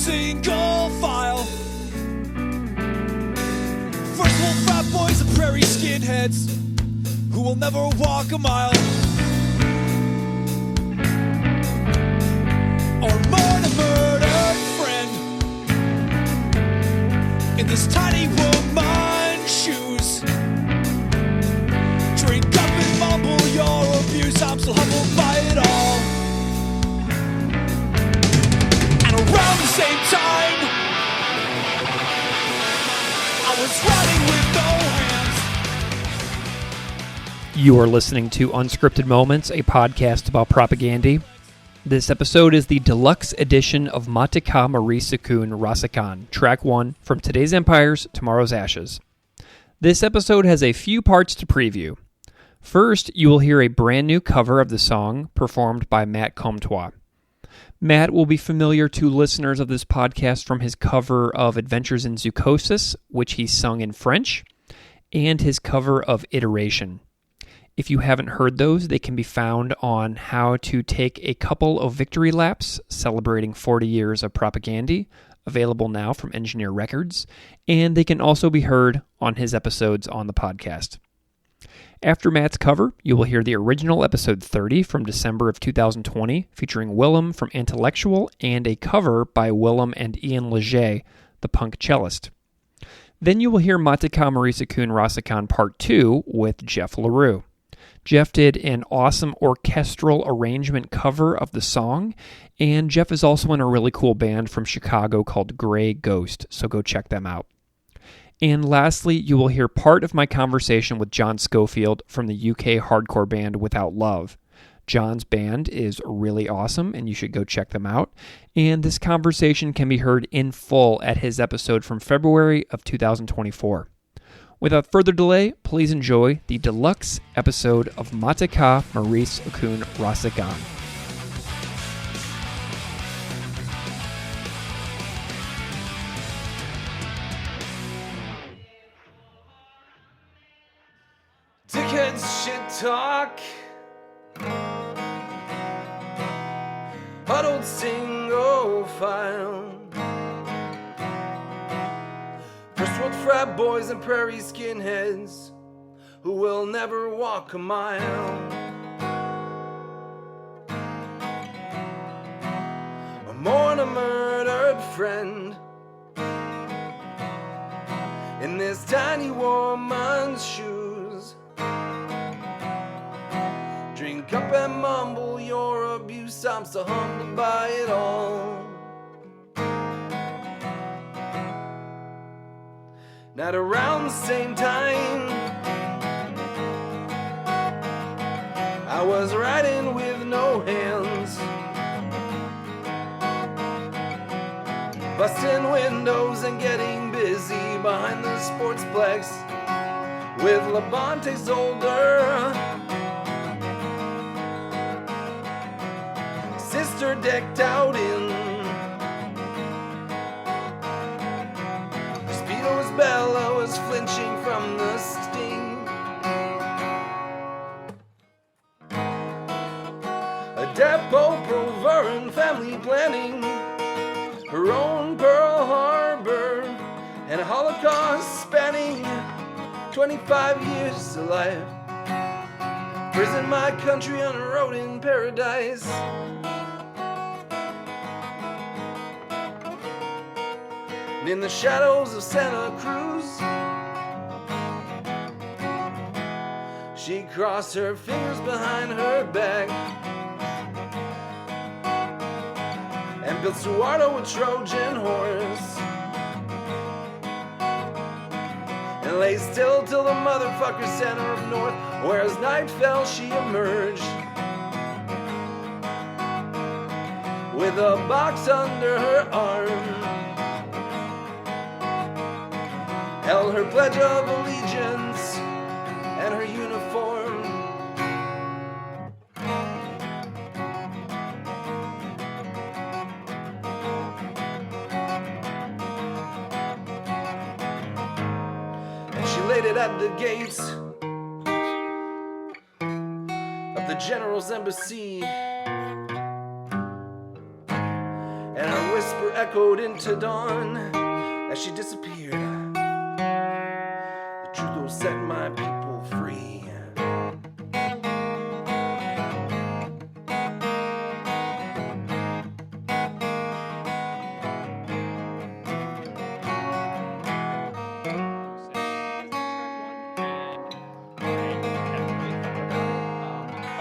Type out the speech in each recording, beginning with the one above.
single file. First world frat boys and prairie skinheads who will never walk a mile. Or mourn a murdered friend in this tiny woman's shoes. Drink up and mumble your abuse, I'm still humbled by it all. And around the same time, I was running with no hands. You are listening to Unscripted Moments, a podcast about propaganda. This episode is the deluxe edition of Moris Ukun Rasik, track 1 from Today's Empires, Tomorrow's Ashes. This episode has a few parts to preview. First, you will hear a brand new cover of the song performed by Matt Comtois. Matt will be familiar to listeners of this podcast from his cover of Adventures in Zoochosis, which he sung in French, and his cover of Iteration. If you haven't heard those, they can be found on how to take a couple of victory laps celebrating 40 years of propaganda, available now from Engineer Records, and they can also be heard on his episodes on the podcast. After Matt's cover, you will hear the original episode 30 from December of 2020, featuring Willem from Intellectual, and a cover by Willem and Ian Leger, the punk cellist. Then you will hear Moris Ukun Rasik Part 2 with Jeff Lareau. Jeff did an awesome orchestral arrangement cover of the song, and Jeff is also in a really cool band from Chicago called Grey Ghost, so go check them out. And lastly, you will hear part of my conversation with John Schofield from the UK hardcore band Without Love. John's band is really awesome, and you should go check them out. And this conversation can be heard in full at his episode from February of 2024. Without further delay, please enjoy the deluxe episode of Moris Ukun Rasik. Dickheads shit talk, huddled single file. First world frat boys and prairie skinheads who will never walk a mile. Or mourn a murdered friend in this tiny woman's shoes. Drink up and mumble your abuse, I'm so humbled by it all. Not around the same time, I was riding with no hands, busting windows and getting busy behind the sportsplex with Levante's older sister decked out in Speedo's. Bella was flinching from the sting. A depot Proveran family planning her own Pearl Harbor, and a Holocaust spanning 25 years of life. Prison my country on a road in paradise. And in the shadows of Santa Cruz, she crossed her fingers behind her back and built Suardo a Trojan horse and lay still till the motherfucker sent her up north, where as night fell she emerged with a box under her arm, held her pledge of allegiance and her uniform. And she laid it at the gates of the general's embassy and her whisper echoed into dawn as she disappeared. The truth will set my people free.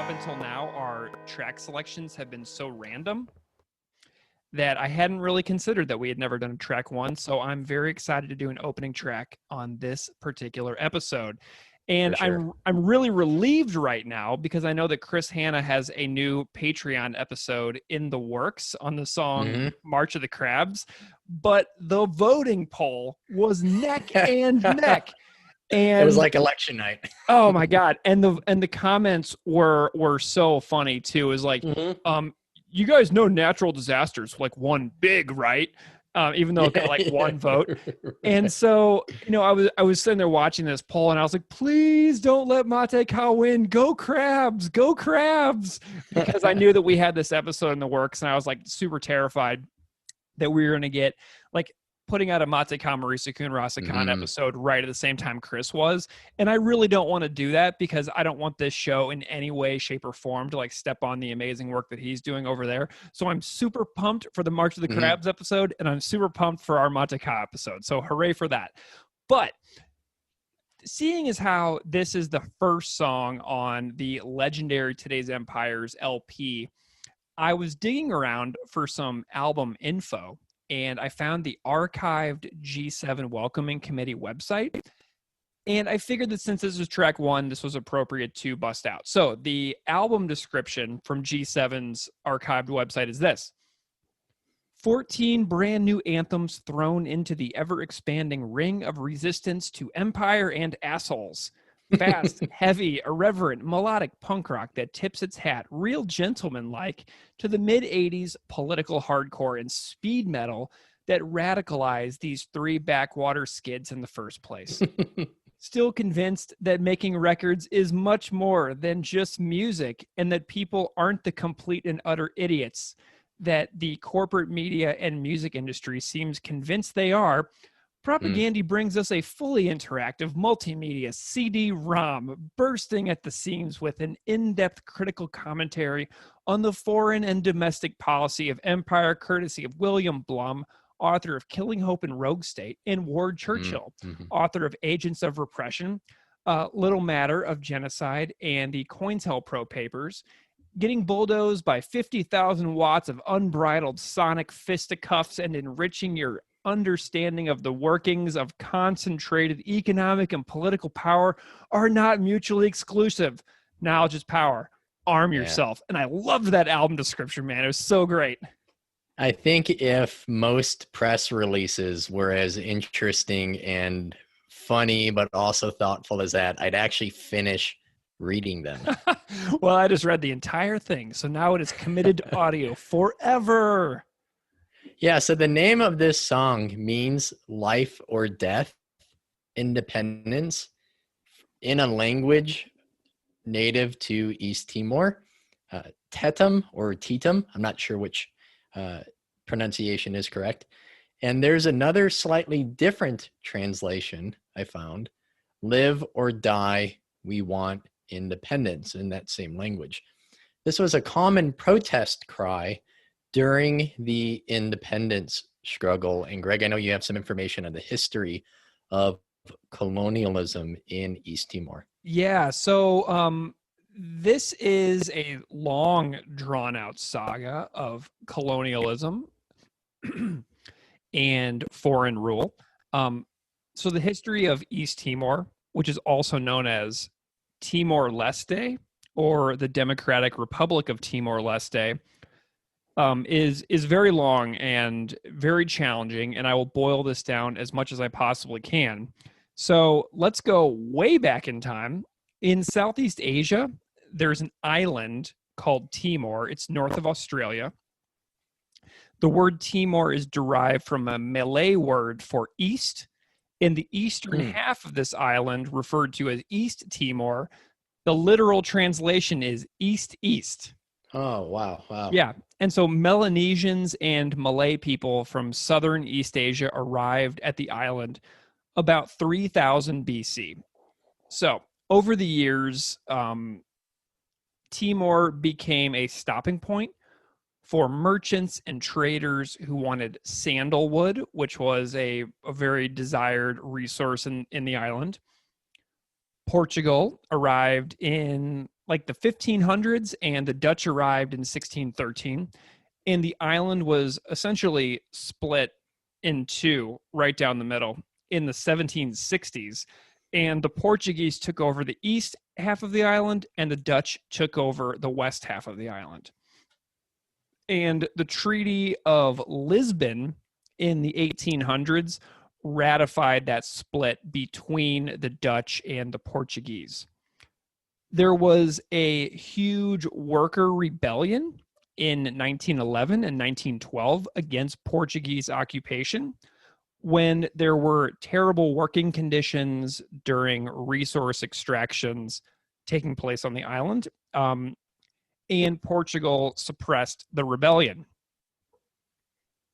Until now, our track selections have been so random that I hadn't really considered that we had never done a track one. So I'm very excited to do an opening track on this particular episode. And Sure. I'm really relieved right now because I know that Chris Hanna has a new Patreon episode in the works on the song March of the Crabs. But the voting poll was neck and neck. And it was like election night. Oh my God. And the comments were so funny too. It was like, you guys know natural disasters like won big, right? Even though it got like one vote. And so, I was sitting there watching this poll and I was like, please don't let Mate Ka win. Go Crabs, go Crabs. Because I knew that we had this episode in the works and I was like super terrified that we were going to get like putting out a Mate Ka Moris Ukun Rasik episode right at the same time Chris was. And I really don't want to do that because I don't want this show in any way, shape, or form to like step on the amazing work that he's doing over there. So I'm super pumped for the March of the Crabs episode, and I'm super pumped for our Mate Ka episode. So hooray for that. But seeing as how this is the first song on the legendary Today's Empires LP, I was digging around for some album info. And I found the archived G7 Welcoming Committee website. And I figured that since this was track one, this was appropriate to bust out. So the album description from G7's archived website is this: 14 brand new anthems thrown into the ever-expanding ring of resistance to empire and assholes. Fast, heavy, irreverent, melodic punk rock that tips its hat real gentleman-like to the mid-'80s political hardcore and speed metal that radicalized these three backwater skids in the first place. Still convinced that making records is much more than just music and that people aren't the complete and utter idiots that the corporate media and music industry seems convinced they are. Propagandy brings us a fully interactive multimedia CD-ROM bursting at the seams with an in-depth critical commentary on the foreign and domestic policy of empire, courtesy of William Blum, author of Killing Hope and Rogue State, and Ward Churchill, author of Agents of Repression, Little Matter of Genocide, and the COINTELPRO papers, getting bulldozed by 50,000 watts of unbridled sonic fisticuffs and enriching your understanding of the workings of concentrated economic and political power are not mutually exclusive. Knowledge is power. Arm yourself. And I loved that album description, man. It was so great. I think if most press releases were as interesting and funny, but also thoughtful as that, I'd actually finish reading them. Well, I just read the entire thing. So now it is committed to audio forever. Yeah, so the name of this song means life or death, independence, in a language native to East Timor. Tetum or Tetum, I'm not sure which pronunciation is correct. And there's another slightly different translation I found. Live or die, we want independence, in that same language. This was a common protest cry during the independence struggle. And Greg, I know you have some information on the history of colonialism in East Timor. Yeah, so this is a long, drawn-out saga of colonialism and foreign rule. So the history of East Timor, which is also known as Timor-Leste or the Democratic Republic of Timor-Leste, is very long and very challenging, and I will boil this down as much as I possibly can. So let's go way back in time. In Southeast Asia, there's an island called Timor. It's north of Australia. The word Timor is derived from a Malay word for east. In the eastern half of this island, referred to as East Timor, the literal translation is east-east. Oh, wow. Wow. Yeah. And so Melanesians and Malay people from southern East Asia arrived at the island about 3000 BC. So over the years, Timor became a stopping point for merchants and traders who wanted sandalwood, which was a very desired resource in the island. Portugal arrived in like the 1500s, and the Dutch arrived in 1613. And the island was essentially split in two right down the middle in the 1760s. And the Portuguese took over the east half of the island, and the Dutch took over the west half of the island. And the Treaty of Lisbon in the 1800s ratified that split between the Dutch and the Portuguese. There was a huge worker rebellion in 1911 and 1912 against Portuguese occupation when there were terrible working conditions during resource extractions taking place on the island. And Portugal suppressed the rebellion.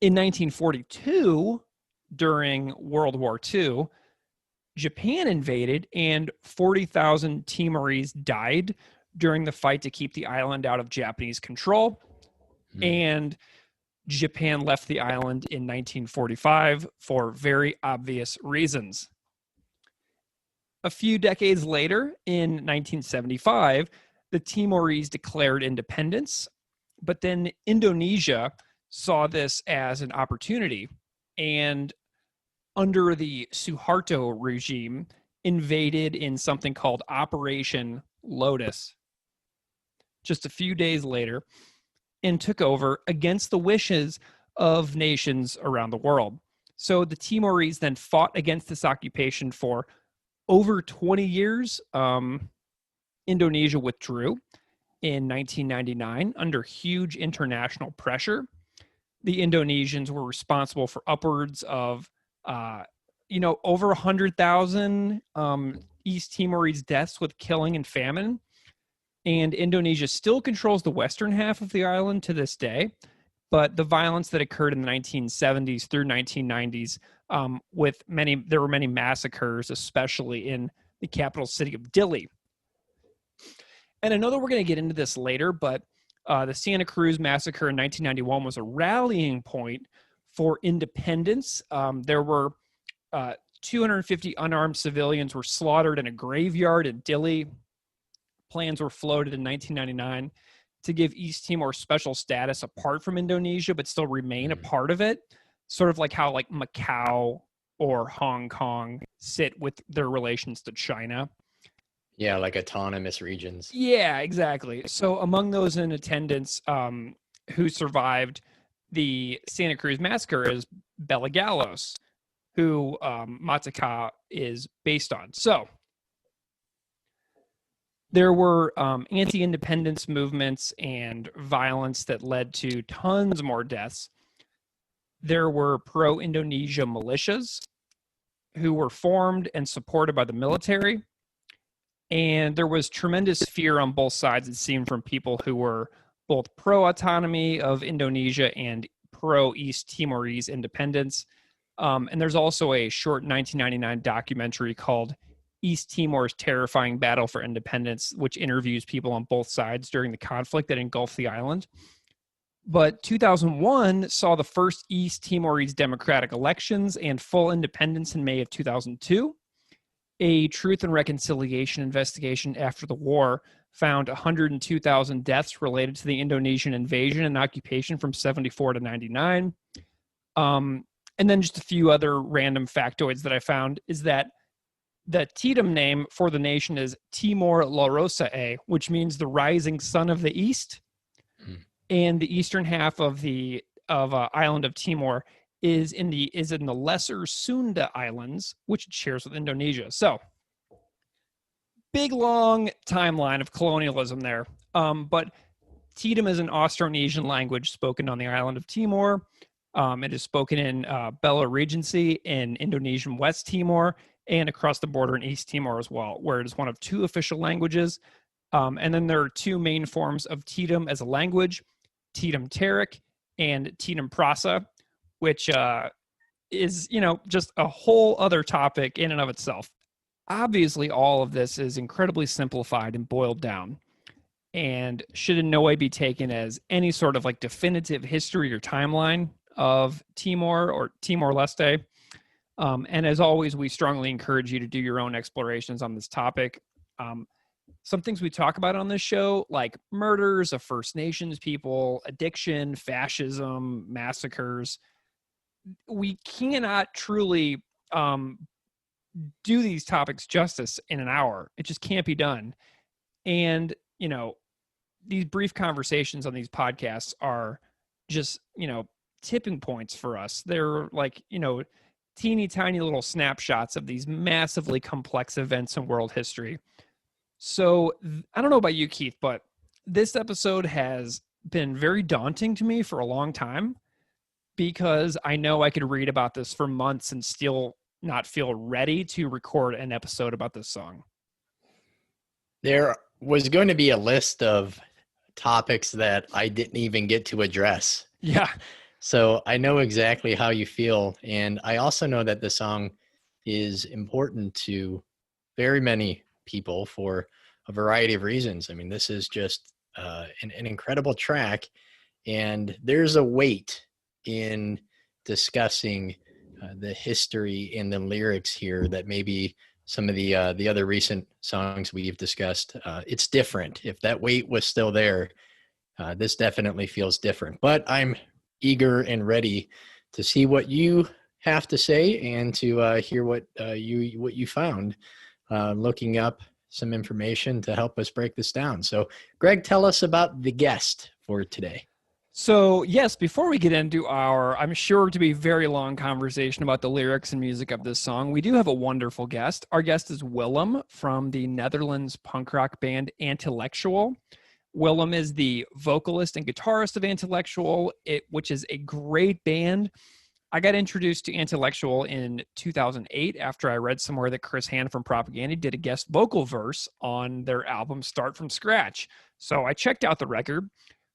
In 1942, during World War II, Japan invaded, and 40,000 Timorese died during the fight to keep the island out of Japanese control. And Japan left the island in 1945 for very obvious reasons. A few decades later, in 1975, the Timorese declared independence, but then Indonesia saw this as an opportunity, and under the Suharto regime, invaded in something called Operation Lotus just a few days later, and took over against the wishes of nations around the world. So the Timorese then fought against this occupation for over 20 years. Indonesia withdrew in 1999 under huge international pressure. The Indonesians were responsible for upwards of, over 100,000 East Timorese deaths with killing and famine. And Indonesia still controls the western half of the island to this day. But the violence that occurred in the 1970s through 1990s, there were many massacres, especially in the capital city of Dili. And I know that we're going to get into this later, but the Santa Cruz massacre in 1991 was a rallying point for independence. There were 250 unarmed civilians were slaughtered in a graveyard in Dili. Plans were floated in 1999 to give East Timor special status apart from Indonesia, but still remain a part of it. Sort of like how like Macau or Hong Kong sit with their relations to China. Yeah, like autonomous regions. Yeah, exactly. So among those in attendance who survived the Santa Cruz massacre is Bela Gallos, who Mataka is based on. So there were anti-independence movements and violence that led to tons more deaths. There were pro-Indonesia militias who were formed and supported by the military. And there was tremendous fear on both sides, it seemed, from people who were both pro-autonomy of Indonesia and pro-East Timorese independence. And there's also a short 1999 documentary called East Timor's Terrifying Battle for Independence, which interviews people on both sides during the conflict that engulfed the island. But 2001 saw the first East Timorese democratic elections and full independence in May of 2002. A Truth and Reconciliation investigation after the war found 102,000 deaths related to the Indonesian invasion and occupation from 74 to 99. And then just a few other random factoids that I found is that the Tetum name for the nation is Timor Lorosae, which means the rising sun of the east. And the eastern half of the island of Timor is in the Lesser Sunda Islands, which it shares with Indonesia. So, big long timeline of colonialism there. But Tetum is an Austronesian language spoken on the island of Timor. It is spoken in Bela Regency in Indonesian West Timor and across the border in East Timor as well, where it is one of two official languages. And then there are two main forms of Tetum as a language, Tetum Teric and Tetum Prasa, which is, just a whole other topic in and of itself. Obviously, all of this is incredibly simplified and boiled down and should in no way be taken as any sort of like definitive history or timeline of Timor or Timor-Leste. And as always, we strongly encourage you to do your own explorations on this topic. Some things we talk about on this show, like murders of First Nations people, addiction, fascism, massacres, we cannot truly do these topics justice in an hour. It just can't be done. And, these brief conversations on these podcasts are just, tipping points for us. They're like, teeny tiny little snapshots of these massively complex events in world history. So I don't know about you, Keith, but this episode has been very daunting to me for a long time because I know I could read about this for months and still not feel ready to record an episode about this song. There was going to be a list of topics that I didn't even get to address. Yeah. So I know exactly how you feel. And I also know that the song is important to very many people for a variety of reasons. I mean, this is just an incredible track. And there's a weight in discussing the history and the lyrics here that maybe some of the other recent songs we've discussed, it's different. If that weight was still there, this definitely feels different. But I'm eager and ready to see what you have to say and to hear what you found, looking up some information to help us break this down. So, Greg, tell us about the guest for today. So, yes, before we get into our, I'm sure to be very long conversation about the lyrics and music of this song, we do have a wonderful guest. Our guest is Willem from the Netherlands punk rock band Intellectual. Willem is the vocalist and guitarist of Intellectual, which is a great band. I got introduced to Intellectual in 2008 after I read somewhere that Chris Hand from Propaganda did a guest vocal verse on their album Start From Scratch. So I checked out the record.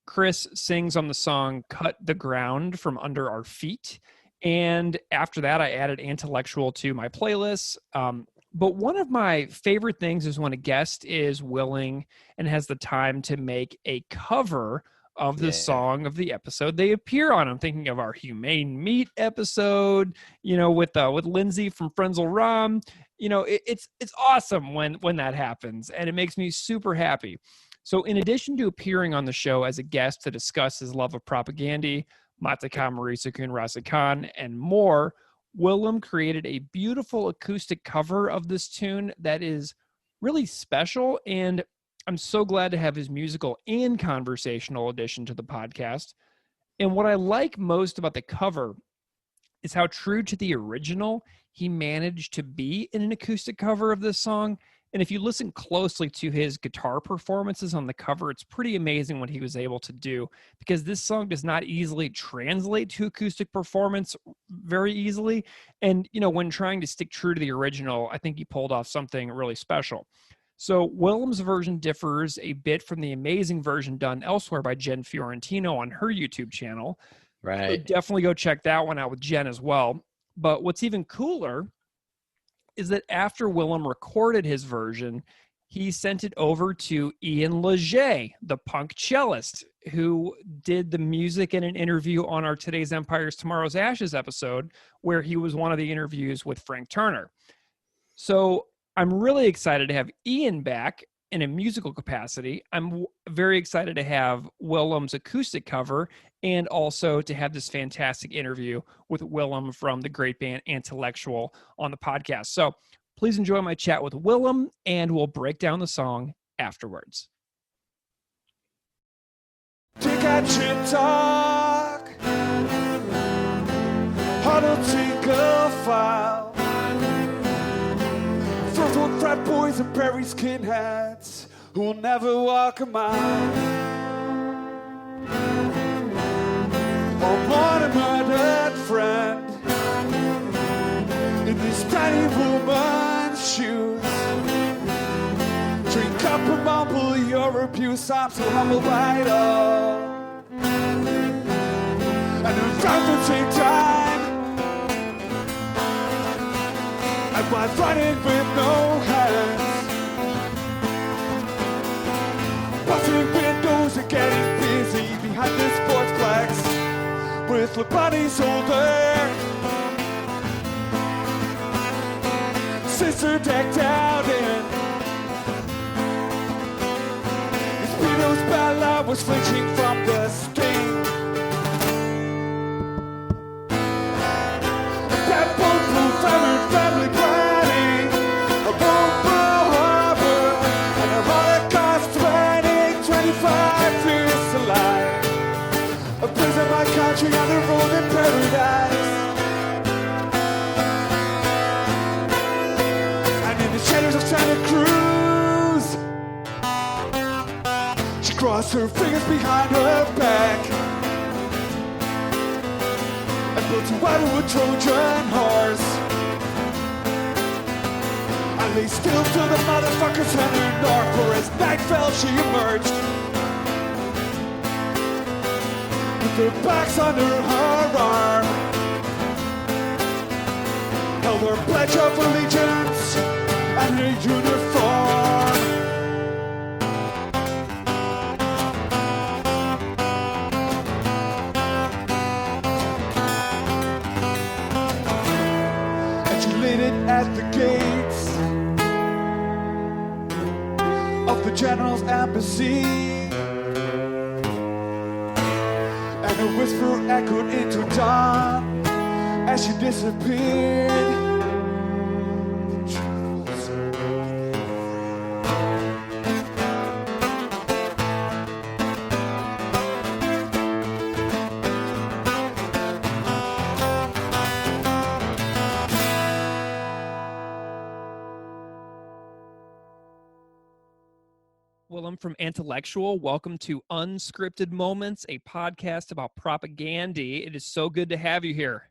Chris sings on the song Cut the Ground from Under Our Feet. And after that, I added Intellectual to my playlist. But one of my favorite things is when a guest is willing and has the time to make a cover of the song of the episode they appear on. I'm thinking of our Humane Meat episode, with Lindsay from Frenzel Rum. It's awesome when that happens, and it makes me super happy. So in addition to appearing on the show as a guest to discuss his love of Propaganda, Mataka Moris Ukun Rasik, and more, Willem created a beautiful acoustic cover of this tune that is really special, and I'm so glad to have his musical and conversational addition to the podcast. And what I like most about the cover is how true to the original he managed to be in an acoustic cover of this song. And if you listen closely to his guitar performances on the cover, it's pretty amazing what he was able to do, because this song does not easily translate to acoustic performance very easily. And, when trying to stick true to the original, I think he pulled off something really special. So Willem's version differs a bit from the amazing version done elsewhere by Jen Fiorentino on her YouTube channel. Right. So definitely go check that one out with Jen as well. But what's even cooler is that after Willem recorded his version, he sent it over to Ian Leger, the punk cellist, who did the music in an interview on our Today's Empires, Tomorrow's Ashes episode, where he was one of the interviews with Frank Turner. So I'm really excited to have Ian back in a musical capacity. I'm very excited to have Willem's acoustic cover and also to have this fantastic interview with Willem from the great band Intellectual on the podcast. So please enjoy my chat with Willem, and we'll break down the song afterwards. Take out your talk, huddle, take a file. First world frat boys and prairie skinheads who will never walk a mile. Or born a murdered friend in this tiny woman's shoes. Drink up and mumble your abuse, I'm so humble by it all. And I'm trying to take time, and while fighting with no hands, watching windows and getting busy behind the sports flags with the bodies older, sister decked out in Speedo's Bella was flinching from the sting. That bulletproof family planning, a Pearl Harbor, and a Holocaust planning, 25 years alive. A prison my country on the road in paradise. And in the shadows of Santa Cruz, she crossed her fingers behind her back and built a Wildwood Trojan horse. I lay still till the motherfuckers headed north, for as night fell she emerged with her backs under her arm, held her pledge of allegiance and her uniform. And she laid it at the gates of the general's embassy, and a whisper echoed into dawn as she disappeared. Willem from Intellectual. Welcome to Unscripted Moments, a podcast about propaganda. It is so good to have you here.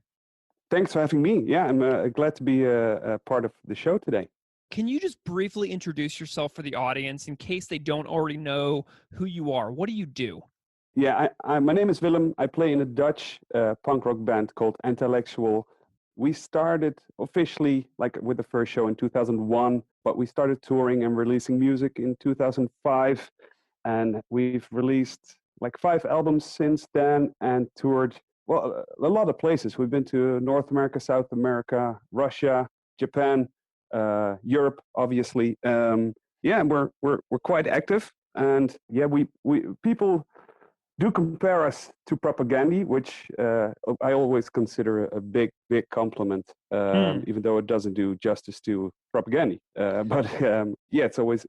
Thanks for having me. Yeah, I'm glad to be a part of the show today. Can you just briefly introduce yourself for the audience in case they don't already know who you are? What do you do? Yeah, my name is Willem. I play in a Dutch punk rock band called Intellectual. We started officially like with the first show in 2001, but we started touring and releasing music in 2005. And we've released like 5 albums since then and toured, well, a lot of places. We've been to North America, South America, Russia, Japan, Europe, obviously. Yeah, and we're quite active. And yeah, we people do compare us to propaganda, which I always consider a big compliment, even though it doesn't do justice to propaganda. But yeah, it's always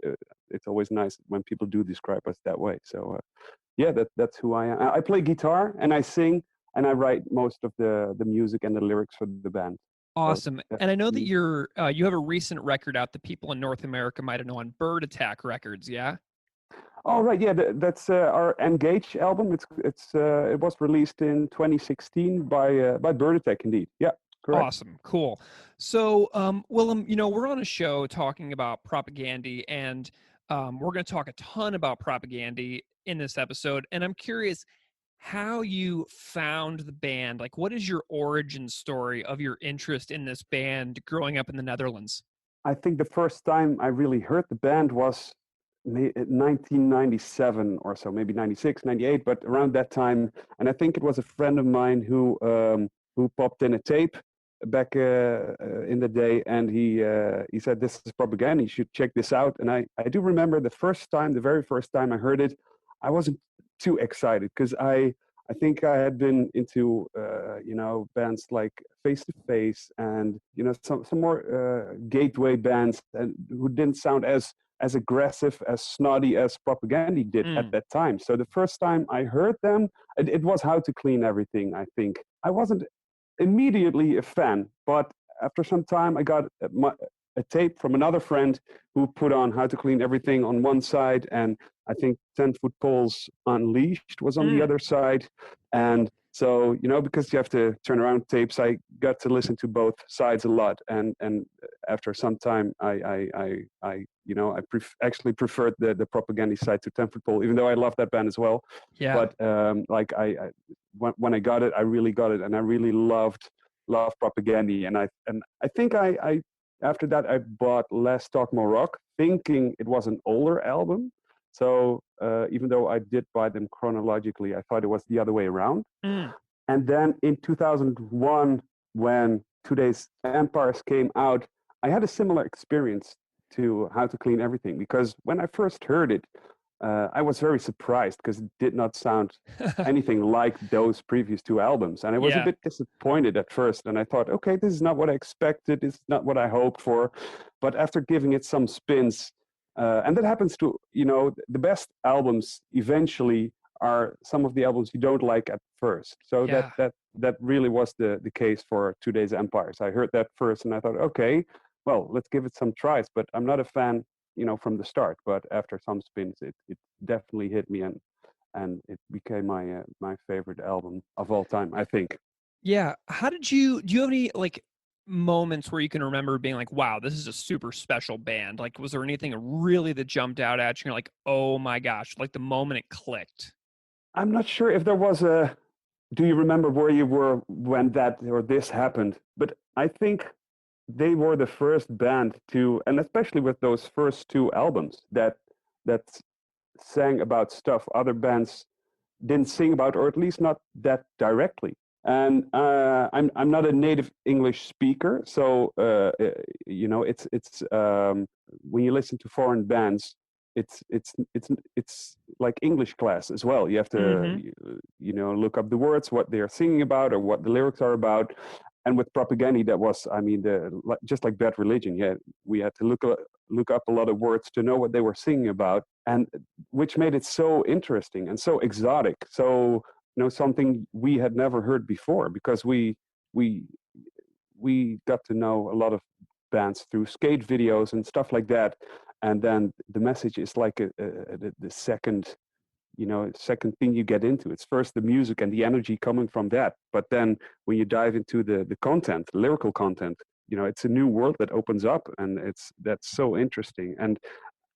nice when people do describe us that way. So yeah, that's who I am. I play guitar and I sing and I write most of the music and the lyrics for the band. Awesome. So, and I know that you have a recent record out that people in North America might have known on Bird Attack Records, yeah? Oh right, yeah, that's our Engage album. It was released in 2016 by Bird Attack, indeed. Yeah, correct. Awesome, cool. So, Willem, we're on a show talking about propaganda, and we're going to talk a ton about propaganda in this episode. And I'm curious how you found the band. Like, what is your origin story of your interest in this band growing up in the Netherlands? I think the first time I really heard the band was 1997 or so, maybe 96, 98, but around that time. And I think it was a friend of mine who popped in a tape back in the day, and he said, "This is propaganda. You should check this out." And I do remember the very first time I heard it, I wasn't too excited because I think I had been into bands like Face to Face and some more gateway bands and who didn't sound as aggressive, as snotty as propaganda did at that time. So the first time I heard them, it was How to Clean Everything, I think. I wasn't immediately a fan, but after some time I got a tape from another friend who put on How to Clean Everything on one side, and I think 10 Foot Poles Unleashed was on the other side. And So, because you have to turn around tapes, I got to listen to both sides a lot. And after some time, actually preferred the Propaganda side to 10 Foot Pole, even though I love that band as well. Yeah. But when I got it, I really got it, and I really loved Propaganda. And I think I after that I bought Less Talk More Rock, thinking it was an older album. So even though I did buy them chronologically, I thought it was the other way around. And then in 2001, when Today's Empires came out, I had a similar experience to How to Clean Everything, because when I first heard it, I was very surprised because it did not sound anything like those previous two albums. And I was a bit disappointed at first. And I thought, okay, this is not what I expected. This is not what I hoped for. But after giving it some spins, and that happens to, the best albums eventually are some of the albums you don't like at first. So that really was the case for Today's Empires. I heard that first and I thought, okay, well, let's give it some tries. But I'm not a fan, from the start. But after some spins, it definitely hit me, and it became my favorite album of all time, I think. Yeah. How did do you have any moments where you can remember being like, wow, this is a super special band? Like, was there anything really that jumped out at you? You're like, oh my gosh, like the moment it clicked. I'm not sure if there was do you remember where you were when that or this happened? But I think they were the first band to, and especially with those first two albums, that sang about stuff other bands didn't sing about, or at least not that directly. And I'm not a native English speaker, so it's when you listen to foreign bands, it's like English class as well. You have to look up the words, what they are singing about, or what the lyrics are about. And with Propaganda, that was, just like Bad Religion. Yeah, we had to look up a lot of words to know what they were singing about, and which made it so interesting and so exotic. So something we had never heard before, because we got to know a lot of bands through skate videos and stuff like that, and then the message is like the second second thing you get into. It's first the music and the energy coming from that, but then when you dive into the content, lyrical content, it's a new world that opens up, and that's so interesting. And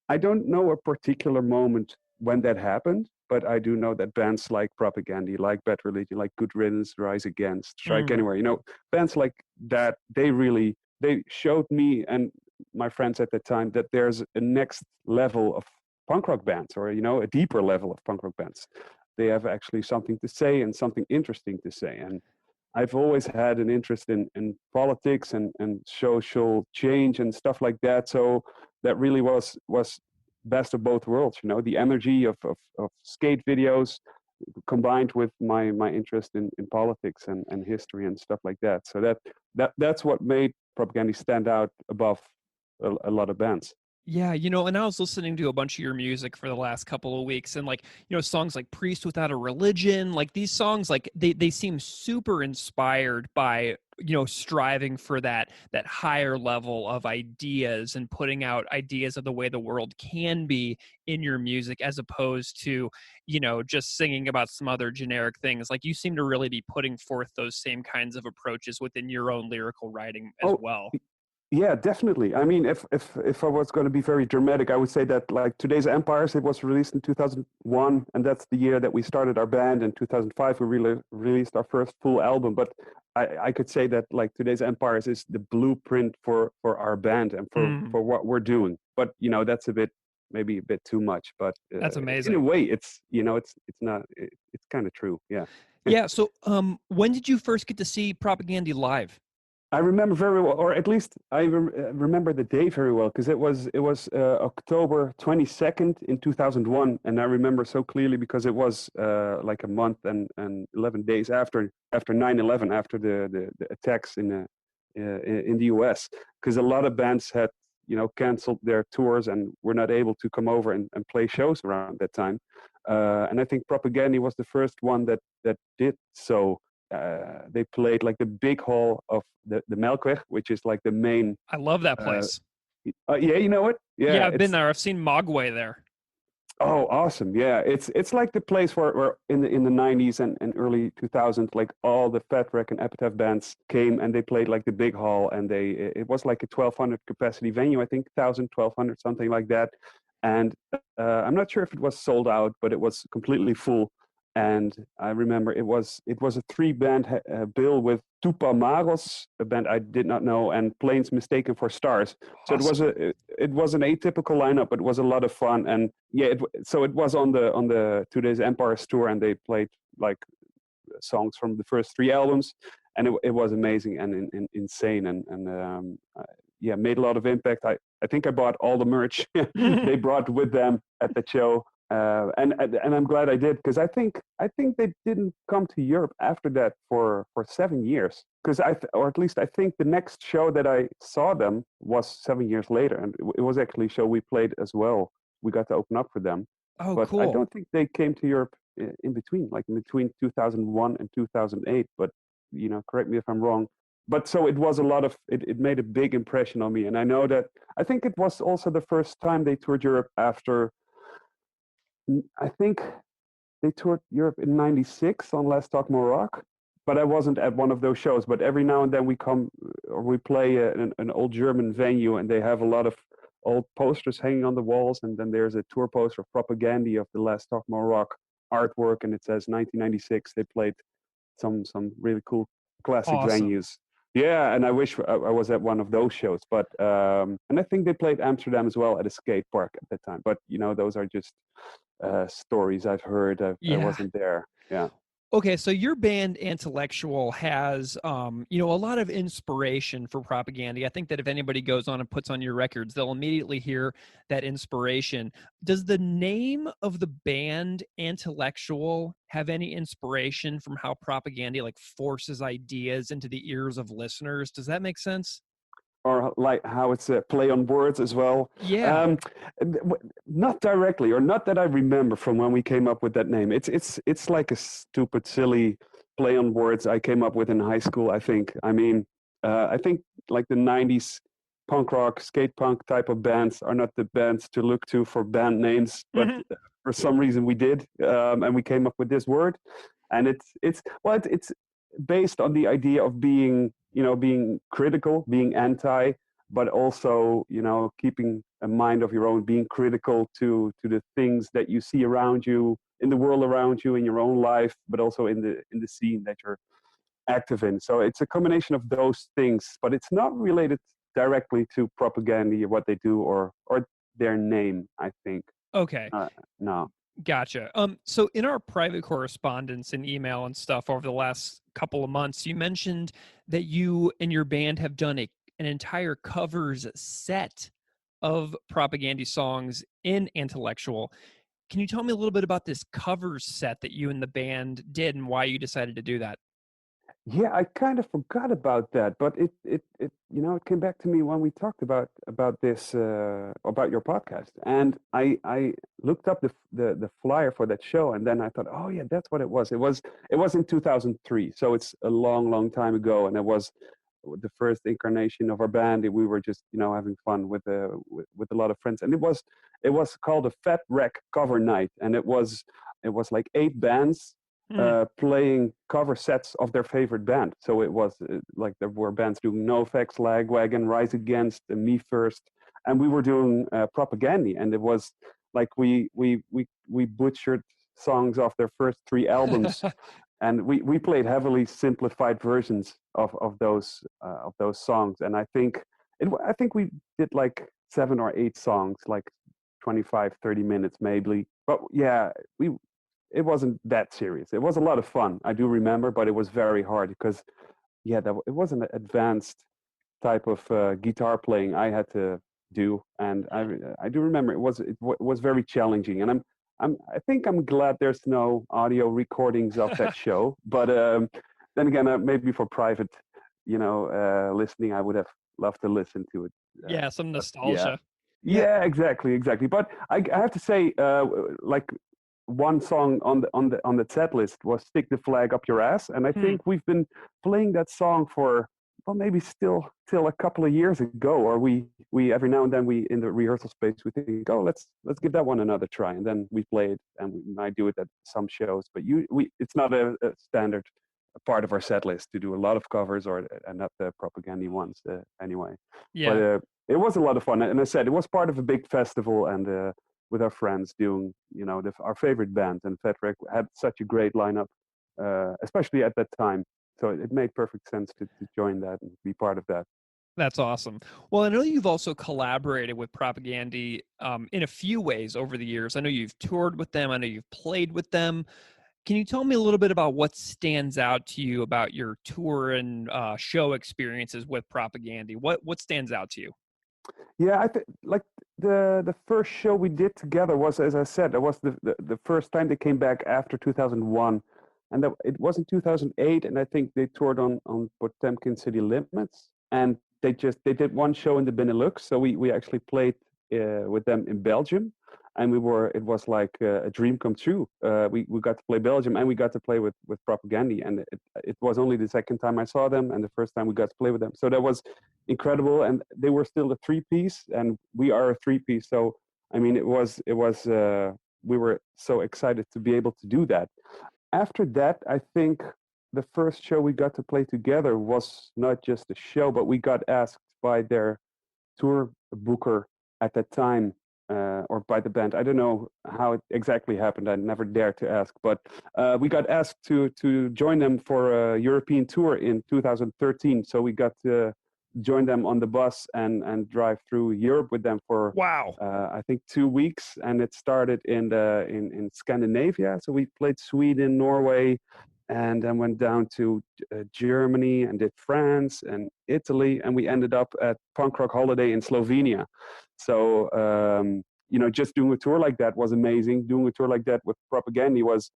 I don't know a particular moment when that happened, but I do know that bands like Propaganda, like Bad Religion, like Good Riddance, Rise Against, Strike Anywhere, bands like that, they showed me and my friends at the time that there's a next level of punk rock bands, or a deeper level of punk rock bands. They have actually something to say and something interesting to say. And I've always had an interest in politics and social change and stuff like that. So that really was best of both worlds. The energy of skate videos combined with my interest in politics and history and stuff like that. So that's what made Propaganda stand out above a lot of bands. Yeah, and I was listening to a bunch of your music for the last couple of weeks, and songs like Priest Without a Religion, like these songs, like they seem super inspired by, striving for that higher level of ideas and putting out ideas of the way the world can be in your music, as opposed to, just singing about some other generic things. Like, you seem to really be putting forth those same kinds of approaches within your own lyrical writing as well. Yeah, definitely. I mean, if I was going to be very dramatic, I would say that like Today's Empires, it was released in 2001, and that's the year that we started our band. In 2005, we released our first full album. But I could say that like Today's Empires is the blueprint for our band and for what we're doing. But that's maybe a bit too much. But that's amazing. In a way, it's not. It's kind of true. Yeah. Yeah. So, when did you first get to see Propaganda live? I remember very well, or at least I remember the day very well, because it was October 22nd in 2001, and I remember so clearly because it was like a month and 11 days after 9/11, after the attacks in the US, because a lot of bands had canceled their tours and were not able to come over and play shows around that time, and I think Propaganda was the first one that did so. They played like the big hall of the Melkweg, which is like the main. I love that place. Yeah, you know it. Yeah, I've been there. I've seen Mogwai there. Oh, awesome! Yeah, it's like the place where in the 90s and early 2000s, like all the Fat Wreck and Epitaph bands came and they played like the big hall, and it was like a 1,200 capacity venue, I think 1,000, 1,200, something like that. And I'm not sure if it was sold out, but it was completely full. And I remember it was a three-band bill with Tupamaros, a band I did not know, and Planes Mistaken for Stars. So it was an atypical lineup, but it was a lot of fun. And yeah, so it was on the 2 Days Empires tour, and they played like songs from the first three albums, and it was amazing and insane, and yeah, made a lot of impact. I think I bought all the merch they brought with them at the show. And I'm glad I did, because I think they didn't come to Europe after that for 7 years, because or at least I think the next show that I saw them was 7 years later, and it was actually a show we played as well. We got to open up for them. Oh, but cool. I don't think they came to Europe in between 2001 and 2008. But correct me if I'm wrong. But so it was a lot of it made a big impression on me, and I think it was also the first time they toured Europe after. I think they toured Europe in '96 on Let's Talk More Rock, but I wasn't at one of those shows. But every now and then we play an old German venue, and they have a lot of old posters hanging on the walls, and then there's a tour poster of Propaganda of the Let's Talk More Rock artwork, and it says 1996. They played some really cool classic Awesome. venues. Yeah, and I wish I was at one of those shows. But and I think they played Amsterdam as well at a skate park at that time. But those are just stories I've heard. I wasn't there. Yeah. Okay, so your band Intellectual has, a lot of inspiration for Propaganda. I think that if anybody goes on and puts on your records, they'll immediately hear that inspiration. Does the name of the band Intellectual have any inspiration from how Propaganda forces ideas into the ears of listeners? Does that make sense? Or like how it's a play on words as well. Yeah. Not directly, or not that I remember from when we came up with that name. It's like a stupid, silly play on words I came up with in high school, I think. I mean, I think like the 90s punk rock, skate punk type of bands are not the bands to look to for band names, but for some reason we did, and we came up with this word. And it's based on the idea of being critical, being anti, but also, keeping a mind of your own, being critical to the things that you see around you, in the world around you, in your own life, but also in the scene that you're active in. So it's a combination of those things, but it's not related directly to Propaganda, what they do, or their name, I think. Okay. No. Gotcha. So in our private correspondence and email and stuff over the last couple of months, you mentioned that you and your band have done an entire covers set of Propaganda songs in Intellectual. Can you tell me a little bit about this covers set that you and the band did and why you decided to do that? Yeah, I kind of forgot about that, but it came back to me when we talked about this about your podcast, and I looked up the flyer for that show, and then I thought, oh yeah, that's what it was. It was in 2003, so it's a long time ago, and it was the first incarnation of our band. And we were just having fun with a lot of friends, and it was called a Fat Wreck cover night, and it was like 8 bands. Playing cover sets of their favorite band. So it was like there were bands doing NoFX, Lagwagon, Rise Against, and Me First, and we were doing Propaganda, and it was like we butchered songs off their first 3 albums, and we played heavily simplified versions of those songs, and I think we did like 7 or 8 songs, like 25-30 minutes maybe, but yeah, it wasn't that serious. It was a lot of fun, I do remember, but it was very hard because, it was an advanced type of guitar playing I had to do, and I do remember it was very challenging. And I think I'm glad there's no audio recordings of that show. But then again, maybe for private, listening, I would have loved to listen to it. Yeah, some nostalgia. Yeah, exactly. But I have to say, like, one song on the set list was "Stick the Flag Up Your Ass," and I think we've been playing that song for well, maybe still till a couple of years ago, or we every now and then we in the rehearsal space we think, oh, let's give that one another try, and then we play it, and we might do it at some shows, but it's not a standard part of our set list to do a lot of covers or and not the propaganda ones anyway. Yeah. But it was a lot of fun, and I said it was part of a big festival, and with our friends doing our favorite band, and Vetrek had such a great lineup, especially at that time. So it made perfect sense to join that and be part of that. That's awesome. Well, I know you've also collaborated with Propaganda in a few ways over the years. I know you've toured with them. I know you've played with them. Can you tell me a little bit about what stands out to you about your tour and show experiences with Propaganda? What stands out to you? Yeah, I think like the first show we did together was, as I said, that was the first time they came back after 2001. And it was in 2008, and I think they toured on Potemkin City Limits, and they did one show in the Benelux. So we actually played with them in Belgium, and it was like a dream come true. We got to play Belgium, and we got to play with Propaganda, and it was only the second time I saw them, and the first time we got to play with them. So that was incredible, and they were still a 3-piece, and we are a 3-piece. So I mean, it was we were so excited to be able to do that. After that, I think the first show we got to play together was not just a show, but we got asked by their tour booker at that time, or by the band. I don't know how it exactly happened. I never dared to ask, but we got asked to join them for a European tour in 2013. So we got to join them on the bus and drive through Europe with them for Wow. I think 2 weeks, and it started in Scandinavia. So we played Sweden, Norway, and then went down to Germany and did France and Italy, and we ended up at Punk Rock Holiday in Slovenia. So just doing a tour like that was amazing. Doing a tour like that with Propaganda was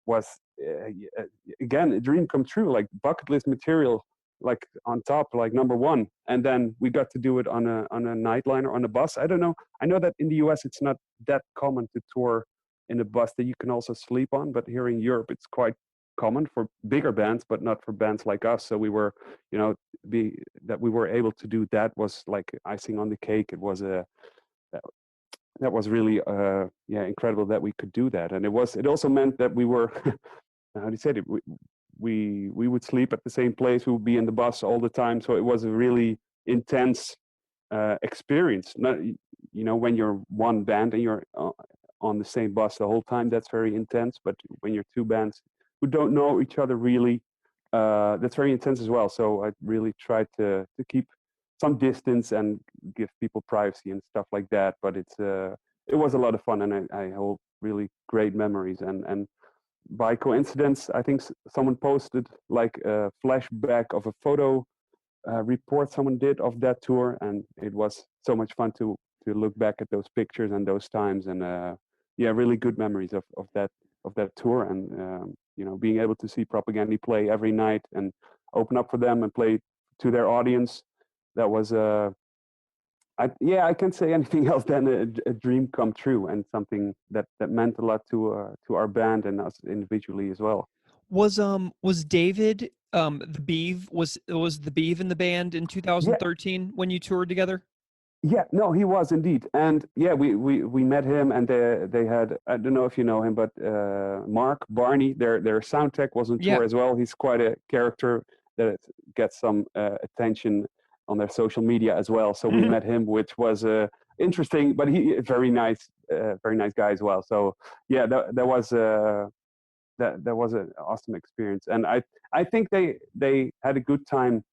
again a dream come true, like bucket list material, like on top, like number one. And then we got to do it on a nightliner, on a bus. I don't know. I know that in the US it's not that common to tour in a bus that you can also sleep on, but here in Europe it's quite common for bigger bands, but not for bands like us. So we were, that we were able to do that was like icing on the cake. It was that was really incredible that we could do that. And it also meant that we were how do you say it? We would sleep at the same place. We would be in the bus all the time. So it was a really intense experience. Not, when you're one band and you're on the same bus the whole time, that's very intense. But when you're two bands who don't know each other really, that's very intense as well. So I really tried to keep some distance and give people privacy and stuff like that. But it was a lot of fun, and I hold really great memories. And by coincidence, I think someone posted like a flashback of a photo report someone did of that tour, and it was so much fun to look back at those pictures and those times, and really good memories of that tour, and being able to see Propaganda play every night and open up for them and play to their audience. That was I can't say anything else than a dream come true, and something that meant a lot to our band and us individually as well. Was David the Beeve was the Beeve in the band in 2013 when you toured together? Yeah, no, he was indeed, and we met him, and they had, I don't know if you know him, but Mark Barney, their sound tech, was on tour as well. He's quite a character that gets some attention on their social media as well. So we met him, which was interesting, but he very nice guy as well. So yeah, that was an awesome experience, and I think they had a good time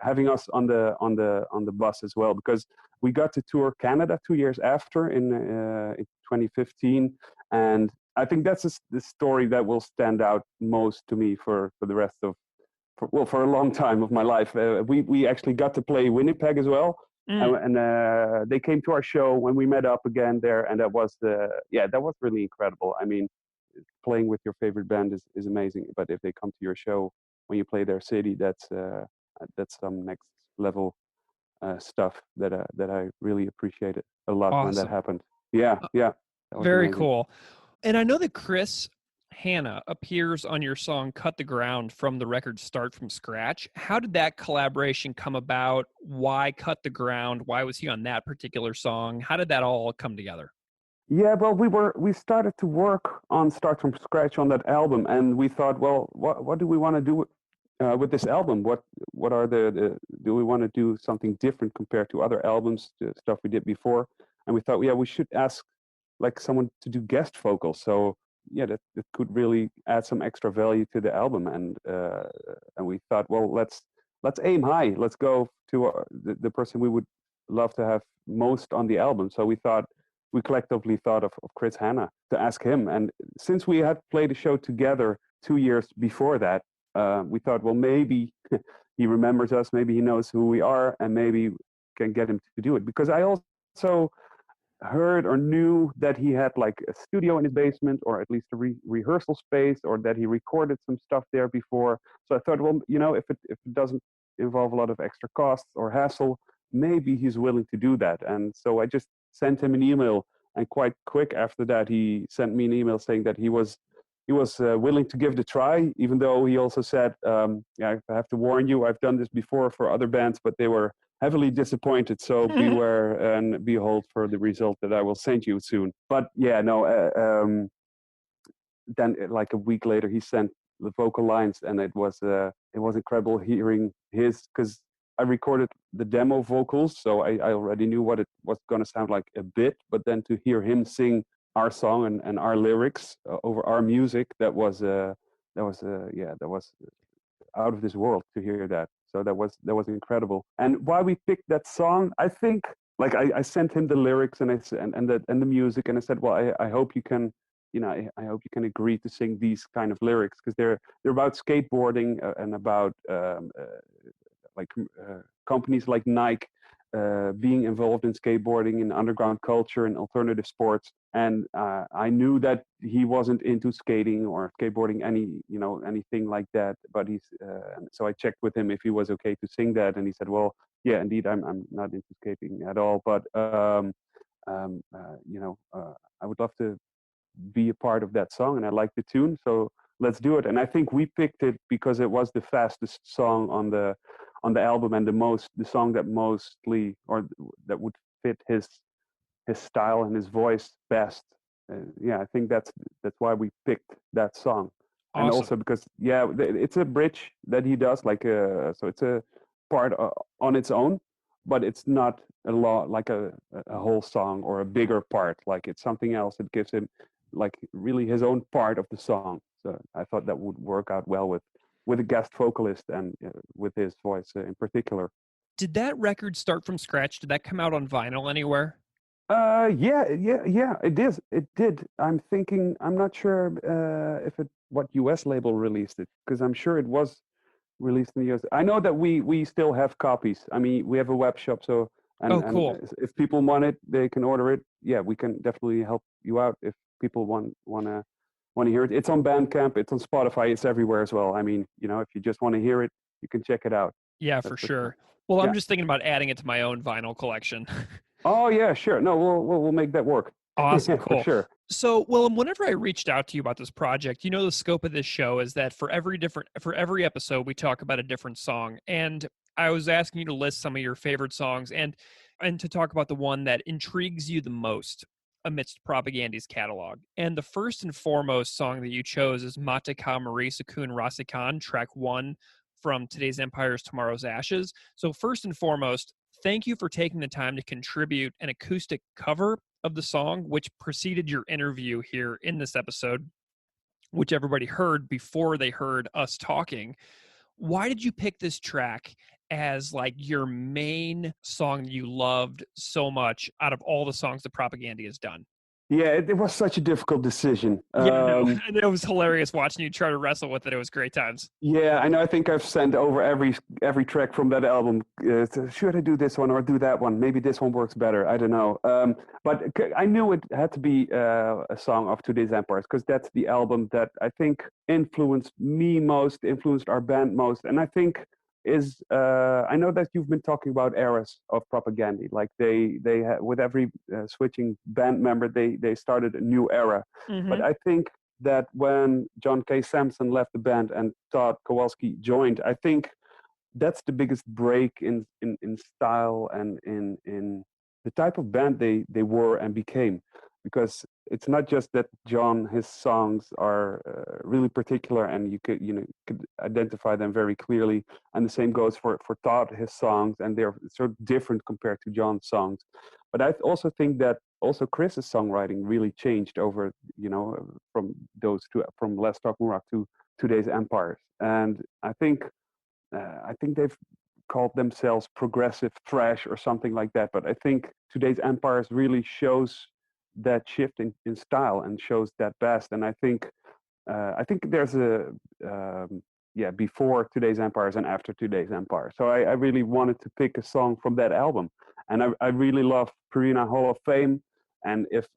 having us on the bus as well, because we got to tour Canada 2 years after in 2015, and I think that's the story that will stand out most to me for the rest of for a long time of my life. We actually got to play Winnipeg as well, and they came to our show when we met up again there, and that was really incredible. I mean, playing with your favorite band is amazing, but if they come to your show when you play their city, that's some next level stuff that I really appreciated a lot when that happened. Yeah, that was very amazing. cool. And I know that Chris Hannah appears on your song Cut the Ground from the record Start from Scratch. How did that collaboration come about? Why Cut the Ground? Why was he on that particular song? How did that all come together? Yeah, well, we started to work on Start from Scratch on that album, and we thought, well, what do we want to do with this album? What are do we want to do something different compared to other albums, the stuff we did before? And we thought, yeah, we should ask like someone to do guest vocals. So yeah, that could really add some extra value to the album, and we thought, well, let's aim high. Let's go to the person we would love to have most on the album. So we collectively thought of Chris Hanna to ask him. And since we had played a show together 2 years before that, we thought, well, maybe he remembers us, maybe he knows who we are, and maybe can get him to do it. Because I also heard or knew that he had like a studio in his basement, or at least a rehearsal space, or that he recorded some stuff there before. So I thought, well, if it doesn't involve a lot of extra costs or hassle, maybe he's willing to do that. And so I just sent him an email, and quite quick after that, he sent me an email saying that he was willing to give it a try, even though he also said, yeah, I have to warn you, I've done this before for other bands, but they were heavily disappointed. So beware and behold for the result that I will send you soon. But yeah, no, then like a week later, he sent the vocal lines, and it was incredible hearing his, because I recorded the demo vocals, so I already knew what it was going to sound like a bit, but then to hear him sing our song and our lyrics over our music, that was out of this world to hear that. So that was incredible. And why we picked that song, I think, like I sent him the lyrics and the music, and I said, well, I hope you can, I hope you can agree to sing these kind of lyrics, because they're about skateboarding and about companies like Nike being involved in skateboarding and underground culture and alternative sports. And I knew that he wasn't into skating or skateboarding, anything like that. But so I checked with him if he was okay to sing that, and he said, well, yeah, indeed, I'm not into skating at all, but I would love to be a part of that song, and I like the tune, so let's do it. And I think we picked it because it was the fastest song on the album, and the song that mostly, or that would fit his style and his voice best. Yeah, I think that's why we picked that song. Awesome. And also because it's a bridge that he does, so it's a part on its own, but it's not a lot like a whole song or a bigger part. Like it's something else that gives him like really his own part of the song. So I thought that would work out well with a guest vocalist and with his voice in particular. Did that record Start from Scratch? Did that come out on vinyl anywhere? Yeah, it did. I'm thinking, I'm not sure what US label released it, because I'm sure it was released in the US. I know that we still have copies. I mean, we have a web shop, so cool. And if people want it, they can order it. Yeah, we can definitely help you out if people want to hear it. It's on Bandcamp, it's on Spotify, it's everywhere as well. I mean, if you just want to hear it, you can check it out. Yeah, for sure. Well, I'm just thinking about adding it to my own vinyl collection. Oh yeah, sure. No, we'll make that work. Awesome, cool. For sure. So, Willem, whenever I reached out to you about this project, the scope of this show is that for every episode, we talk about a different song. And I was asking you to list some of your favorite songs and to talk about the one that intrigues you the most amidst Propagandy's catalog. And the first and foremost song that you chose is Matika Moris Ukun Rasik, track 1 from Today's Empires, Tomorrow's Ashes. So first and foremost, thank you for taking the time to contribute an acoustic cover of the song, which preceded your interview here in this episode, which everybody heard before they heard us talking. Why did you pick this track as like your main song that you loved so much out of all the songs that Propagandy has done? Yeah, it was such a difficult decision. And it was hilarious watching you try to wrestle with it. It was great times. Yeah, I know. I think I've sent over every track from that album. Should I do this one or do that one? Maybe this one works better. I don't know. But I knew it had to be a song of Today's Empires, because that's the album that I think influenced me most, influenced our band most. And I think I know that you've been talking about eras of Propagandy. Like they with every switching band member, they started a new era. Mm-hmm. But I think that when John K. Sampson left the band and Todd Kowalski joined, I think that's the biggest break in style and in the type of band they were and became, because it's not just that John, his songs are really particular and you could identify them very clearly, and the same goes for Todd, his songs, and they're sort of different compared to John's songs. But I also think that also Chris's songwriting really changed over, from those two, from Let's Talk More Rock to Today's Empires, and I think they've called themselves progressive thrash or something like that. But I think Today's Empires really shows that shift in style and shows that best. And I think there's a before Today's Empires and after Today's Empire. So I really wanted to pick a song from that album, and I really love Purina Hall of Fame. And if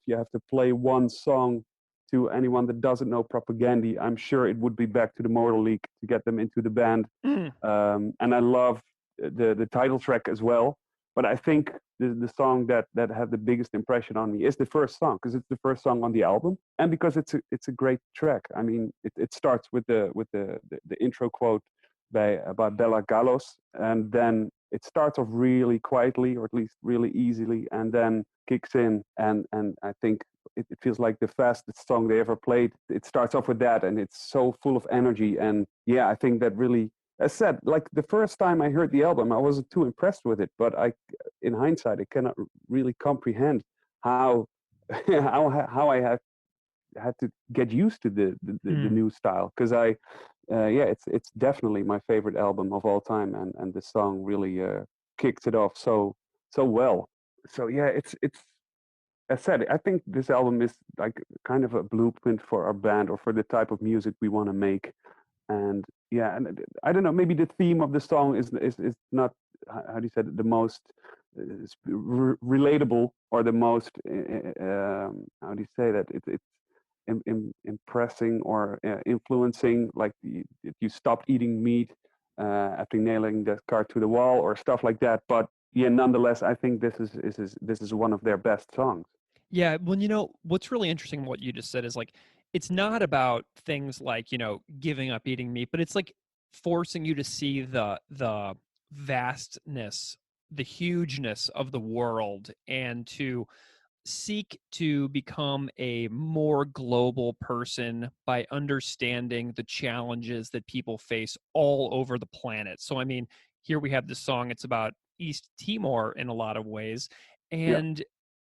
you have to play one song to anyone that doesn't know Propagandy, I'm sure it would be Back to the Motor League to get them into the band. And I love the title track as well. But I think the song that had the biggest impression on me is the first song, because it's the first song on the album, and because it's a great track. I mean, it starts with the intro quote about Bella Gallos, and then it starts off really quietly, or at least really easily, and then kicks in, and I think it feels like the fastest song they ever played. It starts off with that, and it's so full of energy. And yeah, I think that really, as said, like the first time I heard the album, I wasn't too impressed with it. But in hindsight, I cannot really comprehend how how I had to get used to the new style, because it's definitely my favorite album of all time, and the song really kicks it off so well. So yeah, it's as said, I think this album is like kind of a blueprint for our band, or for the type of music we want to make. And yeah, and I don't know, maybe the theme of the song is not, how do you say it, the most relatable, or the most how do you say that, it's impressing or influencing, like if you stopped eating meat after nailing the car to the wall or stuff like that. But yeah, nonetheless, I think this is one of their best songs. Yeah, well, what's really interesting, what you just said, is like, it's not about things like, giving up eating meat, but it's like forcing you to see the vastness, the hugeness of the world, and to seek to become a more global person by understanding the challenges that people face all over the planet. So, I mean, here we have this song, it's about East Timor in a lot of ways. And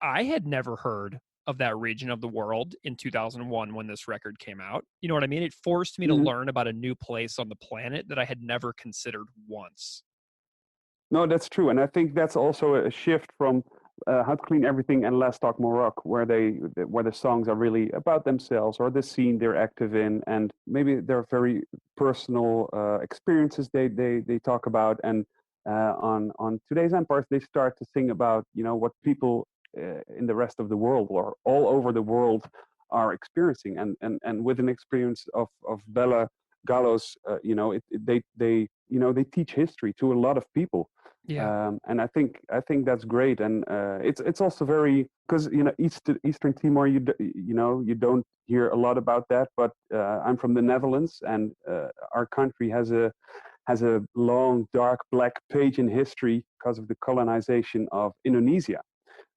I had never heard of that region of the world in 2001 when this record came out. You know what I mean? It forced me to learn about a new place on the planet that I had never considered once. No, that's true. And I think that's also a shift from How to Clean Everything and Let's Talk More Rock, where the songs are really about themselves or the scene they're active in, and maybe they're very personal experiences they talk about. And on Today's Empires, they start to sing about what people in the rest of the world, or all over the world, are experiencing. And with an experience of Bella Gallos, they teach history to a lot of people. Yeah. And I think that's great. And it's also very, because Eastern Timor, you don't hear a lot about that. But I'm from the Netherlands, and our country has a long, dark, black page in history because of the colonization of Indonesia.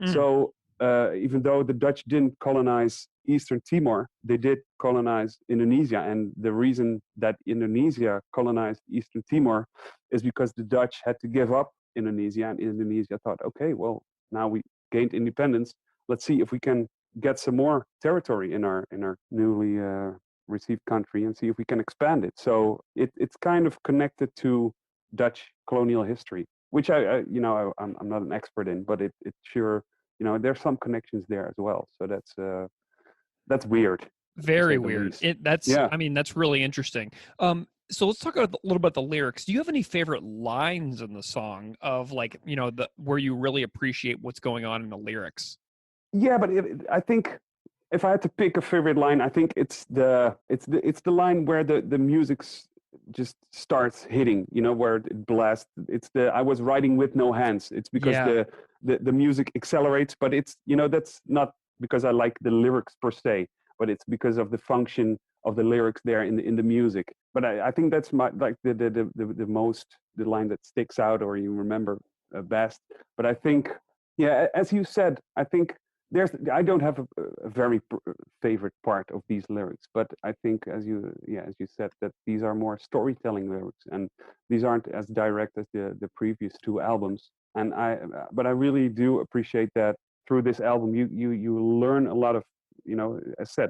So even though the Dutch didn't colonize Eastern Timor, they did colonize Indonesia. And the reason that Indonesia colonized Eastern Timor is because the Dutch had to give up Indonesia, and Indonesia thought, okay, well, now we gained independence, let's see if we can get some more territory in our newly received country, and see if we can expand it. So it's kind of connected to Dutch colonial history, which I'm not an expert in, but it sure, there's some connections there as well. So that's weird. Very weird. I mean, that's really interesting. So let's talk a little about the lyrics. Do you have any favorite lines in the song of, like, where you really appreciate what's going on in the lyrics? Yeah, but I think if I had to pick a favorite line, I think it's the line where the music just starts hitting, where it blasts. It's I was writing with no hands. It's because the music accelerates, but it's, that's not because I like the lyrics per se. but it's because of the function of the lyrics there in the music. But I think that's the most, the line that sticks out or you remember best. But I think, yeah, as you said, I think I don't have a very favorite part of these lyrics, but I think as you said, that these are more storytelling lyrics, and these aren't as direct as the previous two albums. And but I really do appreciate that through this album you learn a lot of, as said,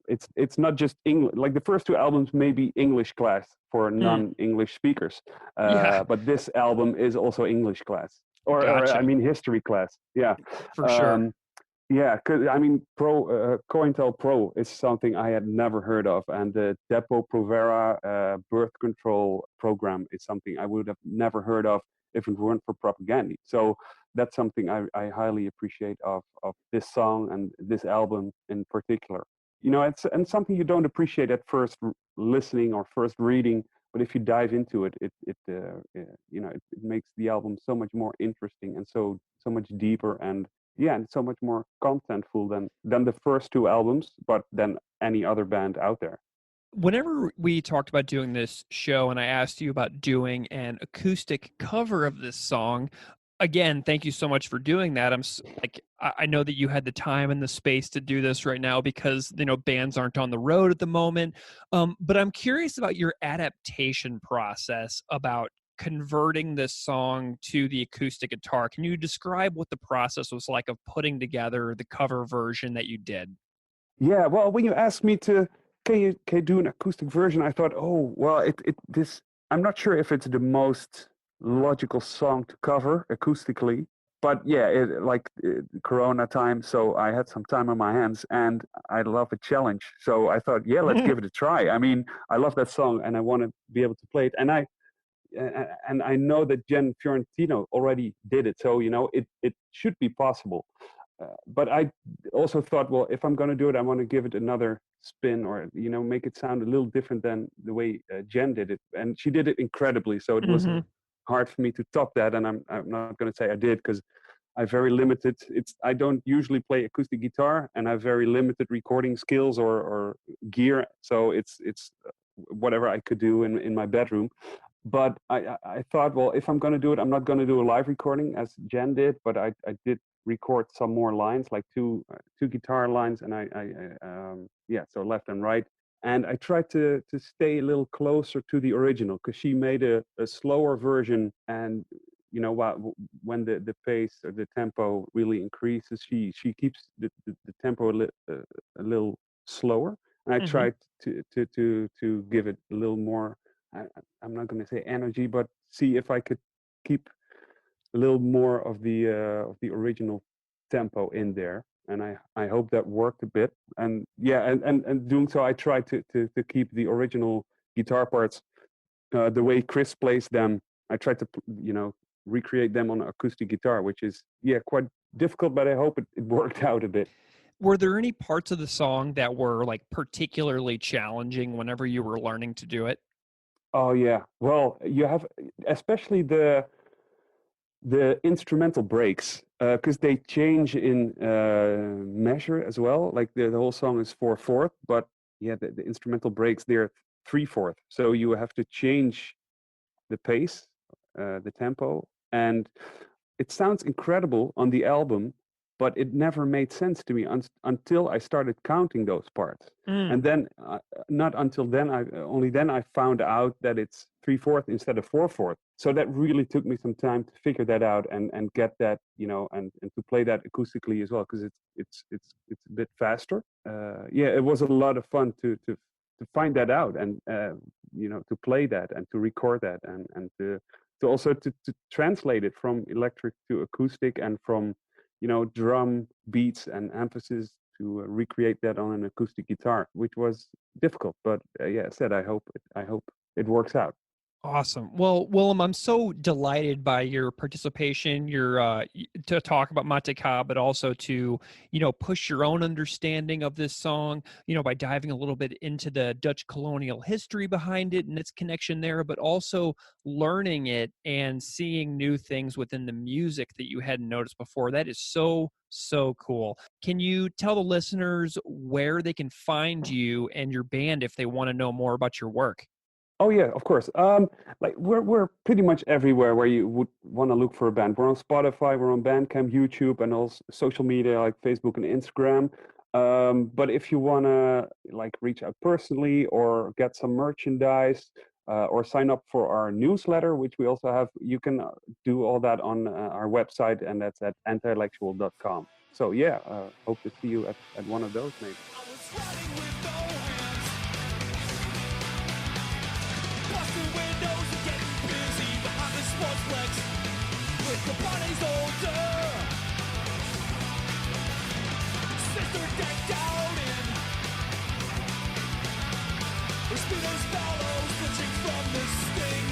it's not just English. Like the first two albums may be English class for non-English speakers, Yeah. but this album is also English class, or Gotcha. I mean history class. Yeah, For sure. yeah, because I mean, COINTELPRO is something I had never heard of, and the Depo-Provera birth control program is something I would have never heard of if it weren't for Propaganda. So that's something I highly appreciate of this song and this album in particular. It's and something you don't appreciate at first listening or first reading, but if you dive into it, it makes the album so much more interesting and so much deeper and so much more contentful than the first two albums, but than any other band out there. Whenever we talked about doing this show and I asked you about doing an acoustic cover of this song, again, thank you so much for doing that. I know that you had the time and the space to do this right now because, bands aren't on the road at the moment. But I'm curious about your adaptation process about converting this song to the acoustic guitar. Can you describe what the process was like of putting together the cover version that you did? Yeah, well, when you asked me to, can you do an acoustic version, I thought, oh, well, I'm not sure if it's the most logical song to cover acoustically, but yeah, Corona time, so I had some time on my hands, and I love a challenge. So I thought, yeah, let's give it a try. I mean, I love that song, and I want to be able to play it, and I know that Jen Fiorentino already did it, so it should be possible. But I also thought, well, if I'm going to do it, I want to give it another spin, or make it sound a little different than the way Jen did it, and she did it incredibly. So it was hard for me to top that, and I'm not going to say I did because I very limited. I don't usually play acoustic guitar, and I have very limited recording skills or gear. So it's whatever I could do in my bedroom. But I thought, well, if I'm going to do it, I'm not going to do a live recording as Jen did, but I did record some more lines, like two guitar lines, and so left and right. And I tried to stay a little closer to the original because she made a slower version, and when the pace or the tempo really increases, she keeps the tempo a little slower. And I tried to give it a little more. I'm not going to say energy, but see if I could keep a little more of the original tempo in there, and I hope that worked a bit. And and doing so, I tried to keep the original guitar parts the way Chris plays them. I tried to recreate them on acoustic guitar, which is quite difficult, but I hope it worked out a bit. Were there any parts of the song that were like particularly challenging whenever you were learning to do it? Oh yeah, well, you have especially the instrumental breaks, because they change in measure as well. Like the whole song is 4/4, but the instrumental breaks, they're 3/4. So you have to change the pace, the tempo, and it sounds incredible on the album, but it never made sense to me until I started counting those parts. And then, not until then, only then I found out that it's 3/4 instead of 4/4. So that really took me some time to figure that out and get that, and to play that acoustically as well, because it's a bit faster. It was a lot of fun to find that out, and to play that and to record that, and to also to translate it from electric to acoustic, and from drum beats and emphasis to recreate that on an acoustic guitar, which was difficult. But I hope it works out. Awesome. Well, Willem, I'm so delighted by your participation, to talk about Matika, but also to, push your own understanding of this song, by diving a little bit into the Dutch colonial history behind it and its connection there, but also learning it and seeing new things within the music that you hadn't noticed before. That is so So cool. Can you tell the listeners where they can find you and your band if they want to know more about your work? Oh yeah, of course. Like we're pretty much everywhere where you would want to look for a band. We're on Spotify, we're on Bandcamp, YouTube, and also social media like Facebook and Instagram. But if you want to like reach out personally or get some merchandise or sign up for our newsletter, which we also have, you can do all that on our website, and that's at antilectual.com. So yeah, hope to see you at one of those maybe. I was riding with no hands, busting windows and getting busy behind the sportsplex with the bodies older. Sister decked out in her speedos follow, switching from the sting.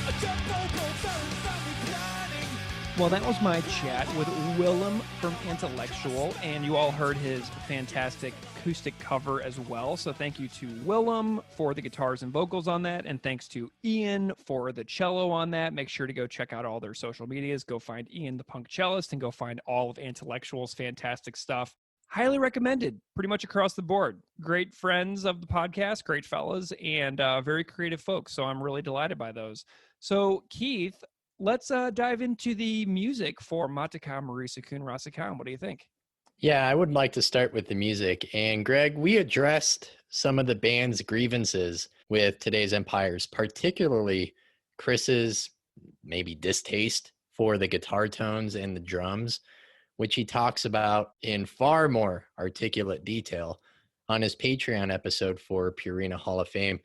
A tempo very family planning. Well, that was my chat with Willem from Intellectual, and you all heard his fantastic acoustic cover as well. So thank you to Willem for the guitars and vocals on that, and thanks to Ian for the cello on that. Make sure to go check out all their social medias. Go find Ian the Punk Cellist, and go find all of Intellectual's fantastic stuff. Highly recommended, pretty much across the board. Great friends of the podcast, great fellas, and very creative folks. So I'm really delighted by those. So Keith, let's dive into the music for Moris Ukun Rasik. What do you think? Yeah, I would like to start with the music. And Greg, we addressed some of the band's grievances with today's Empires, particularly Chris's maybe distaste for the guitar tones and the drums, which he talks about in far more articulate detail on his Patreon episode for Purina Hall of Fame.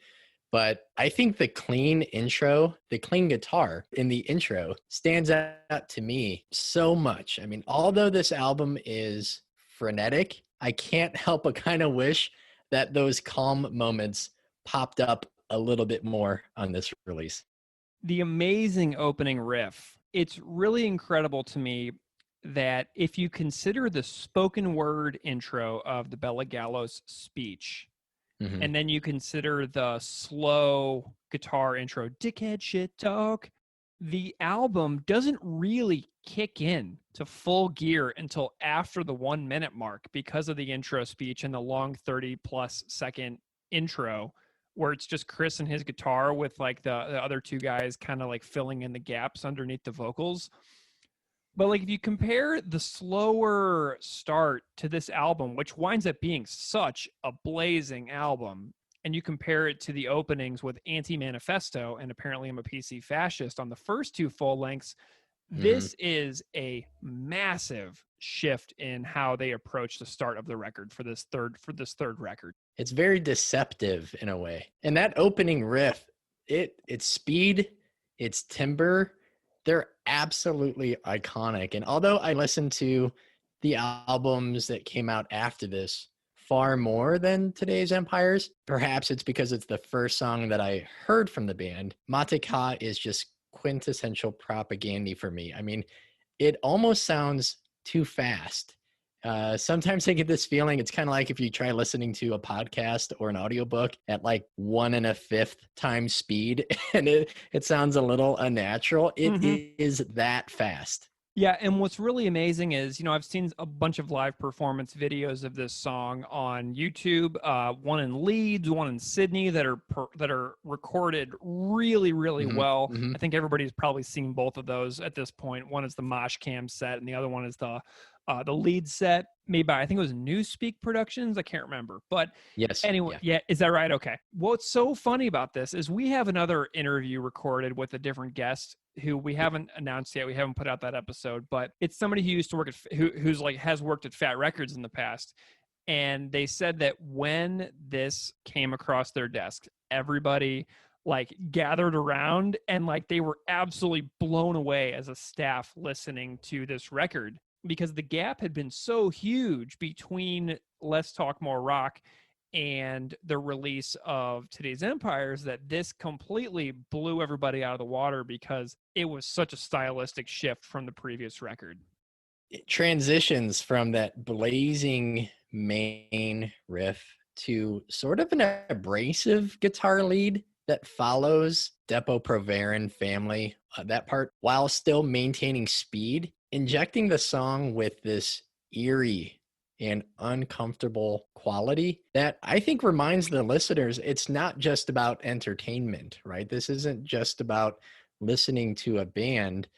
But I think the clean intro, the clean guitar in the intro stands out to me so much. I mean, although this album is frenetic, I can't help but kind of wish that those calm moments popped up a little bit more on this release. The amazing opening riff. It's really incredible to me that if you consider the spoken word intro of the Bella Gallos speech, and then you consider the slow guitar intro, dickhead shit talk, the album doesn't really kick in to full gear until after the 1 minute mark because of the intro speech and the long 30+ second intro where it's just Chris and his guitar with like the other two guys kind of like filling in the gaps underneath the vocals. But like if you compare the slower start to this album, which winds up being such a blazing album, and you compare it to the openings with Anti-Manifesto and Apparently I'm a PC Fascist on the first two full lengths, this is a massive shift in how they approach the start of the record for this third record. It's very deceptive in a way. And that opening riff, its speed, its timbre, they're absolutely iconic. And although I listened to the albums that came out after this far more than today's Empires, perhaps it's because it's the first song that I heard from the band, Matika is just quintessential propaganda for me. I mean, it almost sounds too fast. Sometimes I get this feeling, it's kind of like if you try listening to a podcast or an audiobook at like 1 1/5 times speed and it sounds a little unnatural. It is that fast. Yeah, and what's really amazing is, I've seen a bunch of live performance videos of this song on YouTube, one in Leeds, one in Sydney that are recorded really, really well. I think everybody's probably seen both of those at this point. One is the Mosh Cam set, and the other one is the lead set made by, I think it was Newspeak Productions. I can't remember, but yes. Anyway, yeah. Is that right? Okay. What's so funny about this is we have another interview recorded with a different guest who we haven't announced yet. We haven't put out that episode, but it's somebody who used to work at, who's like has worked at Fat Records in the past. And they said that when this came across their desk, everybody like gathered around and like they were absolutely blown away as a staff listening to this record, because the gap had been so huge between Let's Talk More Rock and the release of Today's Empires that this completely blew everybody out of the water because it was such a stylistic shift from the previous record. It transitions from that blazing main riff to sort of an abrasive guitar lead that follows Depo-Provera family, that part, while still maintaining speed, injecting the song with this eerie and uncomfortable quality that I think reminds the listeners it's not just about entertainment, right? This isn't just about listening to a band.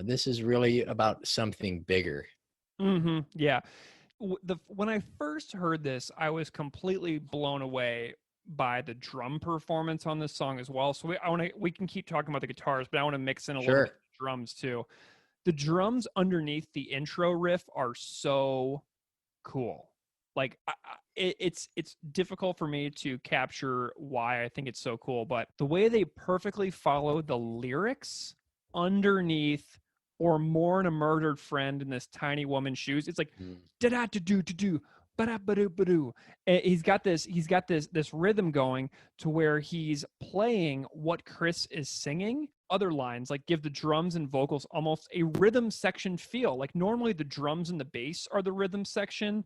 This is really about something bigger. Yeah. When I first heard this, I was completely blown away by the drum performance on this song as well. So we can keep talking about the guitars, but I want to mix in a little bit of drums too. The drums underneath the intro riff are so cool. Like it's difficult for me to capture why I think it's so cool, but the way they perfectly follow the lyrics underneath "or mourn a murdered friend in this tiny woman's shoes," it's like da da da do do ba da ba do ba do. He's got this rhythm going to where he's playing what Chris is singing. Other lines like give the drums and vocals almost a rhythm section feel. Like normally the drums and the bass are the rhythm section,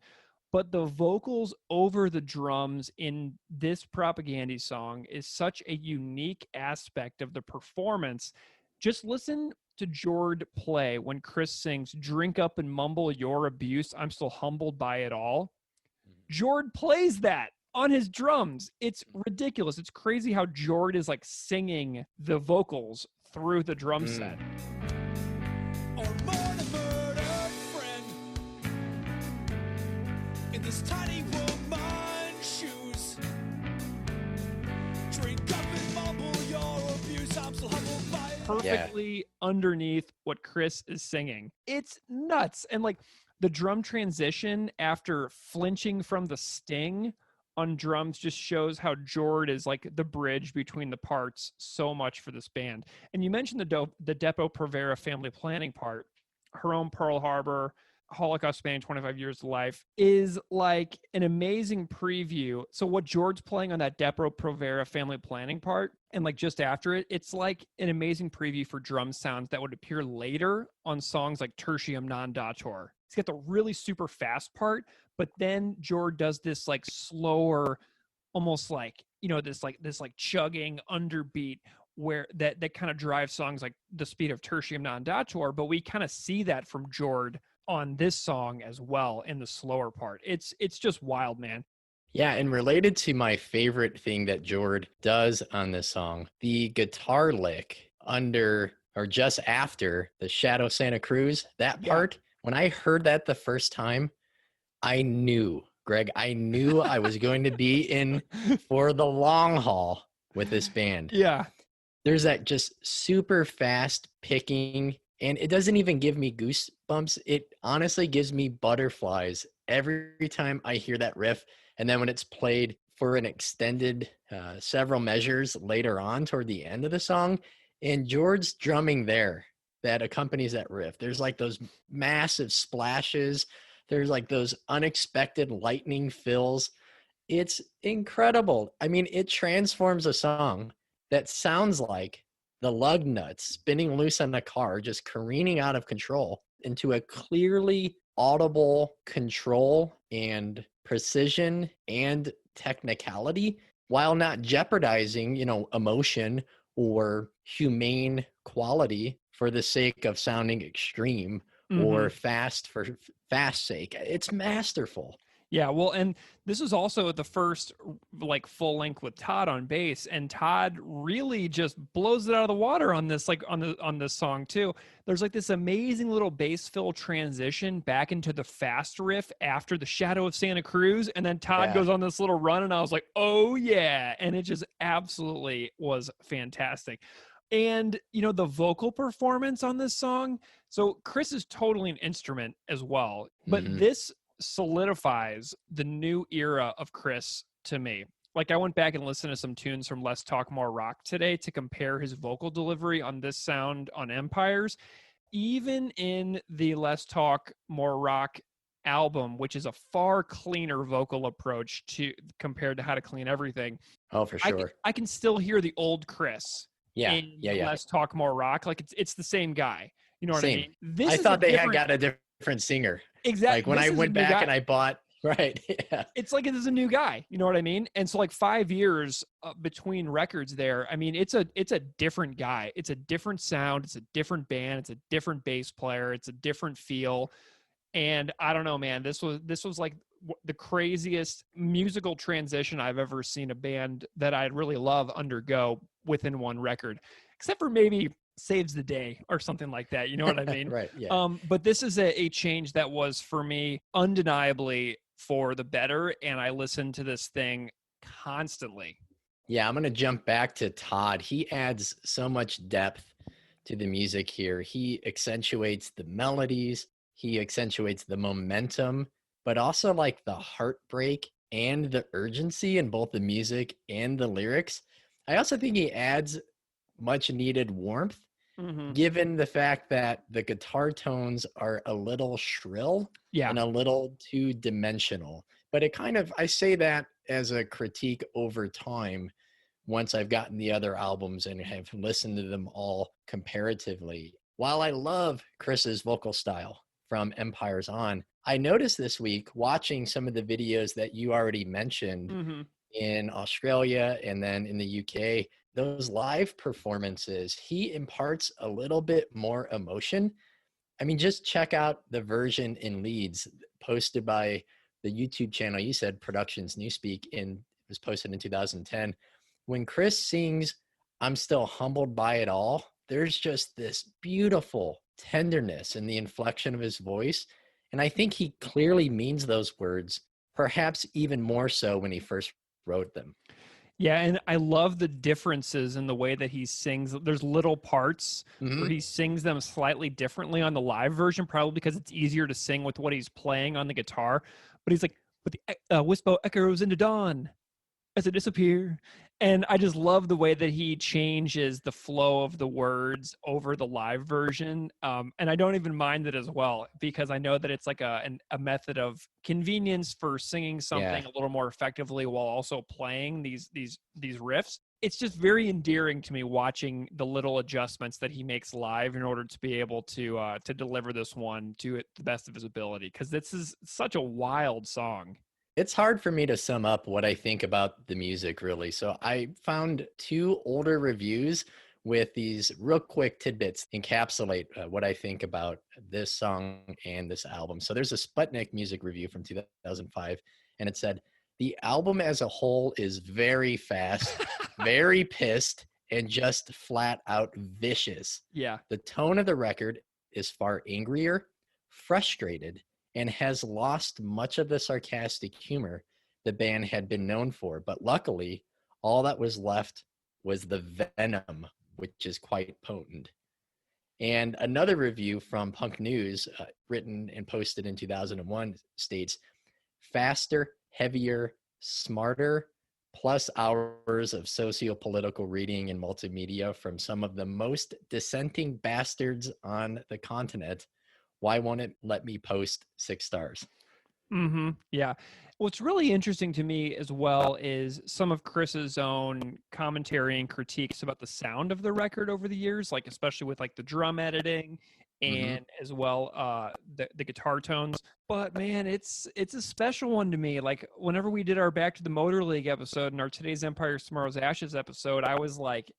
but the vocals over the drums in this Propaganda song is such a unique aspect of the performance. Just listen to Jord play when Chris sings "Drink up and mumble your abuse, I'm still humbled by it all." Jord plays that on his drums. It's ridiculous. It's crazy how Jord is like singing the vocals through the drum set. Or mourn a murdered friend in this tiny woman's shoes. Drink up and mumble your abuse, I'm still humbled by it. Perfectly underneath what Chris is singing. It's nuts. And like the drum transition after flinching from the sting on drums just shows how Jord is like the bridge between the parts so much for this band. And you mentioned the Depo-Provera family planning part. Her own Pearl Harbor, Holocaust spanning 25 years to life is like an amazing preview. So what Jord's playing on that Depo-Provera family planning part, and like just after it, it's like an amazing preview for drum sounds that would appear later on songs like Tertium Non Datur. He's got the really super fast part, but then Jord does this like slower, almost like, this chugging underbeat where that kind of drives songs like the speed of Tertium Non Datur. But we kind of see that from Jord on this song as well in the slower part. It's just wild, man. Yeah, and related to my favorite thing that Jord does on this song, the guitar lick under or just after the Shadow Santa Cruz, that part, when I heard that the first time, I knew, Greg, I was going to be in for the long haul with this band. Yeah. There's that just super fast picking, and it doesn't even give me goosebumps. It honestly gives me butterflies every time I hear that riff. And then when it's played for an extended several measures later on toward the end of the song, and Jord's drumming there that accompanies that riff, there's like those massive splashes. There's like those unexpected lightning fills. It's incredible. I mean, it transforms a song that sounds like the lug nuts spinning loose on the car, just careening out of control, into a clearly audible control and precision and technicality, while not jeopardizing, emotion or humane quality for the sake of sounding extreme or fast for fast sake. It's masterful. Yeah, well, and this is also the first like full length with Todd on bass, and Todd really just blows it out of the water on this, like on this song too. There's like this amazing little bass fill transition back into the fast riff after the Shadow of Santa Cruz, and then Todd goes on this little run, and I was like, oh yeah, and it just absolutely was fantastic. And the vocal performance on this song, so Chris is totally an instrument as well, but this solidifies the new era of Chris to me. Like I went back and listened to some tunes from Less Talk More Rock today to compare his vocal delivery on this sound on Empires. Even in the Less Talk More Rock album, which is a far cleaner vocal approach to compared to How to Clean Everything. Oh, for sure. I can still hear the old Chris. Yeah. Let's Talk More Rock. Like it's the same guy. You know what I mean? I thought they had got a different singer. Exactly. Like when I went back and I bought Right. Yeah. It's like it's a new guy, you know what I mean? And so like 5 years between records there, I mean, it's a different guy. It's a different sound. It's a different band. It's a different bass player. It's a different feel. And I don't know, man, this was like the craziest musical transition I've ever seen a band that I really love undergo within one record, except for maybe Saves the Day or something like that. You know what I mean? Right. Yeah. But this is a change that was for me undeniably for the better. And I listened to this thing constantly. Yeah, I'm going to jump back to Todd. He adds so much depth to the music here. He accentuates the melodies, he accentuates the momentum, but also like the heartbreak and the urgency in both the music and the lyrics. I also think he adds much needed warmth, given the fact that the guitar tones are a little shrill Yeah. and a little two dimensional. But it kind of, I say that as a critique over time once I've gotten the other albums and have listened to them all comparatively. While I love Chris's vocal style from Empires On, I noticed this week watching some of the videos that you already mentioned in Australia and then in the UK, those live performances, he imparts a little bit more emotion. I mean, just check out the version in Leeds posted by the YouTube channel you said, Productions Newspeak, it was posted in 2010. When Chris sings, I'm still humbled by it all, there's just this beautiful tenderness in the inflection of his voice. And I think he clearly means those words, perhaps even more so when he first wrote them. Yeah, and I love the differences in the way that he sings. There's little parts where he sings them slightly differently on the live version, probably because it's easier to sing with what he's playing on the guitar. But he's like, but the whisper echoes into dawn as it disappear. And I just love the way that he changes the flow of the words over the live version. And I don't even mind it as well, because I know that it's like a method of convenience for singing something a little more effectively while also playing these riffs. It's just very endearing to me watching the little adjustments that he makes live in order to be able to deliver this one to the best of his ability, because this is such a wild song. It's hard for me to sum up what I think about the music, really. So I found 2 older reviews with these real quick tidbits encapsulate what I think about this song and this album. So there's a Sputnik music review from 2005, and it said, the album as a whole is very fast, very pissed, and just flat out vicious. Yeah. The tone of the record is far angrier, frustrated, and has lost much of the sarcastic humor the band had been known for. But luckily, all that was left was the venom, which is quite potent. And another review from Punk News, written and posted in 2001, states, faster, heavier, smarter, plus hours of socio-political reading and multimedia from some of the most dissenting bastards on the continent. Why won't it let me post 6 stars? Yeah. What's really interesting to me as well is some of Chris's own commentary and critiques about the sound of the record over the years, like especially with like the drum editing and as well the guitar tones. But man, it's a special one to me. Like whenever we did our Back to the Motor League episode and our Today's Empires, Tomorrow's Ashes episode, I was like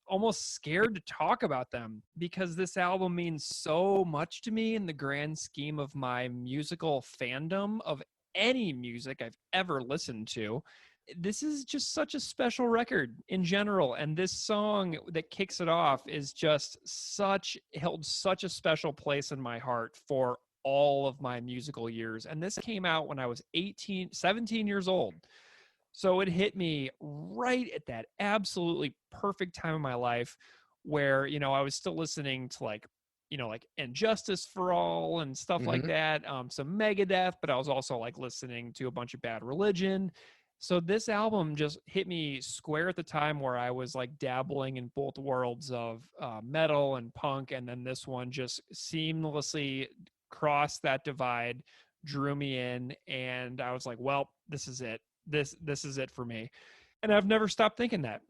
almost scared to talk about them because this album means so much to me in the grand scheme of my musical fandom of any music I've ever listened to. This is just such a special record in general, and this song that kicks it off is just held such a special place in my heart for all of my musical years. And this came out when I was 17 years old. So it hit me right at that absolutely perfect time in my life where, you know, I was still listening to like And Justice for All and stuff like that. Some Megadeth, but I was also like listening to a bunch of Bad Religion. So this album just hit me square at the time where I was like dabbling in both worlds of metal and punk. And then this one just seamlessly crossed that divide, drew me in. And I was like, well, this is it. This is it for me. And I've never stopped thinking that.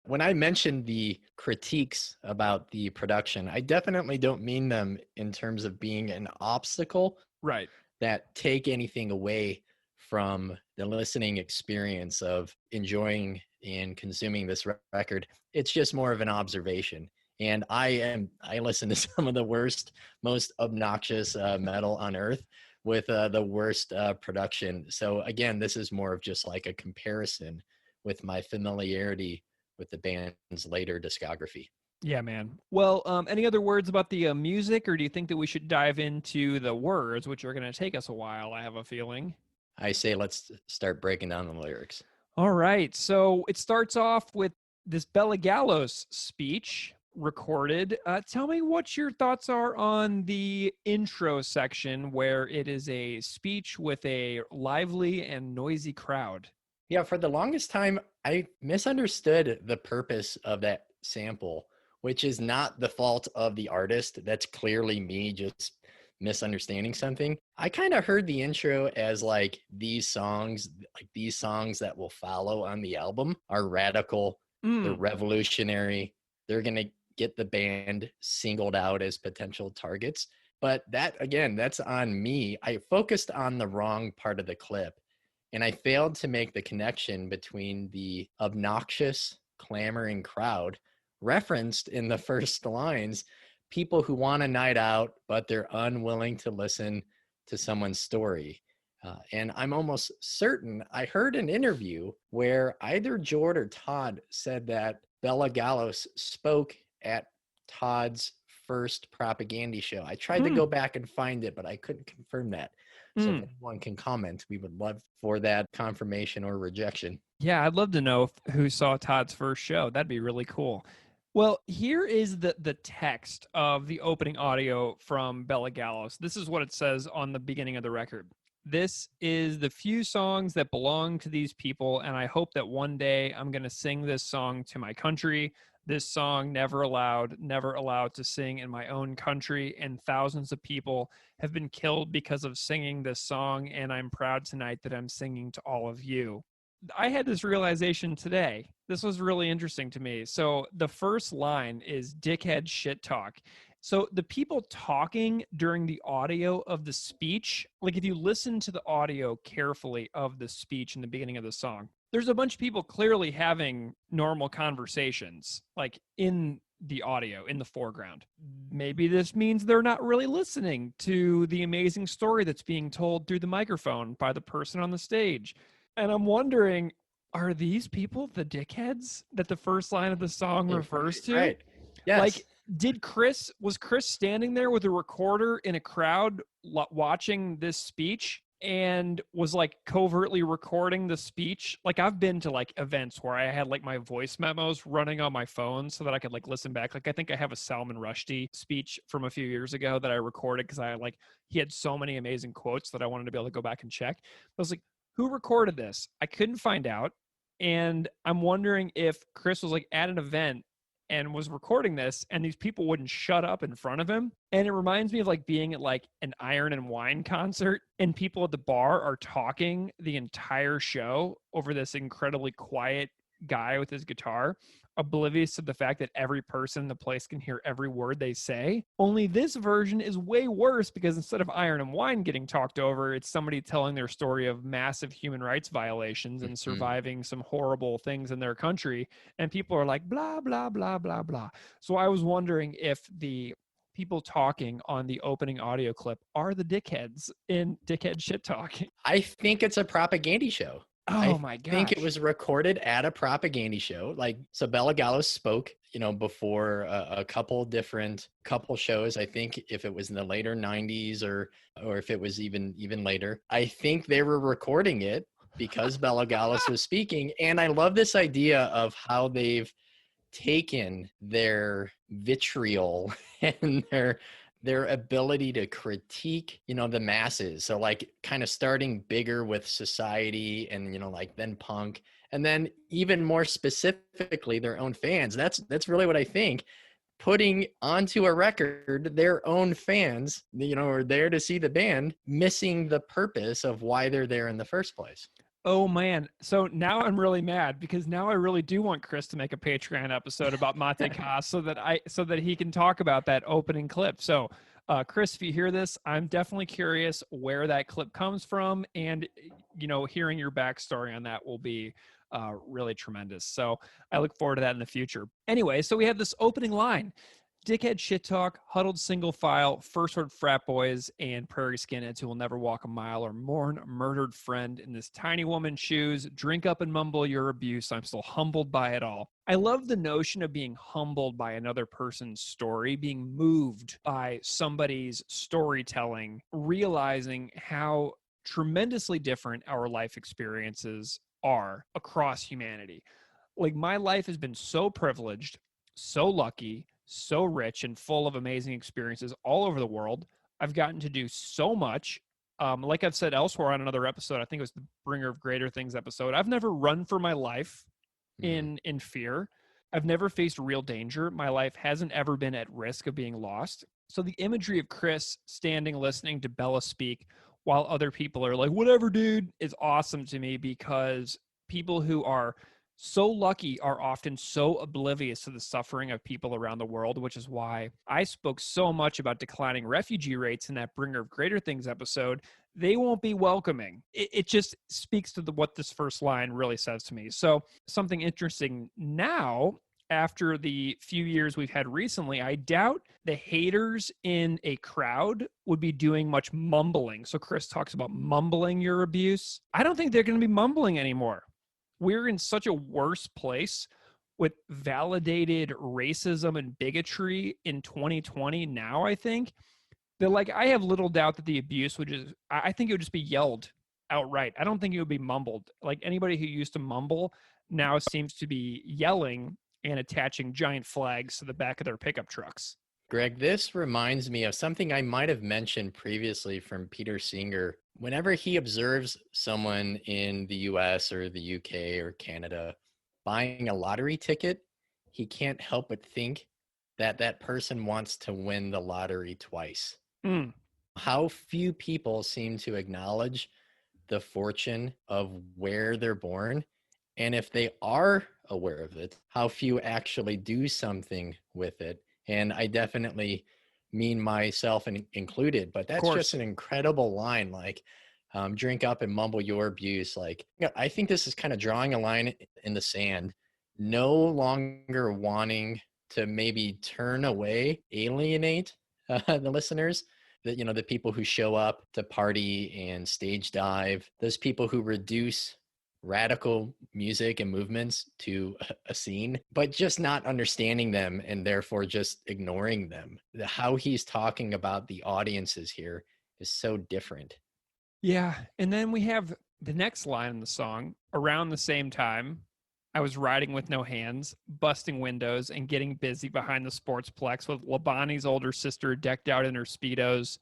When I mentioned the critiques about the production, I definitely don't mean them in terms of being an obstacle Right. that take anything away from the listening experience of enjoying and consuming this record. It's just more of an observation. And I listen to some of the worst, most obnoxious metal on earth with the worst production. So again, this is more of just like a comparison with my familiarity with the band's later discography. Yeah, man. Well, any other words about the music, or do you think that we should dive into the words, which are going to take us a while, I have a feeling? I say let's start breaking down the lyrics. All right. So it starts off with this Bela Gallos speech recorded. Tell me what your thoughts are on the intro section where it is a speech with a lively and noisy crowd. Yeah, for the longest time, I misunderstood the purpose of that sample, which is not the fault of the artist. That's clearly me just misunderstanding something. I kind of heard the intro as like these songs that will follow on the album are radical, they're revolutionary, they're going to get the band singled out as potential targets. But that, again, that's on me. I focused on the wrong part of the clip, and I failed to make the connection between the obnoxious, clamoring crowd referenced in the first lines, people who want a night out, but they're unwilling to listen to someone's story. And I'm almost certain I heard an interview where either Jord or Todd said that Bela Gallos spoke at Todd's first Propaganda show. I tried to go back and find it, but I couldn't confirm that. So if anyone can comment, we would love for that confirmation or rejection. Yeah, I'd love to know who saw Todd's first show. That'd be really cool. Well, here is the text of the opening audio from Bela Gallos. This is what it says on the beginning of the record. This is the few songs that belong to these people, and I hope that one day I'm going to sing this song to my country. This song, never allowed to sing in my own country, and thousands of people have been killed because of singing this song, and I'm proud tonight that I'm singing to all of you. I had this realization today. This was really interesting to me. So the first line is dickhead shit talk. So the people talking during the audio of the speech, like if you listen to the audio carefully of the speech in the beginning of the song, there's a bunch of people clearly having normal conversations, like in the audio, in the foreground. Maybe this means they're not really listening to the amazing story that's being told through the microphone by the person on the stage. And I'm wondering, are these people the dickheads that the first line of the song refers to? Right. Yes. Like, was Chris standing there with a recorder in a crowd watching this speech and was like covertly recording the speech? Like, I've been to like events where I had like my voice memos running on my phone so that I could like listen back. Like, I think I have a Salman Rushdie speech from a few years ago that I recorded because he had so many amazing quotes that I wanted to be able to go back and check. I was like, who recorded this? I couldn't find out. And I'm wondering if Chris was like at an event and was recording this and these people wouldn't shut up in front of him. And it reminds me of like being at like an Iron and Wine concert and people at the bar are talking the entire show over this incredibly quiet guy with his guitar, oblivious to the fact that every person in the place can hear every word they say. Only this version is way worse because instead of Iron and Wine getting talked over, it's somebody telling their story of massive human rights violations and surviving some horrible things in their country. And people are like, blah, blah, blah, blah, blah. So I was wondering if the people talking on the opening audio clip are the dickheads in Dickhead Shit Talk. I think it's a propaganda show. Oh my god! I think it was recorded at a propaganda show. Like, so Bela Gallos spoke, before a couple shows. I think if it was in the later 90s or if it was even later, I think they were recording it because Bela Gallos was speaking. And I love this idea of how they've taken their vitriol and their ability to critique, the masses. So like kind of starting bigger with society and, like then punk, and then even more specifically their own fans. That's really what I think. Putting onto a record their own fans, are there to see the band, missing the purpose of why they're there in the first place. Oh man. So now I'm really mad because now I really do want Chris to make a Patreon episode about Mate Ka so that he can talk about that opening clip. So Chris, if you hear this, I'm definitely curious where that clip comes from. And hearing your backstory on that will be really tremendous. So I look forward to that in the future. Anyway, so we have this opening line. Dickhead shit talk, huddled single file, first word frat boys, and prairie skinheads who will never walk a mile or mourn a murdered friend in this tiny woman's shoes. Drink up and mumble your abuse. I'm still humbled by it all. I love the notion of being humbled by another person's story, being moved by somebody's storytelling, realizing how tremendously different our life experiences are across humanity. Like, my life has been so privileged, so lucky, so rich and full of amazing experiences all over the world. I've gotten to do so much. Like I've said elsewhere on another episode, I think it was the Bringer of Greater Things episode, I've never run for my life in fear. I've never faced real danger. My life hasn't ever been at risk of being lost. So the imagery of Chris standing, listening to Bella speak while other people are like, whatever, dude, is awesome to me, because people who are so lucky are often so oblivious to the suffering of people around the world, which is why I spoke so much about declining refugee rates in that Bringer of Greater Things episode. They won't be welcoming. It just speaks to what this first line really says to me. So something interesting now, after the few years we've had recently, I doubt the haters in a crowd would be doing much mumbling. So Chris talks about mumbling your abuse. I don't think they're going to be mumbling anymore. We're in such a worse place with validated racism and bigotry in 2020 now, I think, that like I have little doubt that the abuse would just, I think it would just be yelled outright. I don't think it would be mumbled. Like, anybody who used to mumble now seems to be yelling and attaching giant flags to the back of their pickup trucks. Greg, this reminds me of something I might have mentioned previously from Peter Singer. Whenever he observes someone in the US or the UK or Canada buying a lottery ticket, he can't help but think that that person wants to win the lottery twice. How few people seem to acknowledge the fortune of where they're born. And if they are aware of it, how few actually do something with it. And I definitely mean myself included, but that's just an incredible line. Like, drink up and mumble your abuse. Like, I think this is kind of drawing a line in the sand, no longer wanting to maybe turn away, alienate the listeners, that, the people who show up to party and stage dive, those people who reduce radical music and movements to a scene, but just not understanding them and therefore just ignoring them. How he's talking about the audiences here is so different. Yeah. And then we have the next line in the song. Around the same time, I was riding with no hands, busting windows, and getting busy behind the sportsplex with Labani's older sister decked out in her Speedos,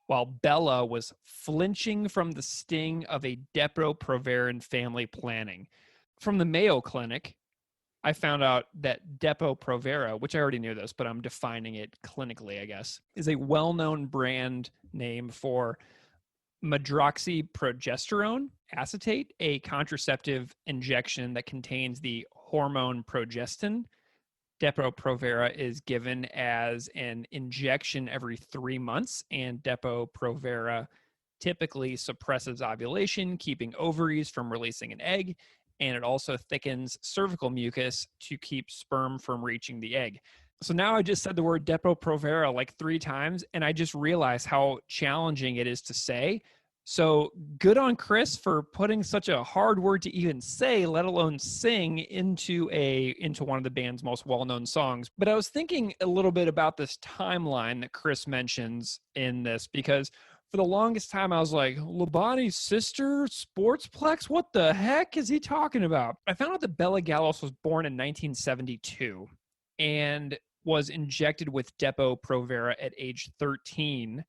while Bella was flinching from the sting of a Depo-Provera family planning. From the Mayo Clinic, I found out that Depo-Provera, which I already knew this, but I'm defining it clinically, I guess, is a well-known brand name for medroxyprogesterone acetate, a contraceptive injection that contains the hormone progestin. Depo-Provera is given as an injection every 3 months, and Depo-Provera typically suppresses ovulation, keeping ovaries from releasing an egg, and it also thickens cervical mucus to keep sperm from reaching the egg. So now I just said the word Depo-Provera like 3 times, and I just realized how challenging it is to say. So good on Chris for putting such a hard word to even say, let alone sing, into one of the band's most well-known songs. But I was thinking a little bit about this timeline that Chris mentions in this, because for the longest time I was like, Labani's sister, Sportsplex? What the heck is he talking about? I found out that Bella Gallos was born in 1972 and was injected with Depo-Provera at age 13.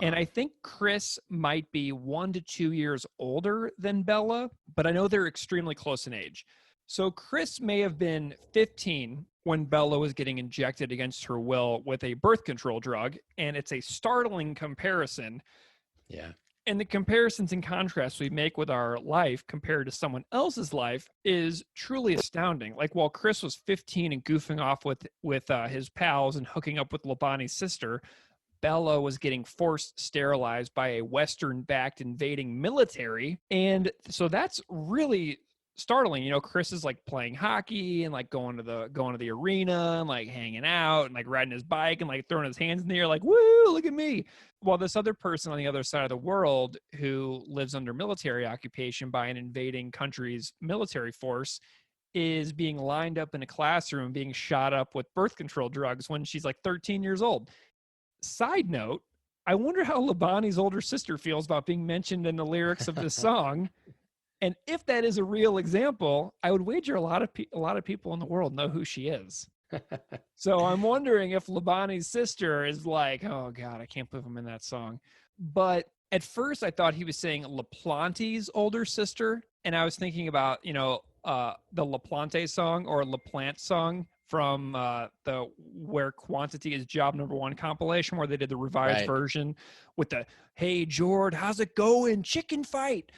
And I think Chris might be 1 to 2 years older than Bella, but I know they're extremely close in age. So Chris may have been 15 when Bella was getting injected against her will with a birth control drug, and it's a startling comparison. Yeah. And the comparisons and contrasts we make with our life compared to someone else's life is truly astounding. Like, while Chris was 15 and goofing off with his pals and hooking up with Labani's sister, Bella was getting forced sterilized by a Western-backed invading military. And so that's really startling. You know, Chris is like playing hockey and like going to the arena and like hanging out and like riding his bike and like throwing his hands in the air like, woo, look at me. While this other person on the other side of the world who lives under military occupation by an invading country's military force is being lined up in a classroom being shot up with birth control drugs when she's like 13 years old. Side note, I wonder how Labani's older sister feels about being mentioned in the lyrics of this song. And if that is a real example, I would wager a lot of people in the world know who she is. So I'm wondering if Labani's sister is like, oh God, I can't believe I'm in that song. But at first I thought he was saying LaPlante's older sister. And I was thinking about, you know, the LaPlante song or LaPlante song from the Where Quantity is Job Number One compilation, where they did the revised version with the, hey, Jord, how's it going? Chicken fight.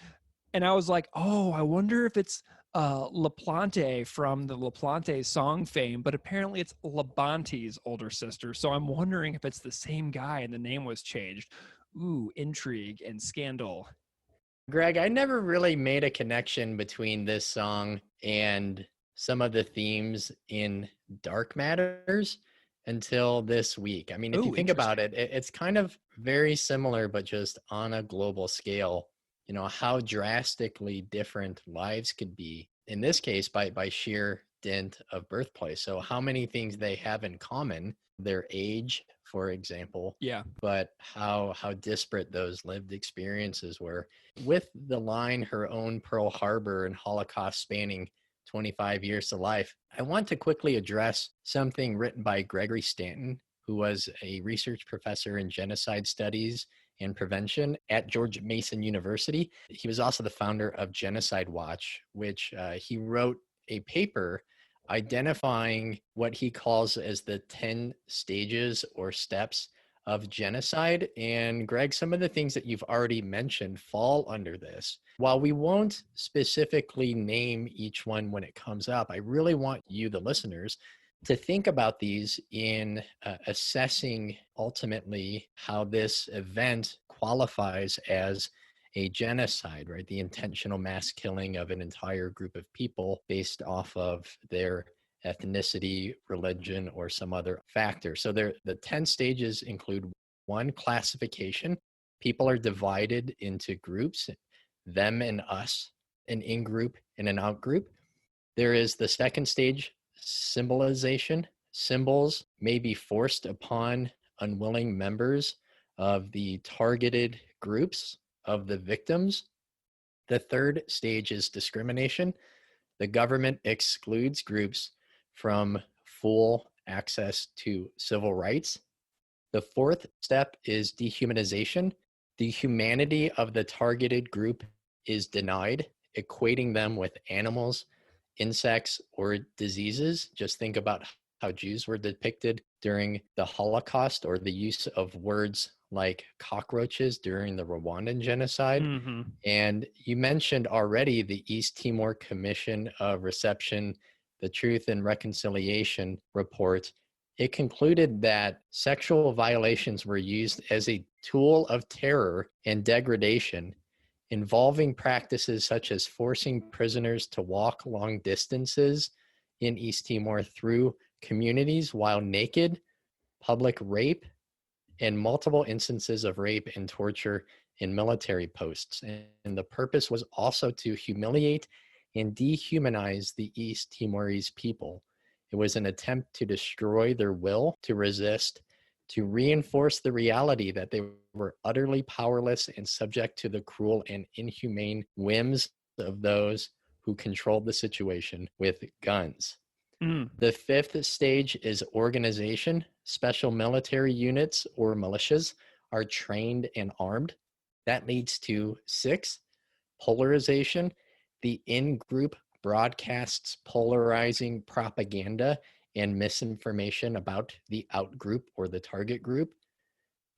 And I was like, oh, I wonder if it's LaPlante from the LaPlante song fame, but apparently it's Labante's older sister. So I'm wondering if it's the same guy and the name was changed. Ooh, intrigue and scandal. Greg, I never really made a connection between this song and some of the themes in Dark Matters until this week. I mean, if you think about it, it's kind of very similar, but just on a global scale. You know, how drastically different lives could be, in this case, by sheer dint of birthplace. So how many things they have in common, their age, for example, but how disparate those lived experiences were. With the line, her own Pearl Harbor and Holocaust spanning 25 years to life, I want to quickly address something written by Gregory Stanton, who was a research professor in genocide studies and prevention at George Mason University. He was also the founder of Genocide Watch, which he wrote a paper identifying what he calls as the 10 stages or steps of genocide. And Greg, some of the things that you've already mentioned fall under this. While we won't specifically name each one when it comes up, I really want you, the listeners, to think about these in assessing ultimately how this event qualifies as a genocide, right? The intentional mass killing of an entire group of people based off of their ethnicity, religion, or some other factor. So the 10 stages include 1, classification. People are divided into groups, them and us, an in-group and an out-group. There is the second stage, symbolization. Symbols may be forced upon unwilling members of the targeted groups of the victims. The third stage is discrimination. The government excludes groups from full access to civil rights. The fourth step is dehumanization. The humanity of the targeted group is denied, equating them with animals, insects, or diseases. Just think about how Jews were depicted during the Holocaust, or the use of words like cockroaches during the Rwandan genocide. Mm-hmm. And you mentioned already the East Timor Commission of Reception, the Truth and Reconciliation report. It concluded that sexual violations were used as a tool of terror and degradation, involving practices such as forcing prisoners to walk long distances in East Timor through communities while naked, public rape, and multiple instances of rape and torture in military posts. And the purpose was also to humiliate and dehumanize the East Timorese people. It was an attempt to destroy their will to resist, to reinforce the reality that they were utterly powerless and subject to the cruel and inhumane whims of those who controlled the situation with guns. The fifth stage is organization. Special military units or militias are trained and armed. That leads to 6, polarization. The in-group broadcasts polarizing propaganda and misinformation about the out-group or the target group.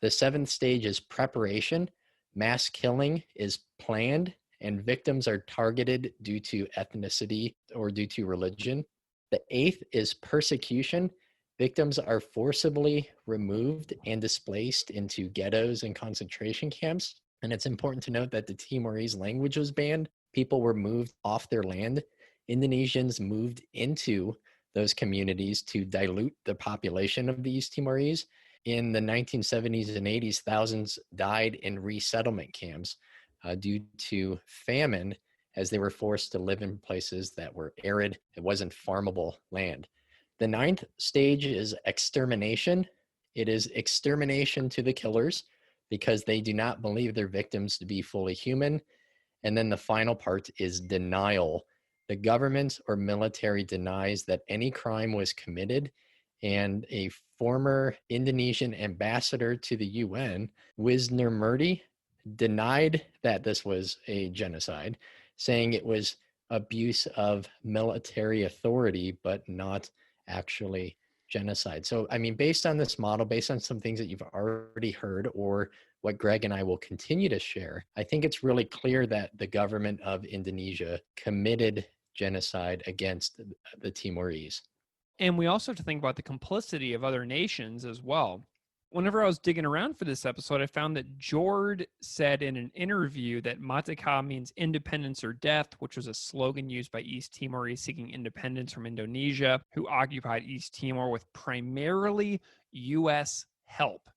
The 7th stage is preparation. Mass killing is planned and victims are targeted due to ethnicity or due to religion. The 8th is persecution. Victims are forcibly removed and displaced into ghettos and concentration camps. And it's important to note that the Timorese language was banned. People were moved off their land. Indonesians moved into those communities to dilute the population of the East Timorese. In the 1970s and 80s, thousands died in resettlement camps due to famine, as they were forced to live in places that were arid. It wasn't farmable land. The ninth stage is extermination. It is extermination to the killers because they do not believe their victims to be fully human. And then the final part is denial. The government or military denies that any crime was committed, and a former Indonesian ambassador to the UN, Wisner Murti, denied that this was a genocide, saying it was abuse of military authority, but not actually genocide. So, I mean, based on this model, based on some things that you've already heard, or what Greg and I will continue to share, I think it's really clear that the government of Indonesia committed genocide against the Timorese. And we also have to think about the complicity of other nations as well. Whenever I was digging around for this episode, I found that Jord said in an interview that Merdeka means independence or death, which was a slogan used by East Timorese seeking independence from Indonesia, who occupied East Timor with primarily U.S. help,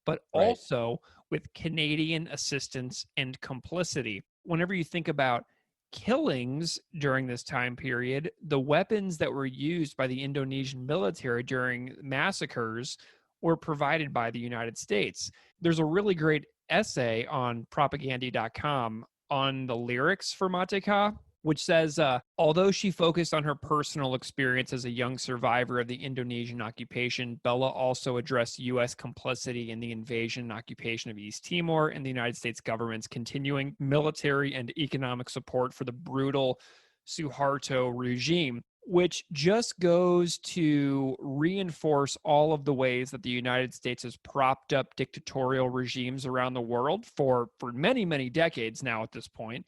but also with Canadian assistance and complicity. Whenever you think about killings during this time period, the weapons that were used by the Indonesian military during massacres were provided by the United States. There's a really great essay on propaganda.com on the lyrics for Merdeka, which says, although she focused on her personal experience as a young survivor of the Indonesian occupation, Bella also addressed U.S. complicity in the invasion and occupation of East Timor and the United States government's continuing military and economic support for the brutal Suharto regime, which just goes to reinforce all of the ways that the United States has propped up dictatorial regimes around the world for many, many decades now at this point,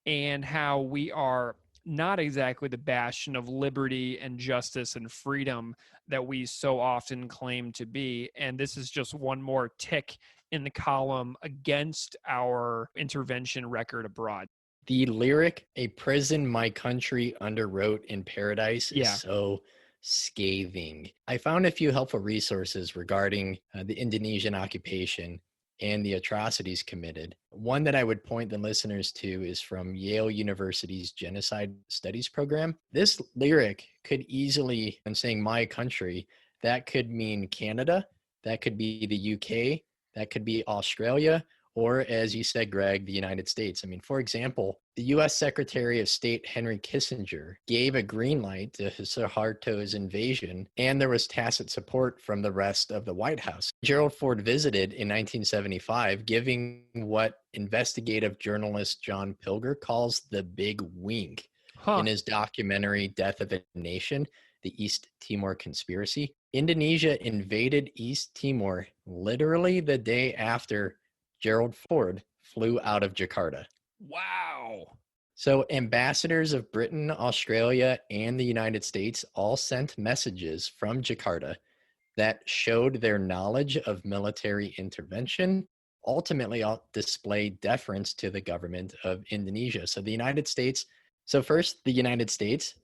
and how we are not exactly the bastion of liberty and justice and freedom that we so often claim to be. And this is just one more tick in the column against our intervention record abroad. The lyric, "A prison my country underwrote in paradise," is so scathing. I found a few helpful resources regarding the Indonesian occupation and the atrocities committed. One that I would point the listeners to is from Yale University's Genocide Studies program. This lyric could easily, when saying my country, that could mean Canada, that could be the UK, that could be Australia, or, as you said, Greg, the United States. I mean, for example, the U.S. Secretary of State Henry Kissinger gave a green light to Suharto's invasion, and there was tacit support from the rest of the White House. Gerald Ford visited in 1975, giving what investigative journalist John Pilger calls the big wink in his documentary Death of a Nation, The East Timor Conspiracy. Indonesia invaded East Timor literally the day after Gerald Ford flew out of Jakarta. Wow. So ambassadors of Britain, Australia, and the United States all sent messages from Jakarta that showed their knowledge of military intervention, ultimately displayed deference to the government of Indonesia. So the United States, the United States,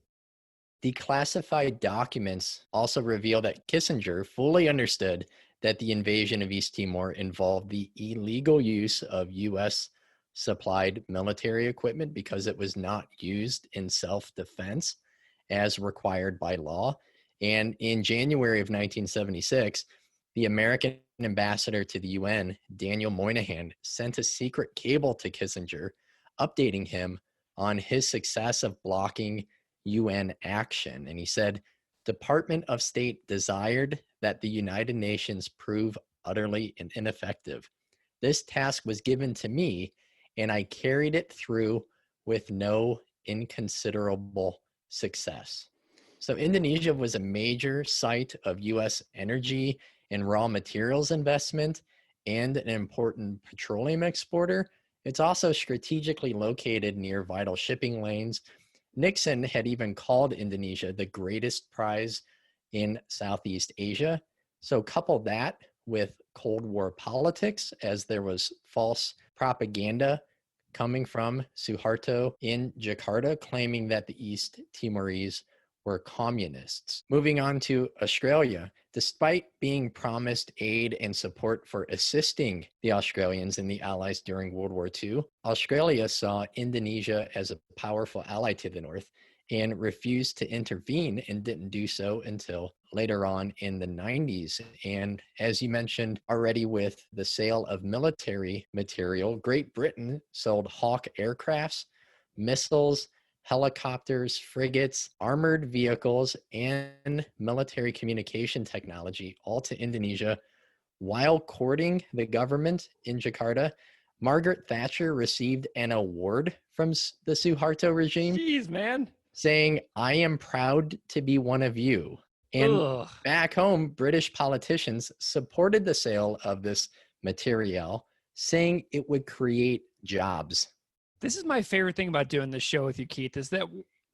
declassified documents also reveal that Kissinger fully understood that the invasion of East Timor involved the illegal use of U.S. supplied military equipment because it was not used in self-defense as required by law. And in January of 1976, the American ambassador to the UN, Daniel Moynihan, sent a secret cable to Kissinger, updating him on his success of blocking UN action. And he said, "Department of State desired that the United Nations prove utterly ineffective. This task was given to me, and I carried it through with no inconsiderable success." So Indonesia was a major site of U.S. energy and raw materials investment and an important petroleum exporter. It's also strategically located near vital shipping lanes. Nixon had even called Indonesia the greatest prize in Southeast Asia. So couple that with Cold War politics, as there was false propaganda coming from Suharto in Jakarta claiming that the East Timorese were communists. Moving on to Australia, despite being promised aid and support for assisting the Australians and the Allies during World War II, Australia saw Indonesia as a powerful ally to the north and refused to intervene, and didn't do so until later on in the 90s. And as you mentioned already, with the sale of military material, Great Britain sold Hawk aircrafts, missiles, helicopters, frigates, armored vehicles, and military communication technology, all to Indonesia. While courting the government in Jakarta, Margaret Thatcher received an award from the Suharto regime. Jeez, man. Saying, "I am proud to be one of you." And Ugh. back home, British politicians supported the sale of this material, saying it would create jobs. This is my favorite thing about doing this show with you, Keith, is that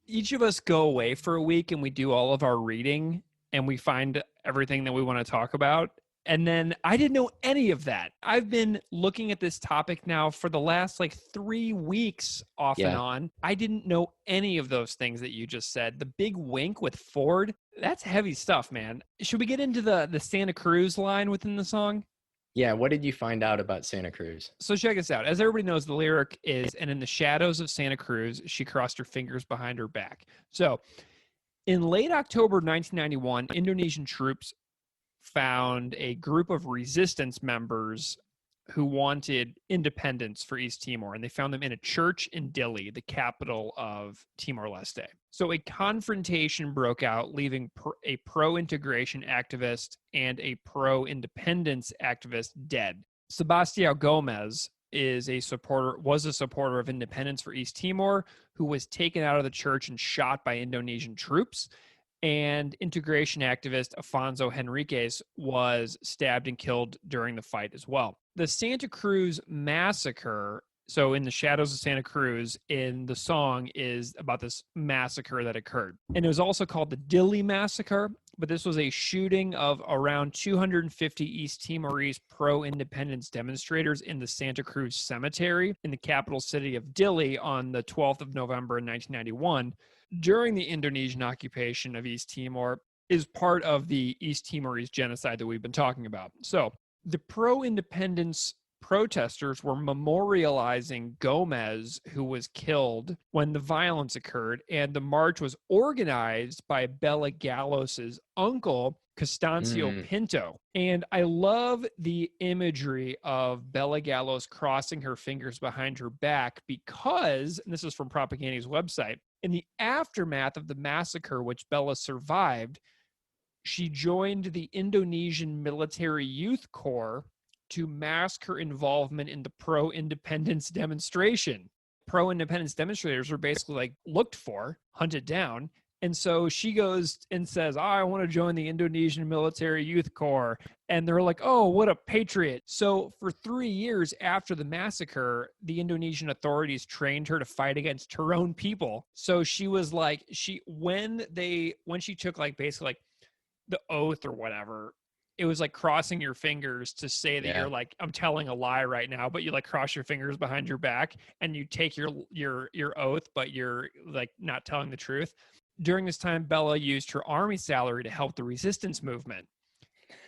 each of us go away for a week and we do all of our reading and we find everything that we want to talk about. And then I didn't know any of that. I've been looking at this topic now for the last 3 weeks off and on. I didn't know any of those things that you just said. The big wink with Ford, that's heavy stuff, man. Should we get into the Santa Cruz line within the song? Yeah, what did you find out about Santa Cruz? So check this out. As everybody knows, the lyric is, "And in the shadows of Santa Cruz, she crossed her fingers behind her back." So in late October 1991, Indonesian troops found a group of resistance members who wanted independence for East Timor, and they found them in a church in Dili, the capital of Timor-Leste. So a confrontation broke out, leaving a pro-integration activist and a pro-independence activist dead. Sebastião Gomez was a supporter of independence for East Timor, who was taken out of the church and shot by Indonesian troops. And integration activist Afonso Henriques was stabbed and killed during the fight as well. The Santa Cruz massacre, so in the shadows of Santa Cruz, in the song, is about this massacre that occurred. And it was also called the Dili massacre, but this was a shooting of around 250 East Timorese pro-independence demonstrators in the Santa Cruz cemetery in the capital city of Dili on the 12th of November in 1991. During the Indonesian occupation of East Timor, is part of the East Timorese genocide that we've been talking about. So the pro-independence protesters were memorializing Gomez, who was killed when the violence occurred, and the march was organized by Bela Gallos's uncle, Constancio Pinto. And I love the imagery of Bela Gallos crossing her fingers behind her back because, and this is from Propaganda's website, in the aftermath of the massacre, which Bella survived, she joined the Indonesian Military Youth Corps to mask her involvement in the pro-independence demonstration. Pro-independence demonstrators were basically looked for, hunted down. And so she goes and says, I want to join the Indonesian Military Youth Corps. And they're like, oh, what a patriot. So for 3 years after the massacre, the Indonesian authorities trained her to fight against her own people. So she was when she took basically the oath or whatever, it was like crossing your fingers to say that you're I'm telling a lie right now, but you cross your fingers behind your back and you take your oath, but you're not telling the truth. During this time, Bella used her army salary to help the resistance movement.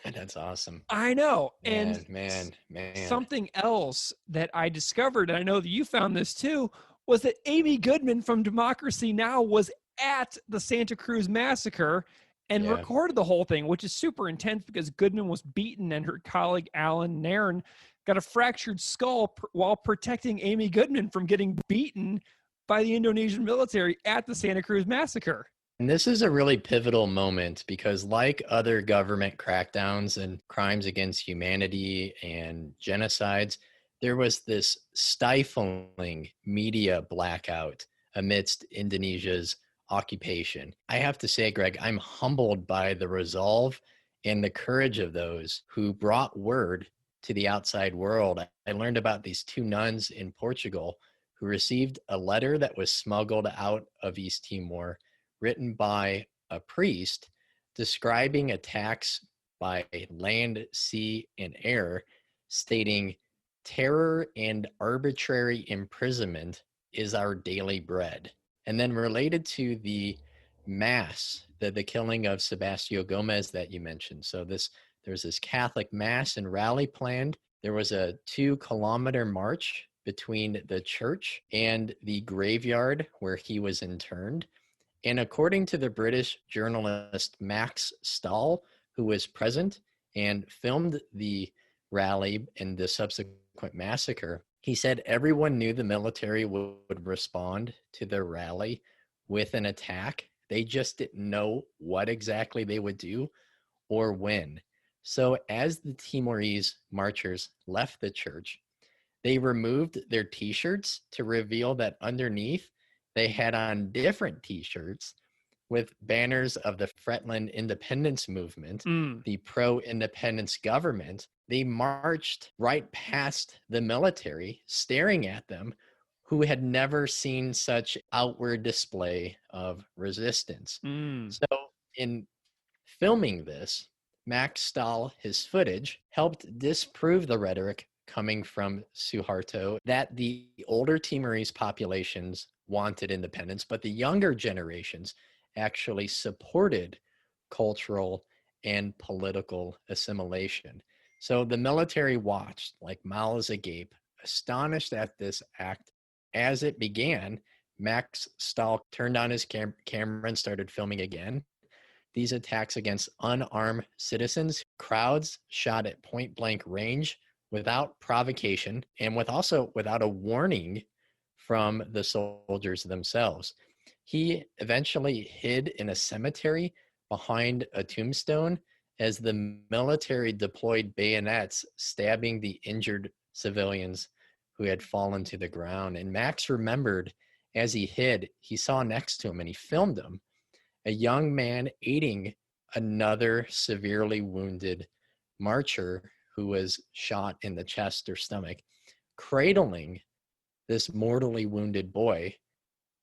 That's awesome. I know. Man. Something else that I discovered, and I know that you found this too, was that Amy Goodman from Democracy Now! Was at the Santa Cruz massacre and recorded the whole thing, which is super intense because Goodman was beaten and her colleague Alan Nairn got a fractured skull while protecting Amy Goodman from getting beaten by the Indonesian military at the Santa Cruz massacre. And this is a really pivotal moment because, like other government crackdowns and crimes against humanity and genocides, there was this stifling media blackout amidst Indonesia's occupation. I have to say, Greg, I'm humbled by the resolve and the courage of those who brought word to the outside world. I learned about these 2 nuns in Portugal who received a letter that was smuggled out of East Timor, written by a priest describing attacks by land, sea, and air, stating, "Terror and arbitrary imprisonment is our daily bread." And then related to the mass, the killing of Sebastio Gomez that you mentioned. So there's this Catholic mass and rally planned. There was a 2-kilometer march between the church and the graveyard where he was interned. And according to the British journalist Max Stahl, who was present and filmed the rally and the subsequent massacre, he said everyone knew the military would respond to the rally with an attack. They just didn't know what exactly they would do or when. So as the Timorese marchers left the church, they removed their t-shirts to reveal that underneath they had on different t-shirts with banners of the Fretland Independence Movement, the pro-independence government. They marched right past the military, staring at them, who had never seen such outward display of resistance. So in filming this, Max Stahl, his footage, helped disprove the rhetoric coming from Suharto that the older Timorese populations wanted independence, but the younger generations actually supported cultural and political assimilation. So the military watched like mouths agape, astonished at this act. As it began, Max Stahl turned on his camera and started filming again. These attacks against unarmed citizens, crowds shot at point blank range without provocation and without a warning from the soldiers themselves. He eventually hid in a cemetery behind a tombstone as the military deployed bayonets, stabbing the injured civilians who had fallen to the ground. And Max remembered as he hid, he saw next to him and he filmed him, a young man aiding another severely wounded marcher who was shot in the chest or stomach, cradling this mortally wounded boy,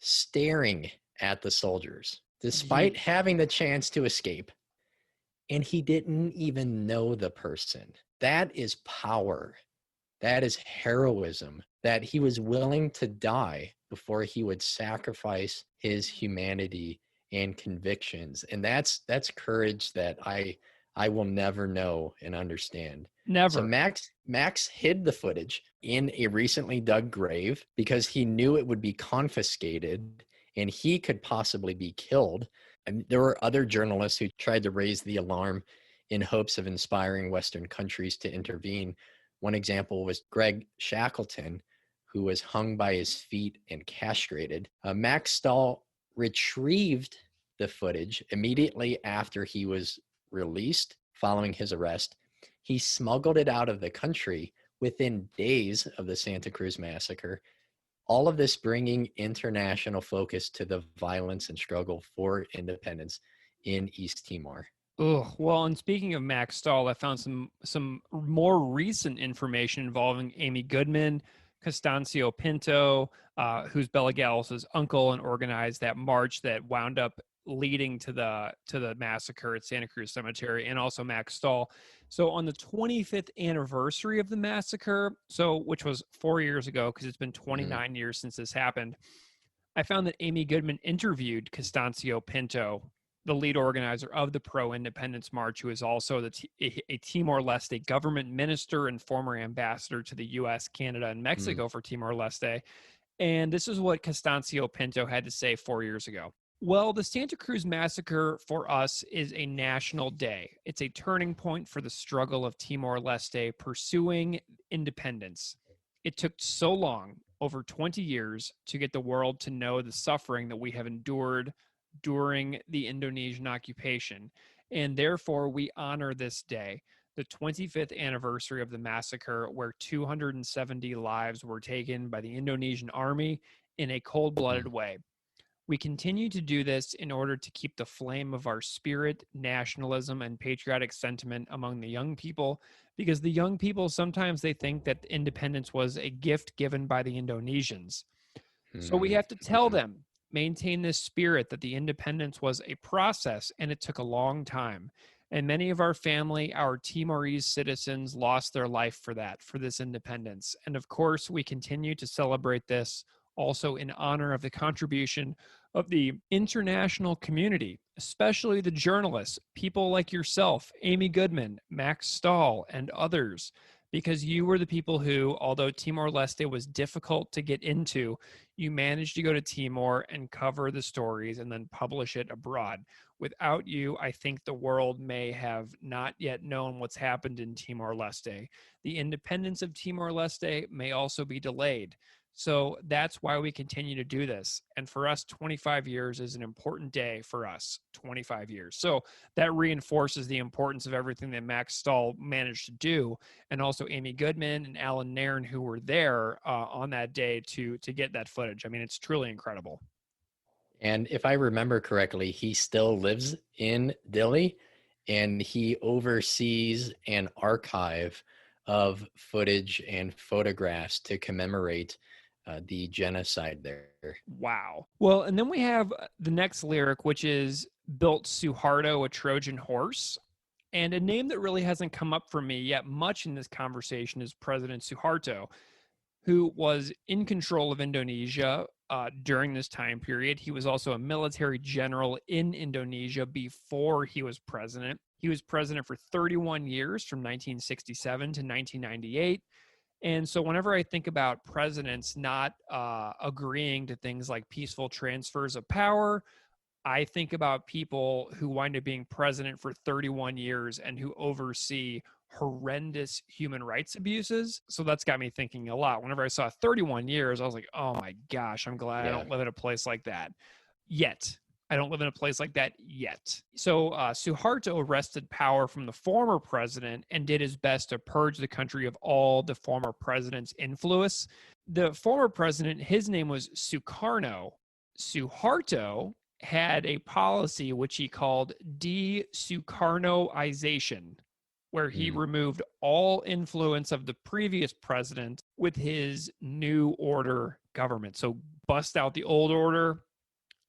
staring at the soldiers, despite having the chance to escape. And he didn't even know the person. That is power. That is heroism, that he was willing to die before he would sacrifice his humanity and convictions. And that's courage that I will never know and understand. Never. So Max hid the footage in a recently dug grave because he knew it would be confiscated and he could possibly be killed. And there were other journalists who tried to raise the alarm in hopes of inspiring Western countries to intervene. One example was Greg Shackleton, who was hung by his feet and castrated. Max Stahl retrieved the footage immediately after he was released following his arrest. He smuggled it out of the country within days of the Santa Cruz massacre. All of this bringing international focus to the violence and struggle for independence in East Timor. Oh, well, and speaking of Max Stahl, I found some more recent information involving Amy Goodman, Constancio Pinto, who's Bela Gallos' uncle, and organized that march that wound up leading to the massacre at Santa Cruz Cemetery, and also Max Stahl. So on the 25th anniversary of the massacre, which was 4 years ago, because it's been 29 years since this happened, I found that Amy Goodman interviewed Constancio Pinto, the lead organizer of the pro-independence march, who is also a Timor-Leste government minister and former ambassador to the U.S., Canada, and Mexico for Timor-Leste. And this is what Constancio Pinto had to say 4 years ago. Well, the Santa Cruz massacre for us is a national day. It's a turning point for the struggle of Timor-Leste pursuing independence. It took so long, over 20 years, to get the world to know the suffering that we have endured during the Indonesian occupation. And therefore, we honor this day, the 25th anniversary of the massacre, where 270 lives were taken by the Indonesian army in a cold-blooded way. We continue to do this in order to keep the flame of our spirit, nationalism, and patriotic sentiment among the young people, because the young people, sometimes they think that independence was a gift given by the Indonesians. So we have to tell them maintain this spirit that the independence was a process and it took a long time. And many of our family, our Timorese citizens, lost their life for that, for this independence. And of course, we continue to celebrate this also in honor of the contribution of the international community, especially the journalists, people like yourself, Amy Goodman, Max Stahl, and others, because you were the people who, although Timor-Leste was difficult to get into, you managed to go to Timor and cover the stories and then publish it abroad. Without you, I think the world may have not yet known what's happened in Timor-Leste. The independence of Timor-Leste may also be delayed. So that's why we continue to do this. And for us, 25 years is an important day for us, 25 years. So that reinforces the importance of everything that Max Stahl managed to do. And also Amy Goodman and Alan Nairn, who were there on that day to get that footage. I mean, it's truly incredible. And if I remember correctly, he still lives in Dili, and he oversees an archive of footage and photographs to commemorate the genocide there. Wow. Well, and then we have the next lyric, which is built Suharto a Trojan horse. And a name that really hasn't come up for me yet much in this conversation is President Suharto, who was in control of Indonesia during this time period. He was also a military general in Indonesia before he was president. He was president for 31 years from 1967 to 1998. And so whenever I think about presidents not agreeing to things like peaceful transfers of power, I think about people who wind up being president for 31 years and who oversee horrendous human rights abuses. So that's got me thinking a lot. Whenever I saw 31 years, I was like, oh my gosh, I'm glad I don't live in a place like that yet. I don't live in a place like that yet. So Suharto wrested power from the former president and did his best to purge the country of all the former president's influence. The former president, his name was Sukarno. Suharto had a policy which he called de-Sukarnoization, where he removed all influence of the previous president with his new order government. So bust out the old order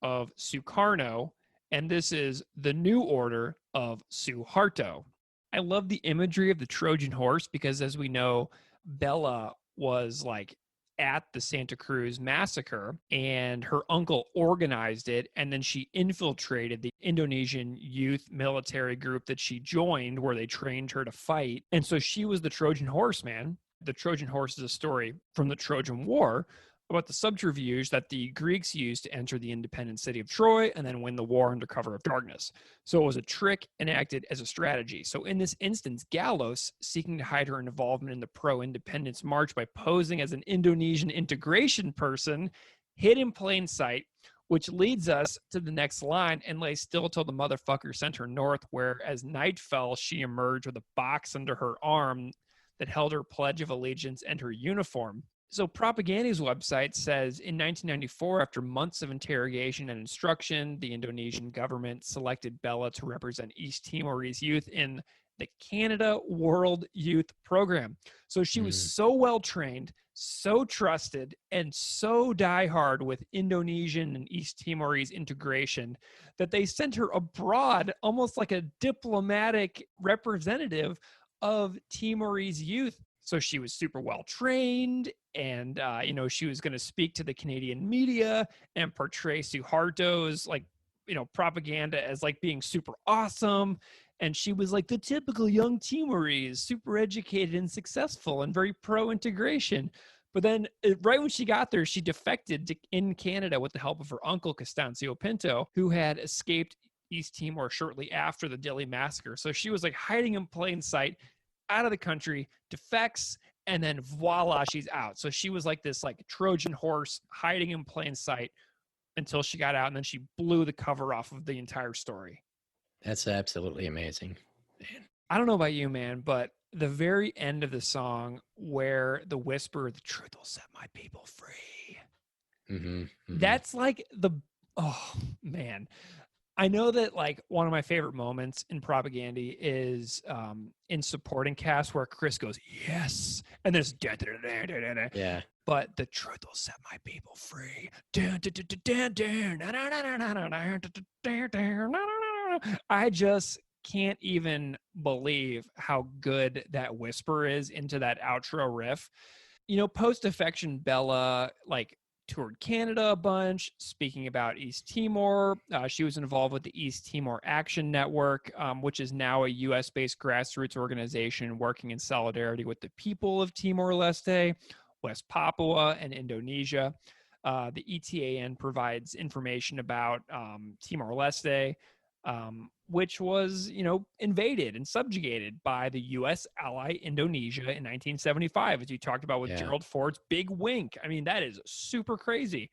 of Sukarno, and this is the new order of Suharto. I love the imagery of the Trojan horse because, as we know, Bella was like at the Santa Cruz massacre and her uncle organized it, and then she infiltrated the Indonesian youth military group that she joined where they trained her to fight. And so she was the Trojan horse, man. The Trojan horse is a story from the Trojan War about the subterfuge that the Greeks used to enter the independent city of Troy and then win the war under cover of darkness. So it was a trick enacted as a strategy. So in this instance, Gallos, seeking to hide her involvement in the pro-independence march by posing as an Indonesian integration person, hid in plain sight, which leads us to the next line, and lay still till the motherfucker sent her north, where as night fell, she emerged with a box under her arm that held her pledge of allegiance and her uniform. So Propaganda's website says in 1994, after months of interrogation and instruction, the Indonesian government selected Bella to represent East Timorese youth in the Canada World Youth Program. So she was so well trained, so trusted, and so diehard with Indonesian and East Timorese integration that they sent her abroad almost like a diplomatic representative of Timorese youth. So she was super well trained, and she was going to speak to the Canadian media and portray Suharto's propaganda as like being super awesome. And she was like the typical young Timorese, super educated and successful and very pro-integration. But then right when she got there, she defected in Canada with the help of her uncle, Constancio Pinto, who had escaped East Timor shortly after the Dili massacre. So she was like hiding in plain sight, out of the country, defects, and then voila, she's out. So she was like this like Trojan horse hiding in plain sight until she got out, and then she blew the cover off of the entire story. That's absolutely amazing, man. I don't know about you, man, but the very end of the song where the whisper, the truth will set my people free. That's like oh man. I know that like one of my favorite moments in Propaganda is in supporting cast where Chris goes, yes. And there's Yeah. but the truth will set my people free. I just can't even believe how good that whisper is into that outro riff. You know, post Affection, Bella like toured Canada a bunch, speaking about East Timor. She was involved with the East Timor Action Network, which is now a U.S.-based grassroots organization working in solidarity with the people of Timor-Leste, West Papua, and Indonesia. The ETAN provides information about Timor-Leste, which was, you know, invaded and subjugated by the U.S. ally Indonesia in 1975, as you talked about with Gerald Ford's big wink. I mean, that is super crazy.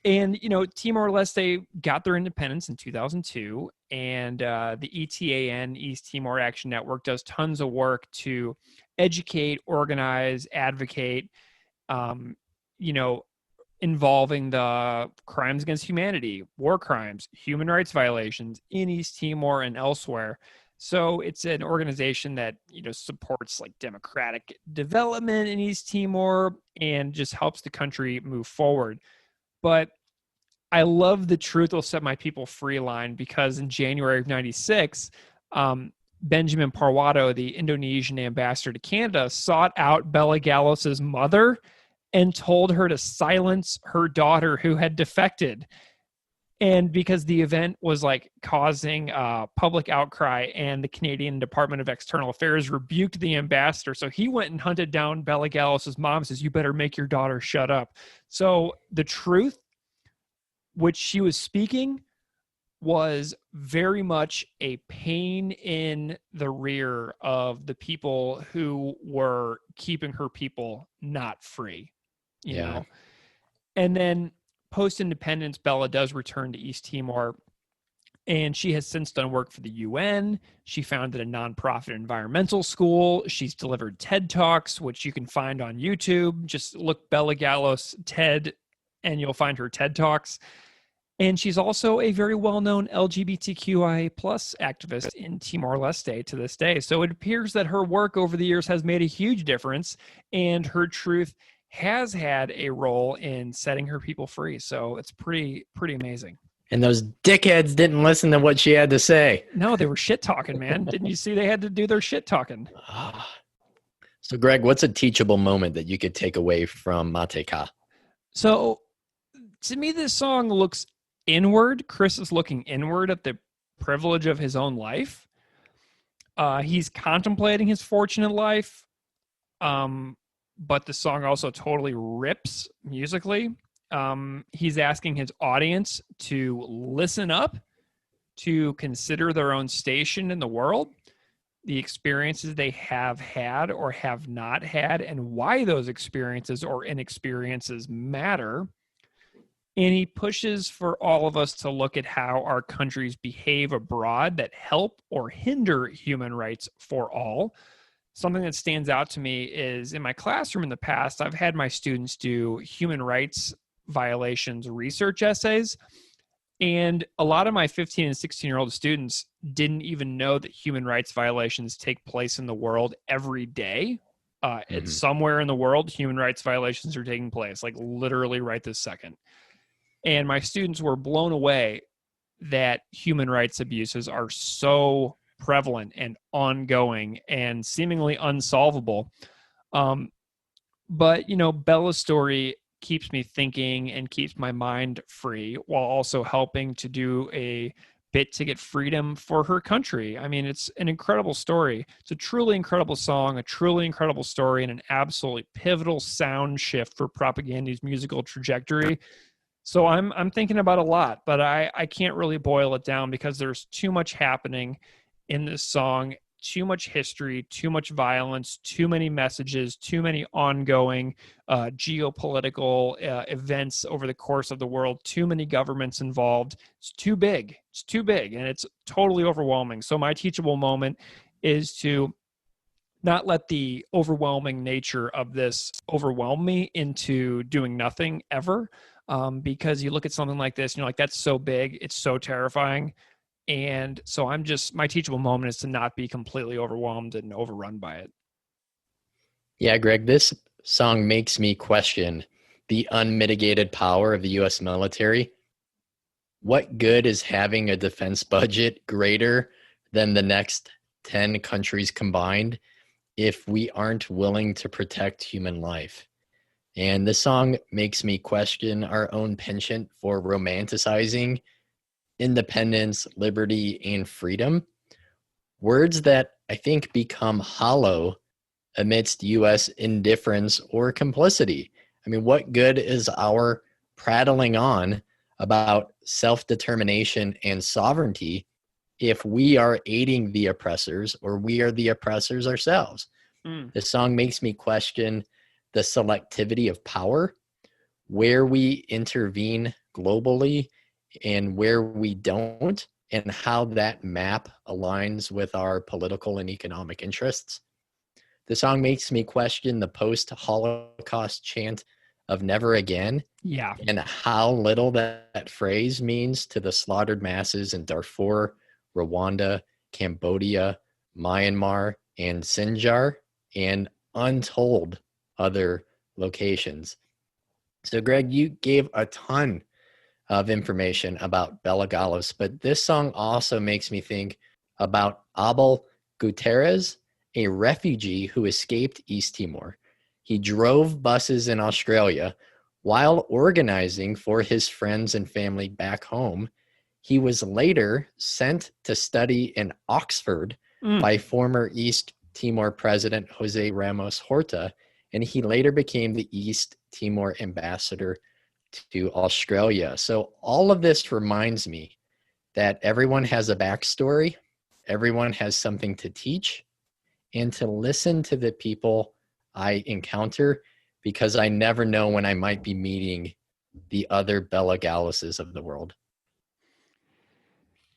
And, you know, Timor-Leste got their independence in 2002, and the ETAN, East Timor Action Network, does tons of work to educate, organize, advocate, you know, involving the crimes against humanity, war crimes, human rights violations in East Timor and elsewhere. So it's an organization that, you know, supports like democratic development in East Timor and just helps the country move forward. But I love the truth will set my people free line, because in January of 96, Benjamin Parwado, the Indonesian ambassador to Canada, sought out Bela Gallos's mother and told her to silence her daughter who had defected. And because the event was like causing public outcry, and the Canadian Department of External Affairs rebuked the ambassador. So he went and hunted down Bela Gallos's mom, says, you better make your daughter shut up. So the truth, which she was speaking, was very much a pain in the rear of the people who were keeping her people not free. You know, and then post-independence, Bella does return to East Timor, and she has since done work for the UN. She founded a nonprofit environmental school. She's delivered TED Talks, which you can find on YouTube. Just look Bela Gallos TED, and you'll find her TED Talks. And she's also a very well-known LGBTQIA+ activist in Timor-Leste to this day. So it appears that her work over the years has made a huge difference, and her truth has had a role in setting her people free. So it's pretty amazing. And those dickheads didn't listen to what she had to say. No, they were shit talking, man. Didn't you see they had to do their shit talking? So Greg, what's a teachable moment that you could take away from Mateka? So to me, this song looks inward. Chris is looking inward at the privilege of his own life. He's contemplating his fortunate life. But the song also totally rips musically. He's asking his audience to listen up, to consider their own station in the world, the experiences they have had or have not had, and why those experiences or inexperiences matter. And he pushes for all of us to look at how our countries behave abroad that help or hinder human rights for all. Something that stands out to me is in my classroom in the past, I've had my students do human rights violations research essays. And a lot of my 15 and 16-year-old students didn't even know that human rights violations take place in the world every day. It's somewhere in the world, human rights violations are taking place, like literally right this second. And my students were blown away that human rights abuses are so prevalent and ongoing and seemingly unsolvable. But, you know, Bella's story keeps me thinking and keeps my mind free, while also helping to do a bit to get freedom for her country. I mean, it's an incredible story. It's a truly incredible song, a truly incredible story, and an absolutely pivotal sound shift for Propaganda's musical trajectory. So I'm thinking about a lot, but I can't really boil it down, because there's too much happening in this song, too much history, too much violence, too many messages, too many ongoing geopolitical events over the course of the world, too many governments involved. It's too big. It's too big, and it's totally overwhelming. So my teachable moment is to not let the overwhelming nature of this overwhelm me into doing nothing ever. because you look at something like this and you're like, that's so big, it's so terrifying. And so my teachable moment is to not be completely overwhelmed and overrun by it. Yeah, Greg, this song makes me question the unmitigated power of the U.S. military. What good is having a defense budget greater than the next 10 countries combined if we aren't willing to protect human life? And this song makes me question our own penchant for romanticizing independence, liberty, and freedom. Words that I think become hollow amidst U.S. indifference or complicity. I mean, what good is our prattling on about self-determination and sovereignty if we are aiding the oppressors or we are the oppressors ourselves? This song makes me question the selectivity of power, where we intervene globally and where we don't, and how that map aligns with our political and economic interests. The song makes me question the post-Holocaust chant of never again. Yeah. And how little that phrase means to the slaughtered masses in Darfur, Rwanda, Cambodia, Myanmar, and Sinjar, and untold other locations. So, Greg, you gave a ton of information about Belagalos, but this song also makes me think about Abel Gutierrez, a refugee who escaped East Timor. He drove buses in Australia while organizing for his friends and family back home. He was later sent to study in Oxford by former East Timor President Jose Ramos Horta, and he later became the East Timor ambassador to Australia. So all of this reminds me that everyone has a backstory, everyone has something to teach, and to listen to the people I encounter, because I never know when I might be meeting the other Bela Galloses of the world.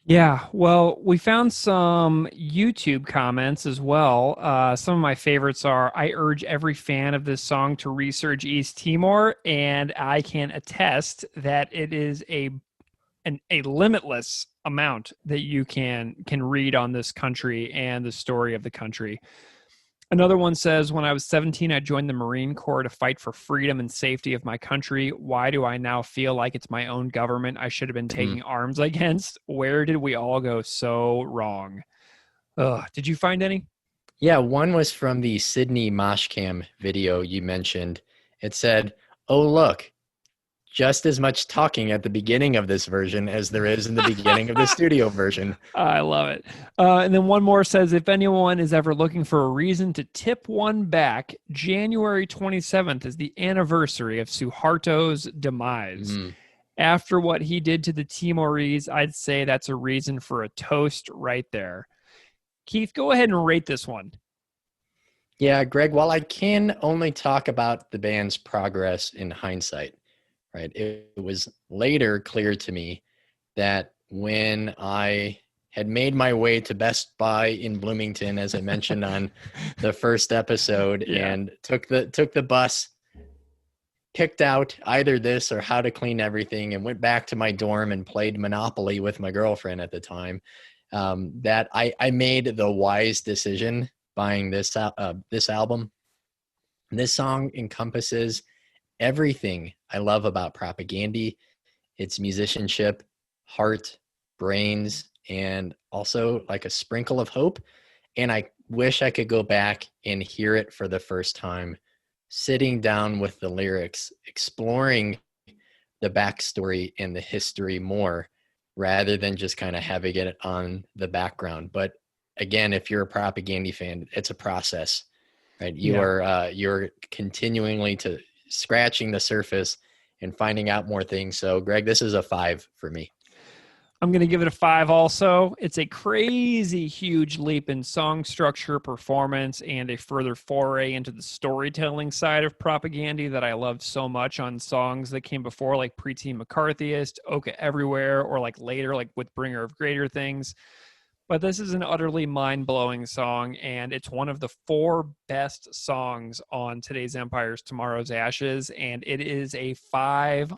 Yeah, well, we found some YouTube comments as well. Some of my favorites are, I urge every fan of this song to research East Timor, and I can attest that it is a limitless amount that you can read on this country and the story of the country. Another one says, when I was 17, I joined the Marine Corps to fight for freedom and safety of my country. Why do I now feel like it's my own government I should have been taking arms against? Where did we all go so wrong? Did you find any? Yeah, one was from the Sydney Moshcam video you mentioned. It said, oh, look, just as much talking at the beginning of this version as there is in the beginning of the studio version. I love it. And then one more says, if anyone is ever looking for a reason to tip one back, January 27th is the anniversary of Suharto's demise. After what he did to the Timorese, I'd say that's a reason for a toast right there. Keith, go ahead and rate this one. Yeah, Greg, while I can only talk about the band's progress in hindsight, right, it was later clear to me that when I had made my way to Best Buy in Bloomington, as I mentioned on the first episode, and took the bus, picked out either this or How to Clean Everything, and went back to my dorm and played Monopoly with my girlfriend at the time, that I made the wise decision buying this album. This song encompasses everything I love about Propagandhi, its musicianship, heart, brains, and also like a sprinkle of hope. And I wish I could go back and hear it for the first time, sitting down with the lyrics, exploring the backstory and the history more, rather than just kind of having it on the background. But again, if you're a Propagandhi fan, it's a process, right? You're continually to scratching the surface and finding out more things. So Greg, this is a 5 for me. I'm going to give it a 5 also. It's a crazy huge leap in song structure, performance, and a further foray into the storytelling side of Propagandhi that I loved so much on songs that came before, like Preteen McCarthyist, Oka Everywhere, or like later, like with Bringer of Greater Things. But this is an utterly mind-blowing song, and it's one of the 4 best songs on Today's Empires, Tomorrow's Ashes, and it is a 5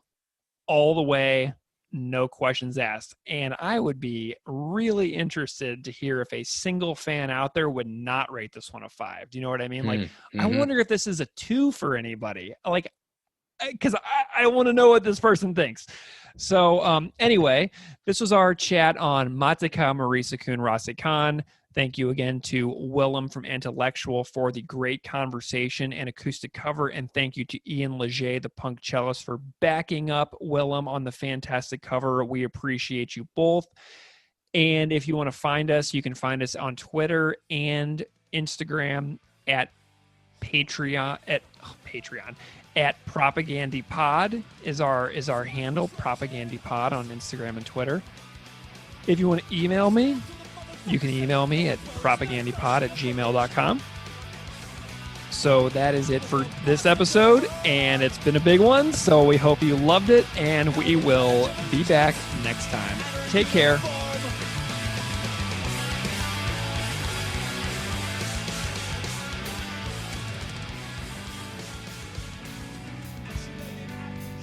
all the way, no questions asked. And I would be really interested to hear if a single fan out there would not rate this one a 5. Do you know what I mean? Like, I wonder if this is a 2 for anybody. Like, because I want to know what this person thinks. So anyway, this was our chat on Matika Moris Ukun Rasik. Thank you again to Willem from Intellectual for the great conversation and acoustic cover. And thank you to Ian Leger, the punk cellist, for backing up Willem on the fantastic cover. We appreciate you both. And if you want to find us, you can find us on Twitter and Instagram at Patreon at Propagandipod is our handle, Propagandipod on Instagram and Twitter. If you want to email me, you can email me at propagandipod@gmail.com. So that is it for this episode, and it's been a big one, so we hope you loved it, and we will be back next time. Take care.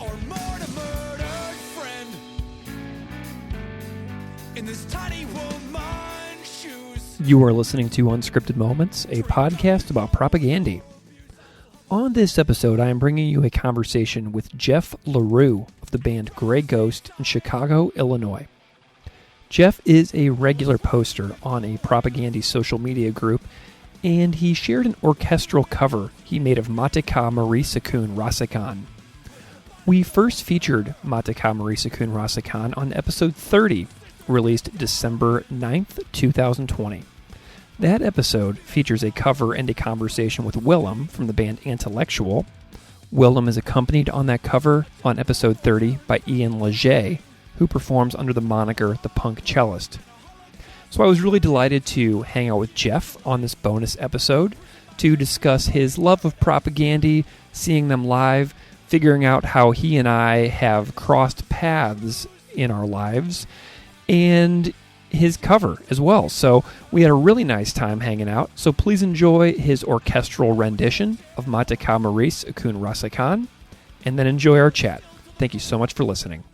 Or murdered friend in this tiny woman's shoes. You are listening to Unscripted Moments, a podcast about propaganda. On this episode, I am bringing you a conversation with Jeff Lareau of the band Grey Ghost in Chicago, Illinois. Jeff is a regular poster on a propaganda social media group, and he shared an orchestral cover he made of Matika Moris Ukun Rasik. We first featured Matika Moris Ukun Rasik on episode 30, released December 9th, 2020. That episode features a cover and a conversation with Willem from the band Intellectual. Willem is accompanied on that cover on episode 30 by Ian Leger, who performs under the moniker The Punk Cellist. So I was really delighted to hang out with Jeff on this bonus episode to discuss his love of propaganda, seeing them live, figuring out how he and I have crossed paths in our lives, and his cover as well. So we had a really nice time hanging out. So please enjoy his orchestral rendition of Matika Moris Ukun Rasik, and then enjoy our chat. Thank you so much for listening.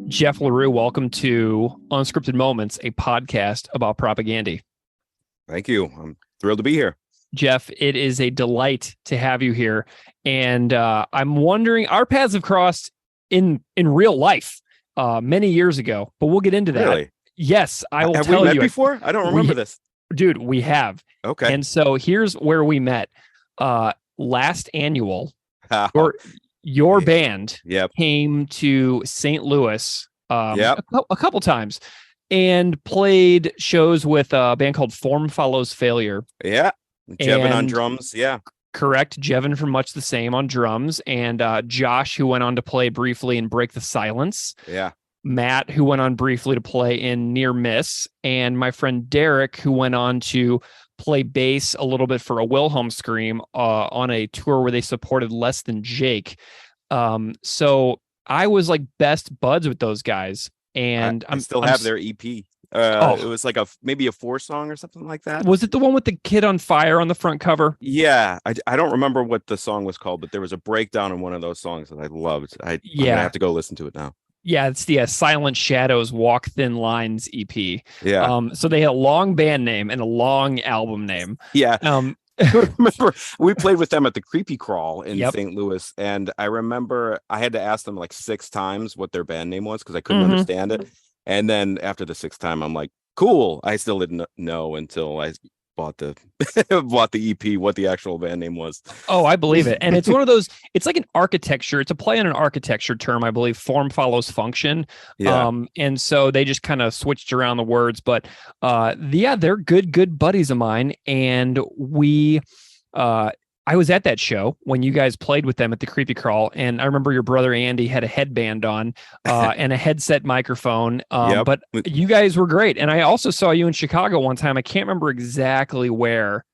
Jeff Lareau, welcome to Unscripted Moments, a podcast about propaganda. Thank you. I'm thrilled to be here. Jeff, it is a delight to have you here. And I'm wondering, our paths have crossed in real life many years ago, but we'll get into that. Really? Yes, I will Have tell we met you. before? I don't remember this. Dude, we have. Okay. And so here's where we met. Last annual, your band came to St. Louis a couple times and played shows with a band called Form Follows Failure. Yeah. Jevin on drums. Yeah. Correct. Jevin from Much the Same on drums, and Josh, who went on to play briefly in Break the Silence. Yeah. Matt, who went on briefly to play in Near Miss, and my friend Derek, who went on to play bass a little bit for a Wilhelm Scream on a tour where they supported Less Than Jake. So I was like best buds with those guys, and I still have their EP. It was like maybe a 4-song or something like that. Was it the one with the kid on fire on the front cover? Yeah, I don't remember what the song was called, but there was a breakdown in one of those songs that I loved. I'm gonna have to go listen to it now. Yeah, it's the Silent Shadows Walk Thin Lines EP. Yeah. So they had a long band name and a long album name. Yeah. I remember we played with them at the Creepy Crawl in St. Louis, and I remember I had to ask them like 6 times what their band name was because I couldn't understand it. And then after the 6th time, I'm like, cool. I still didn't know until I bought the EP what the actual band name was. Oh, I believe it. And it's one of those, it's like an architecture. It's a play on an architecture term, I believe. Form follows function. Yeah. And so they just kind of switched around the words. But they're good buddies of mine. And I was at that show when you guys played with them at the Creepy Crawl, and I remember your brother Andy had a headband on and a headset microphone. But you guys were great, and I also saw you in Chicago one time. I can't remember exactly where.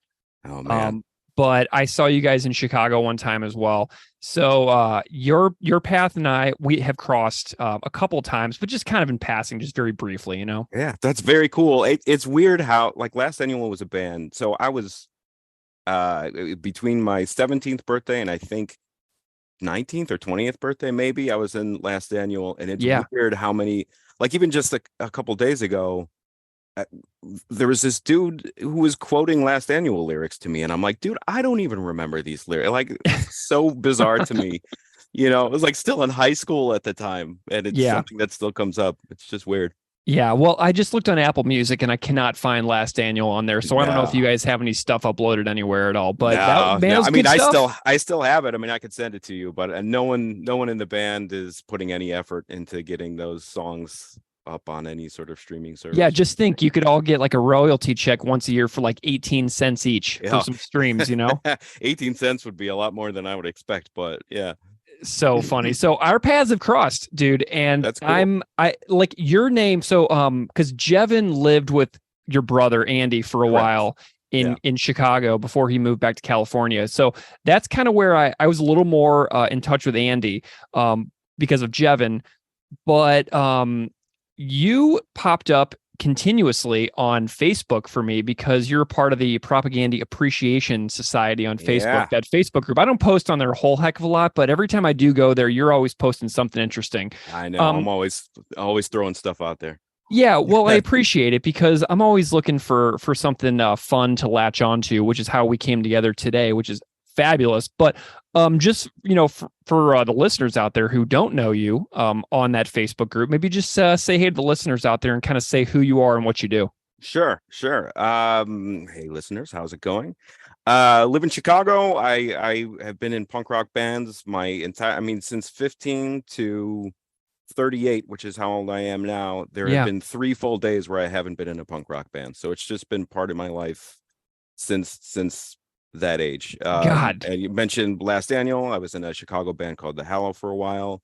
Oh man! But I saw you guys in Chicago one time as well. So your path and we have crossed a couple of times, but just kind of in passing, just very briefly, you know. Yeah, that's very cool. It's weird how like Last Annual was a band, so I was. Between my 17th birthday and I think 19th or 20th birthday, maybe I was in Last Annual, and it's weird how many, like even just a couple days ago, there was this dude who was quoting Last Annual lyrics to me, and I'm like, dude, I don't even remember these lyrics. Like, it's so bizarre to me. You know, it was like still in high school at the time, and it's something that still comes up. It's just weird. Yeah, well, I just looked on Apple Music and I cannot find Last Annual on there, so I don't know if you guys have any stuff uploaded anywhere at all. But I mean, I still have it. I mean, I could send it to you, but no one in the band is putting any effort into getting those songs up on any sort of streaming service. Yeah, just think you could all get like a royalty check once a year for like 18 cents each for some streams, you know? 18 cents would be a lot more than I would expect, but yeah. So funny. So our paths have crossed, dude. And that's cool. I like your name. So, because Jevin lived with your brother Andy for a while in Chicago before he moved back to California. So that's kind of where I was a little more in touch with Andy because of Jevin. But you popped up continuously on Facebook for me because you're a part of the Propaganda Appreciation Society on Facebook, that Facebook group. I don't post on there a whole heck of a lot, but every time I do go there, you're always posting something interesting. I know. I'm always throwing stuff out there. Yeah, well, I appreciate it because I'm always looking for something fun to latch onto, which is how we came together today, which is fabulous. But just, you know, for the listeners out there who don't know you on that Facebook group, maybe just say hey to the listeners out there and kind of say who you are and what you do. Sure. Hey listeners, how's it going? Live in Chicago. I have been in punk rock bands since 15 to 38, which is how old I am now. There have been 3 full days where I haven't been in a punk rock band. So it's just been part of my life since that age. God. And you mentioned Last Annual. I was in a Chicago band called The Hallow for a while.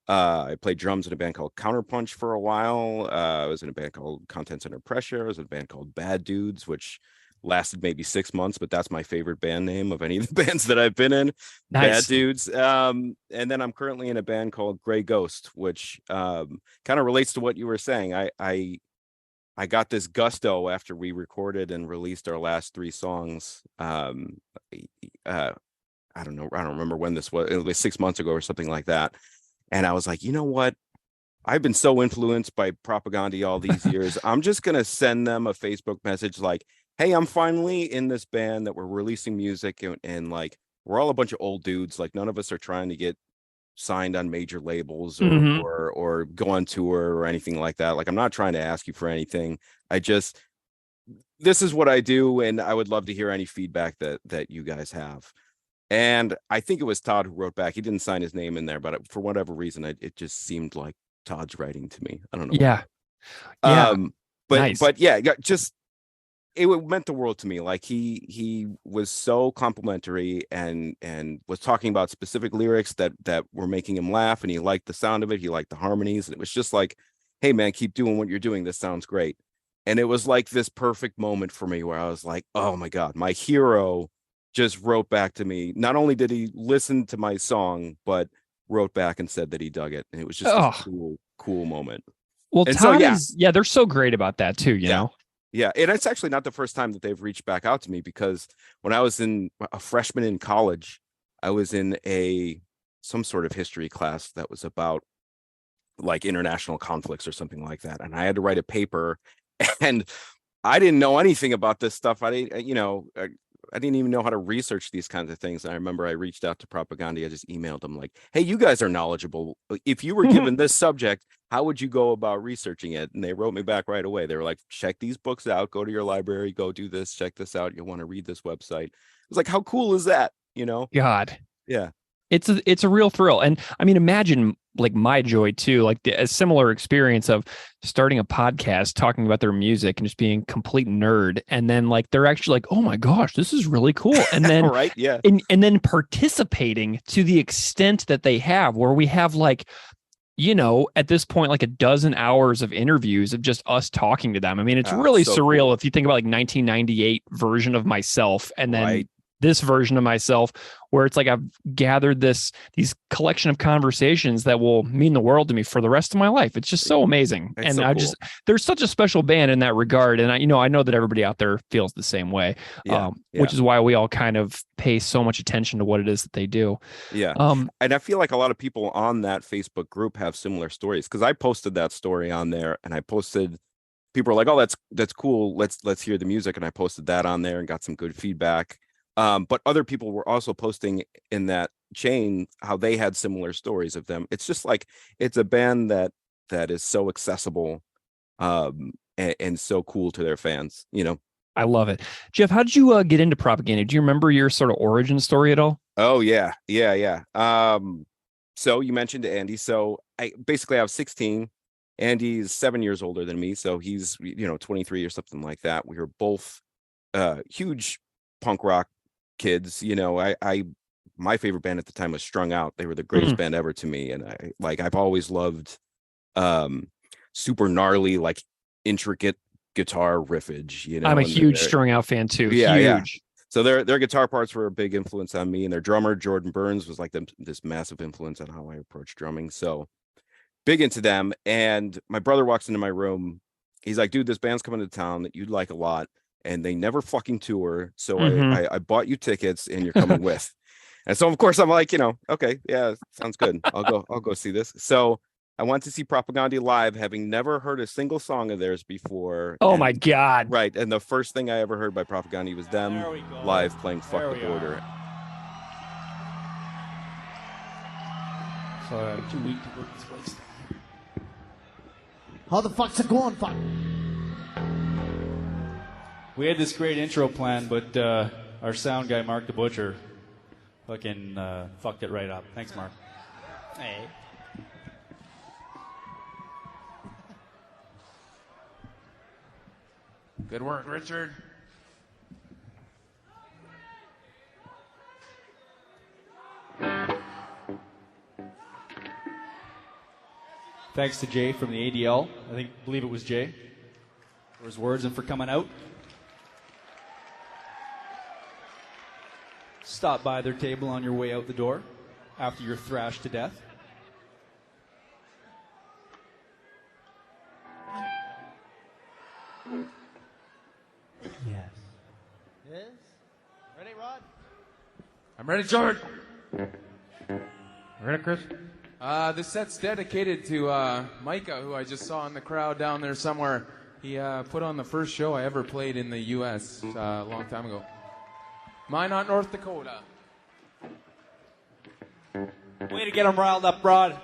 I played drums in a band called Counterpunch for a while. I was in a band called Contents Under Pressure. I was in a band called Bad Dudes, which lasted maybe 6 months, but that's my favorite band name of any of the bands that I've been in. Nice. Bad Dudes. And then I'm currently in a band called Gray Ghost, which kind of relates to what you were saying. I got this gusto after we recorded and released our last 3 songs. I don't remember when this was. It was 6 months ago or something like that. And I was like, you know what? I've been so influenced by Propaganda all these years. I'm just going to send them a Facebook message like, hey, I'm finally in this band that we're releasing music and like, we're all a bunch of old dudes. Like none of us are trying to get signed on major labels Mhm. or go on tour or anything like that. Like I'm not trying to ask you for anything. This is what I do. And I would love to hear any feedback that you guys have. And I think it was Todd who wrote back. He didn't sign his name in there, but for whatever reason, it just seemed like Todd's writing to me. I don't know. Yeah. Yeah. Nice. But yeah, just it meant the world to me. Like he was so complimentary and was talking about specific lyrics that were making him laugh, and he liked the sound of it. He liked the harmonies, and it was just like, hey man, keep doing what you're doing. This sounds great. And it was like this perfect moment for me where I was like, oh my God, my hero just wrote back to me. Not only did he listen to my song, but wrote back and said that he dug it. And it was just this cool moment. Well, and Todd so, is, they're so great about that too, you know? Yeah. And it's actually not the first time that they've reached back out to me, because when I was a freshman in college, I was in some sort of history class that was about like international conflicts or something like that. And I had to write a paper, and I didn't know anything about this stuff. I didn't even know how to research these kinds of things. And I remember I reached out to Propaganda. I just emailed them like, hey, you guys are knowledgeable. If you were given this subject, how would you go about researching it? And they wrote me back right away. They were like, check these books out, go to your library, go do this, check this out. You'll want to read this website. It was like, how cool is that? You know? God. Yeah. It's a real thrill. And I mean, imagine like my joy too, like a similar experience of starting a podcast, talking about their music and just being complete nerd. And then like, they're actually like, oh my gosh, this is really cool. And then, right. Yeah. And then participating to the extent that they have, where we have like, you know, at this point, like a dozen hours of interviews of just us talking to them. I mean, it's really so surreal cool. If you think about like 1998 version of myself and then this version of myself, where it's like I've gathered these collection of conversations that will mean the world to me for the rest of my life. It's just so amazing. It's so cool. They're such a special band in that regard. And I know that everybody out there feels the same way, which is why we all kind of pay so much attention to what it is that they do. Yeah. And I feel like a lot of people on that Facebook group have similar stories, because I posted that story on there, and people were like, oh, that's cool. Let's hear the music. And I posted that on there and got some good feedback. But other people were also posting in that chain how they had similar stories of them. It's just like, it's a band that is so accessible and so cool to their fans, you know? I love it. Jeff, how did you get into Propaganda? Do you remember your sort of origin story at all? Oh, yeah. So you mentioned Andy. So I was 16. Andy's 7 years older than me. So he's, 23 or something like that. We were both huge punk rock kids. My favorite band at the time was Strung Out. They were the greatest band ever to me, and I've always loved super gnarly, like intricate guitar riffage. I'm a huge Strung Out fan too. Huge. So their guitar parts were a big influence on me, and their drummer Jordan Burns was like this massive influence on how I approach drumming. So big into them. And my brother walks into my room. He's like, dude, this band's coming to town that you'd like a lot, and they never fucking tour. So I bought you tickets, and you're coming with. And so of course I'm like, okay, yeah, sounds good. I'll go see this. So I went to see Propaganda live, having never heard a single song of theirs before. Oh my God. Right. And the first thing I ever heard by Propaganda was them live playing Fuck the Border. Sorry, I'm too weak to work this place. How the fuck's it going, fuck? We had this great intro plan, but our sound guy, Mark the Butcher, fucking fucked it right up. Thanks, Mark. Hey. Good work, Richard. Thanks to Jay from the ADL. I believe it was Jay for his words and for coming out. Stop by their table on your way out the door after you're thrashed to death. Yes. Yes? Ready, Rod? I'm ready, George. Ready, Chris? This set's dedicated to Micah, who I just saw in the crowd down there somewhere. He put on the first show I ever played in the U.S. A long time ago. Minot, North Dakota. Way to get them riled up, Rod.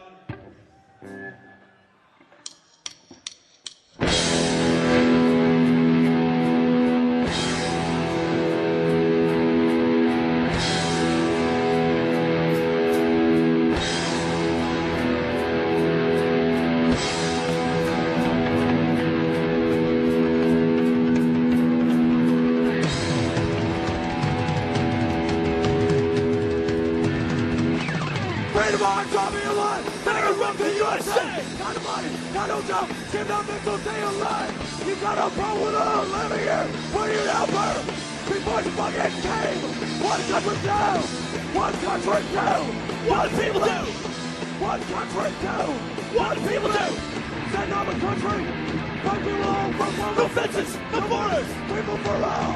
Freedom on top of your life. Better run the USA. Got money, got no job. Give them mental day alive. You got a problem with all living here. What are you help her? Before you fucking came. One country down. One country down. What do people do? One country down. What do people do? Send out a country. Fight people all from no fences, no borders. People for all.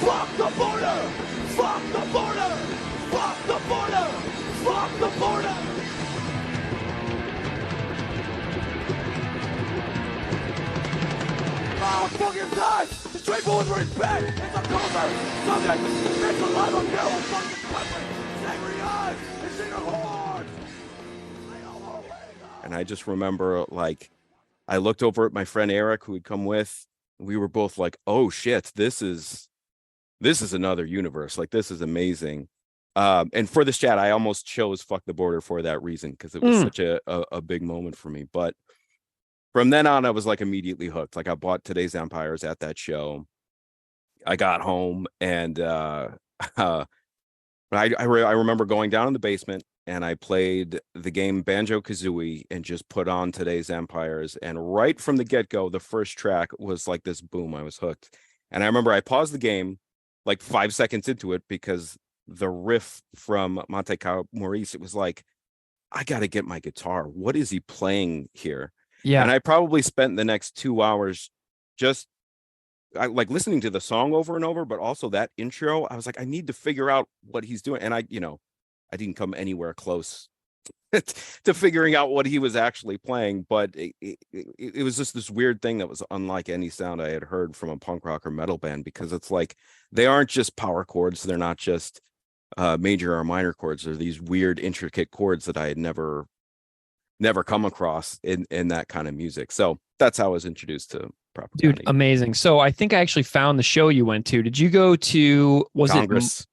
Fuck the border. Fuck the border. Fuck the border. Fuck the border! Oh, fucking time! The straight forward respect! It's a culture! Subject! It's a life of no fucking country! Angry eyes! It's in your heart! And I just remember, like, I looked over at my friend Eric, who had come with. We were both like, "Oh shit, this is another universe. Like, this is amazing." And for this chat, I almost chose "Fuck the Border" for that reason, because it was such a big moment for me. But from then on, I was like immediately hooked. Like, I bought Today's Empires at that show. I got home, and I remember going down in the basement, and I played the game Banjo-Kazooie and just put on Today's Empires. And right from the get-go, the first track was like this boom. I was hooked. And I remember I paused the game like 5 seconds into it, because the riff from Moris, it was like, I got to get my guitar. What is he playing here? Yeah. And I probably spent the next 2 hours just like listening to the song over and over, but also that intro. I was like, I need to figure out what he's doing. And I didn't come anywhere close to figuring out what he was actually playing, but it was just this weird thing that was unlike any sound I had heard from a punk rock or metal band, because it's like, they aren't just power chords. They're not just major or minor chords. They're these weird, intricate chords that I had never come across in that kind of music. So that's how I was introduced to Propaganda. Dude, amazing. So I think I actually found the show you went to. Did you go to, was Congress. it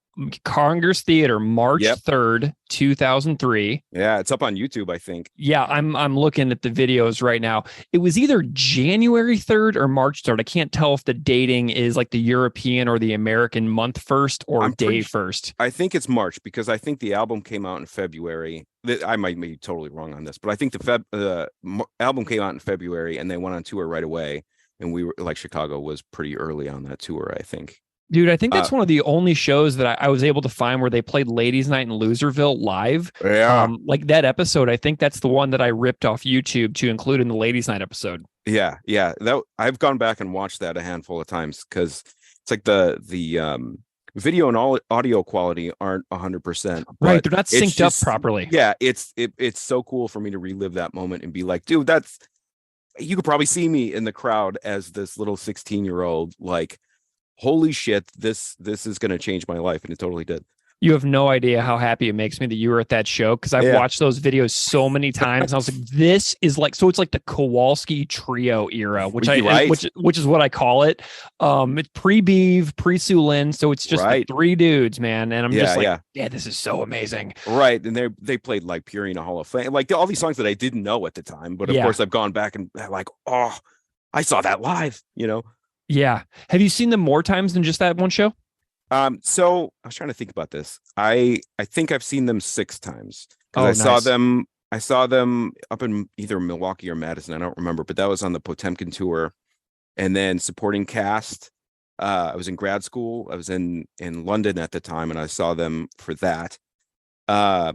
Congress Theater, March Yep. 3rd, 2003? Yeah, it's up on YouTube, I think. Yeah, I'm looking at the videos right now. It was either January 3rd or March 3rd. I can't tell if the dating is like the European or the American month first or day first. I think it's March, because I think the album came out in February. I might be totally wrong on this, but I think the album came out in February, and they went on tour right away. And we were like, Chicago was pretty early on that tour, I think. Dude, I think that's one of the only shows that I was able to find where they played Ladies Night in Loserville live. Yeah. Like that episode, I think that's the one that I ripped off YouTube to include in the Ladies Night episode. Yeah. That I've gone back and watched that a handful of times, because it's like the video and all audio quality aren't 100%. Right, they're not synced up properly. Yeah, it's so cool for me to relive that moment and be like, dude, you could probably see me in the crowd as this little 16-year-old, like, holy shit, this is going to change my life. And it totally did. You have no idea how happy it makes me that you were at that show, because I've watched those videos so many times. And I was like, this is like, so it's like the Kowalski trio era, which is what I call it. It's pre-Beeve, pre-Sue Lynn. So it's just the three dudes, man. And I'm just like, yeah, this is so amazing. Right. And they played like Purina Hall of Fame, like all these songs that I didn't know at the time. But of course I've gone back and like, oh, I saw that live, Yeah. Have you seen them more times than just that one show? So I was trying to think about this. I think I've seen them 6 times. I saw them up in either Milwaukee or Madison. I don't remember, but that was on the Potemkin tour. And then supporting cast. I was in grad school. I was in London at the time, and I saw them for that. Or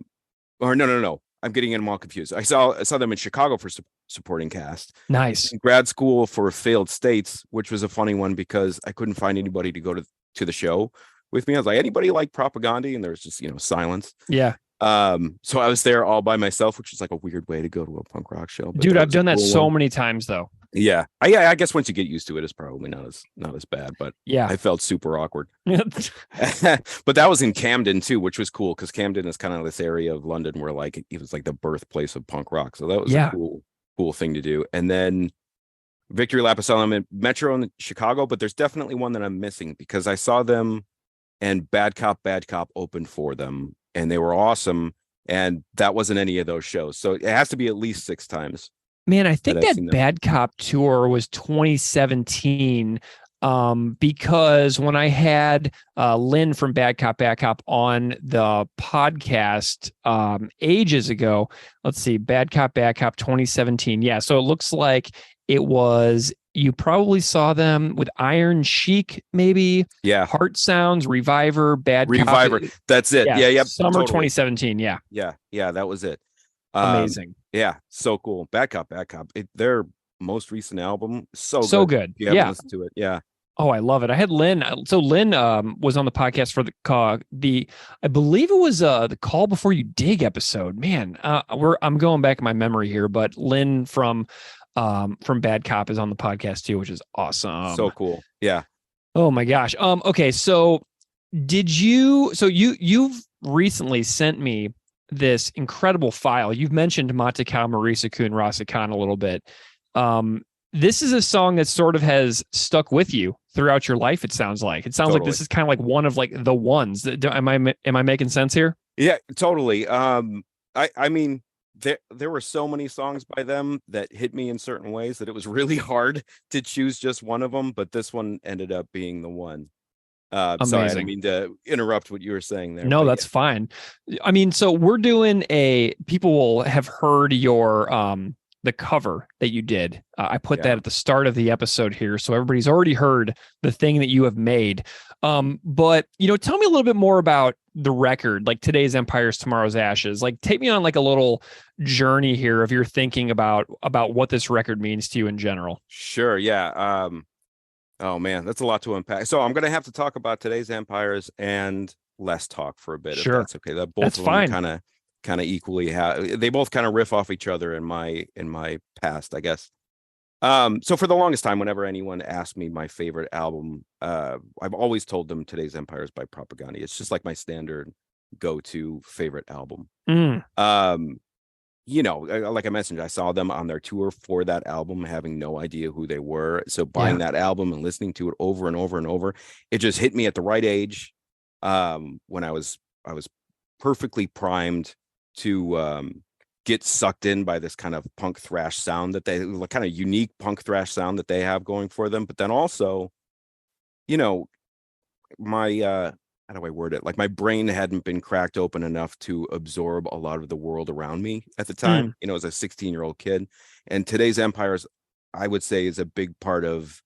no. I'm getting them all confused. I saw them in Chicago for supporting cast. Nice. In grad school for Failed States, which was a funny one because I couldn't find anybody to go to the show with me. I was like, anybody like Propaganda? And there was just silence. Yeah. So I was there all by myself, which is like a weird way to go to a punk rock show. But Dude, that I've was a done that cool so one. many times though. Yeah. I guess once you get used to it, it's probably not as bad, but Yeah. I felt super awkward. But that was in Camden too, which was cool because Camden is kind of this area of London where like it was like the birthplace of punk rock. So that was Yeah. a cool thing to do. And then Victory Lap, I saw them at Metro in Chicago, but there's definitely one that I'm missing because I saw them and Bad Cop opened for them and they were awesome. And that wasn't any of those shows. So it has to be at least 6 times. Man, I think I've that seen them. Bad Cop tour was 2017 because when I had Lynn from Bad Cop on the podcast ages ago, let's see, Bad Cop 2017. Yeah, so it looks like it was, you probably saw them with Iron Chic, maybe. Yeah. Heart Sounds, Reviver, Bad Reviver. Cop. That's it. Yeah. Summer totally. 2017. Yeah. Yeah, that was it. Amazing. Yeah, so cool. Bad Cop. Their most recent album, So good. If you haven't Yeah. listened to it, yeah. Oh, I love it. I had Lynn. So Lynn was on the podcast for the I believe it was the Call Before You Dig episode. Man, I'm going back in my memory here, but Lynn from Bad Cop is on the podcast too, which is awesome. So cool. Yeah. Oh my gosh. Okay, so you've recently sent me this incredible file. You've mentioned Moris Ukun Rasik a little bit. This is a song that sort of has stuck with you throughout your life. It sounds like Totally. this is kind of like one of like the ones. Am I making sense here? Yeah, totally. I mean, there were so many songs by them that hit me in certain ways that it was really hard to choose just one of them. But this one ended up being the one. Sorry, I Amazing. didn't mean to interrupt what you were saying there. No, but that's fine. I mean, so we're doing people will have heard your the cover that you did. I put that at the start of the episode here, so everybody's already heard the thing that you have made. But tell me a little bit more about the record, like Today's Empires, Tomorrow's Ashes. Like, take me on like a little journey here of your thinking about what this record means to you in general. Sure. Yeah. Oh man, that's a lot to unpack. So I'm gonna have to talk about Today's Empires and Less Talk for a bit. Sure. If that's okay. That both That's of fine. them kind of equally they both kind of riff off each other in my past, I guess. So for the longest time, whenever anyone asked me my favorite album, I've always told them Today's Empires by Propaganda. It's just like my standard go-to favorite album. Like I mentioned, I saw them on their tour for that album, having no idea who they were. So buying that album and listening to it over and over and over, it just hit me at the right age. When I was perfectly primed to get sucked in by this kind of punk thrash sound that kind of unique punk thrash sound that they have going for them. But then also, my how do I word it? Like my brain hadn't been cracked open enough to absorb a lot of the world around me at the time, as a 16-year-old kid. And Today's Empires, I would say, is a big part of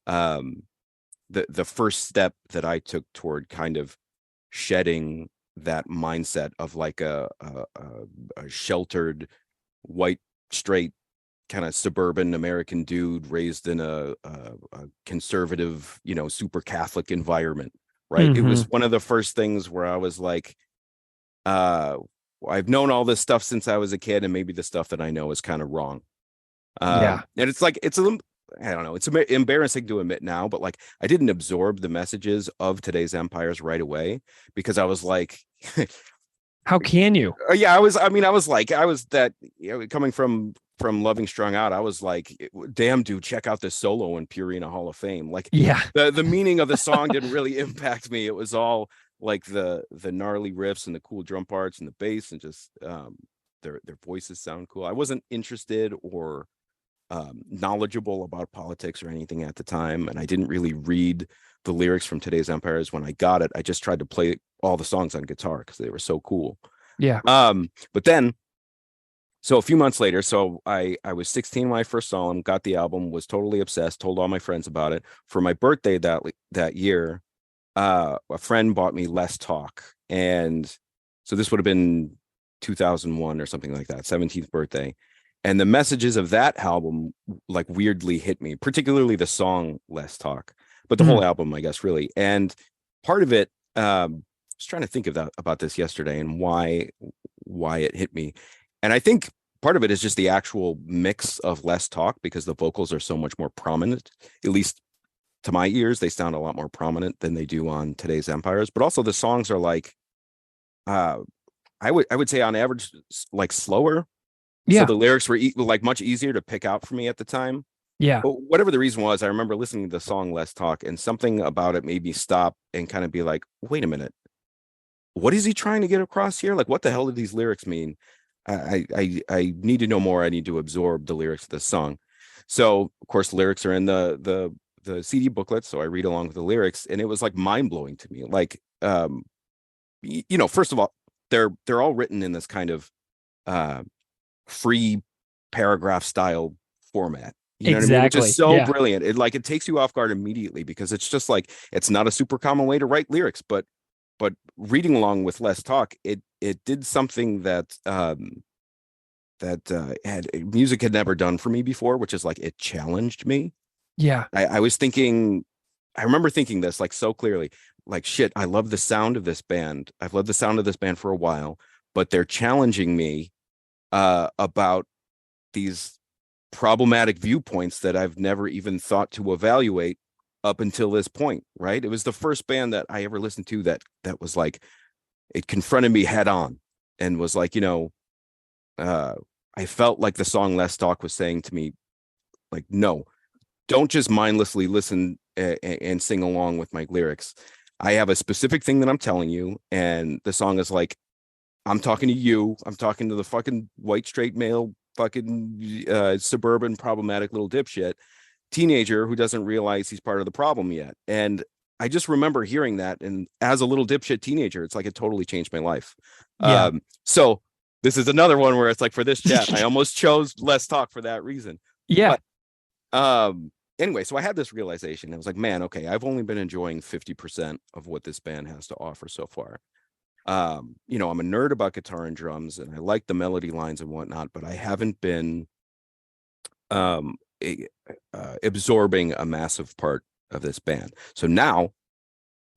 the first step that I took toward kind of shedding that mindset of like a sheltered, white, straight, kind of suburban American dude raised in a conservative, super Catholic environment. Right. It was one of the first things where I was like, I've known all this stuff since I was a kid, and maybe the stuff that I know is kind of wrong. And it's like, I don't know, it's embarrassing to admit now, but like I didn't absorb the messages of Today's Empires right away because I was like, how can you? Yeah, I was that, coming from Loving Strung Out, I was like, damn, dude, check out this solo in Purina Hall of Fame. Like, the meaning of the song didn't really impact me. It was all like the gnarly riffs and the cool drum parts and the bass and just their voices sound cool. I wasn't interested or knowledgeable about politics or anything at the time, and I didn't really read the lyrics from Today's Empires. When I got it, I just tried to play all the songs on guitar because they were so cool. But then, so a few months later, so I was 16 when I first saw him, got the album, was totally obsessed, told all my friends about it. For my birthday that year, a friend bought me Less Talk. And so this would have been 2001 or something like that, 17th birthday. And the messages of that album like weirdly hit me, particularly the song Less Talk, but the whole album, I guess, really. And part of it, was trying to think about this yesterday and why it hit me. And I think part of it is just the actual mix of less talk, because the vocals are so much more prominent, at least to my ears. They sound a lot more prominent than they do on today's Empires, but also the songs are like, I would say on average, like slower. Yeah. So the lyrics were like much easier to pick out for me at the time. Yeah. But whatever the reason was, I remember listening to the song Less Talk, and something about it made me stop and kind of be like, wait a minute, what is he trying to get across here? Like, what the hell do these lyrics mean? I need to know more. I need to absorb the lyrics of this song. So of course, lyrics are in the CD booklet, so I read along with the lyrics, and it was like mind-blowing to me. Like, first of all, they're all written in this kind of free paragraph style format. You know what I mean? Which is so brilliant. It takes you off guard immediately, because it's just like, it's not a super common way to write lyrics, but reading along with Less Talk, it did something that music had never done for me before, which is like, it challenged me. Yeah. I remember thinking this like so clearly, like, shit, I love the sound of this band. I've loved the sound of this band for a while, but they're challenging me about these problematic viewpoints that I've never even thought to evaluate up until this point, right? It was the first band that I ever listened to that was like, it confronted me head on and was like, I felt like the song Less Talk was saying to me, like, no, don't just mindlessly listen and sing along with my lyrics. I have a specific thing that I'm telling you, and the song is like, I'm talking to you. I'm talking to the fucking white straight male fucking suburban problematic little dipshit teenager who doesn't realize he's part of the problem yet. And I just remember hearing that, and as a little dipshit teenager, it's like it totally changed my life. Yeah. So this is another one where it's like, for this chat, I almost chose Less Talk for that reason. Yeah. But, anyway, so I had this realization. I was like, man, okay, I've only been enjoying 50% of what this band has to offer so far. I'm a nerd about guitar and drums, and I like the melody lines and whatnot, but I haven't been absorbing a massive part of this band. So now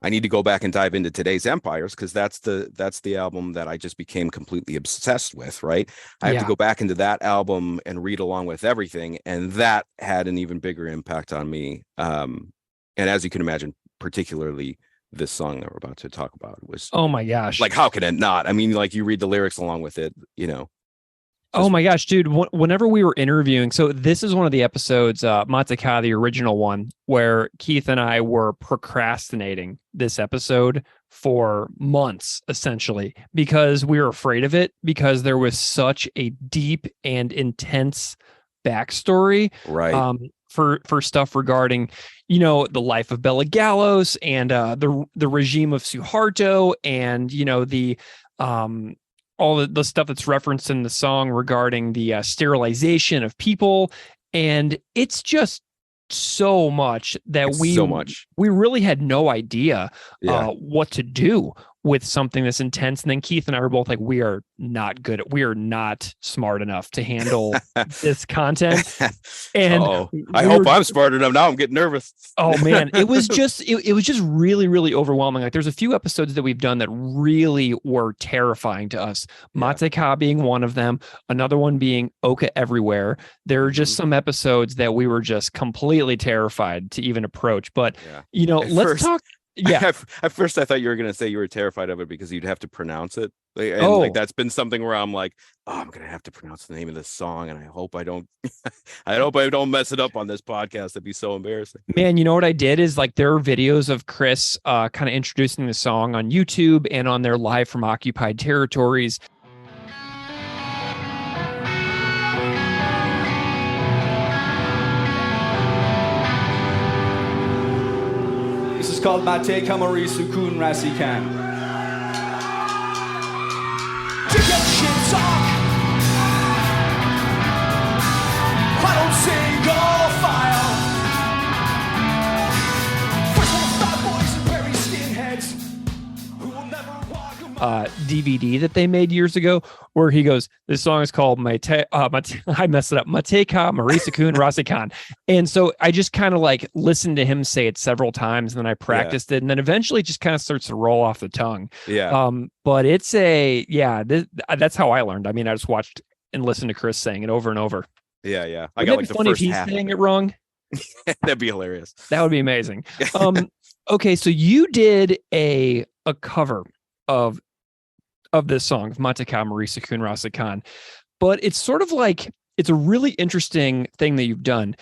I need to go back and dive into today's Empires, because that's the album that I just became completely obsessed with, right? I have to go back into that album and read along with everything, and that had an even bigger impact on me. And as you can imagine, particularly this song that we're about to talk about was, oh my gosh, like, how can it not? I mean, like, you read the lyrics along with it, Oh my gosh, dude, whenever we were interviewing, so this is one of the episodes, Mataka, the original one, where Keith and I were procrastinating this episode for months, essentially, because we were afraid of it, because there was such a deep and intense backstory. Right. For stuff regarding, the life of Bela Gallos and the regime of Suharto, and the all the stuff that's referenced in the song regarding the sterilization of people, and it's just so much that we really had no idea what to do with something this intense. And then Keith and I were both like, we are not smart enough to handle this content. And I hope I'm smart enough. Now I'm getting nervous. Oh man, it was just really, really overwhelming. Like, there's a few episodes that we've done that really were terrifying to us. Mateka being one of them, another one being Oka Everywhere. There are just some episodes that we were just completely terrified to even approach. But let's talk. Yeah. At first, I thought you were going to say you were terrified of it because you'd have to pronounce it. And like, that's been something where I'm like, I'm going to have to pronounce the name of this song, and I hope I don't mess it up on this podcast. It'd be so embarrassing. Man, you know what I did is, like, there are videos of Chris kind of introducing the song on YouTube and on their Live from Occupied Territories. This is called Moris Ukun Rasik. To get shit talk, I don't single file. First one, fat boys and berry skinheads who will never walk a mile. DVD that they made years ago, where he goes, "This song is called I messed it up, Mateka Moris Ukun Rasik." And so I just kind of like listened to him say it several times, and then I practiced it, and then eventually it just kind of starts to roll off the tongue. But it's that's how I learned. I mean, I just watched and listened to Chris saying it over and over. I Wouldn't got it like be the funny first if he's half. saying it wrong? That'd be hilarious. That would be amazing. Okay, so you did a cover of this song, Mateka Moris Ukun Rasik, but it's sort of like, it's a really interesting thing that you've done.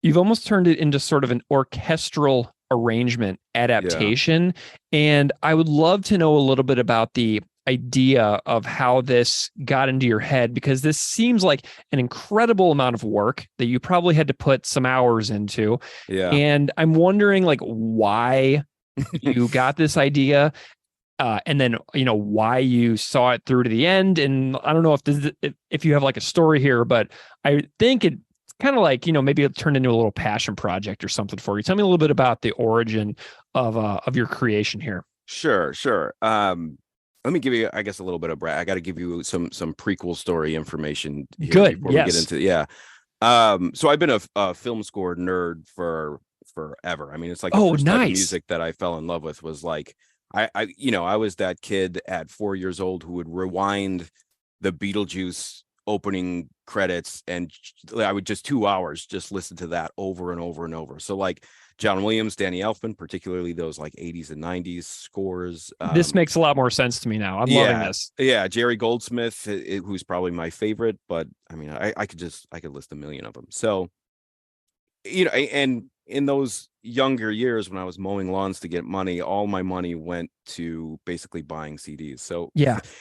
You've almost turned it into sort of an orchestral arrangement adaptation. And I would love to know a little bit about the idea of how this got into your head, because this seems like an incredible amount of work that you probably had to put some hours into. And I'm wondering like why you got this idea, and then why you saw it through to the end. And I don't know if you have like a story here, but I think it's kind of like maybe it turned into a little passion project or something for you. Tell me a little bit about the origin of your creation here. Sure. Let me give you, I guess, a little bit of I got to give you some prequel story information here before we get into so I've been a film score nerd for forever. I mean, it's like the first type of music that I fell in love with was like I was that kid at 4 years old who would rewind the Beetlejuice opening credits, and I would just 2 hours just listen to that over and over and over. So like John Williams, Danny Elfman, particularly those like 80s and 90s scores. This makes a lot more sense to me now. I'm loving this. Yeah, Jerry Goldsmith, who's probably my favorite, but I mean, I could list a million of them. So, and in those younger years when I was mowing lawns to get money, all my money went to basically buying CDs. So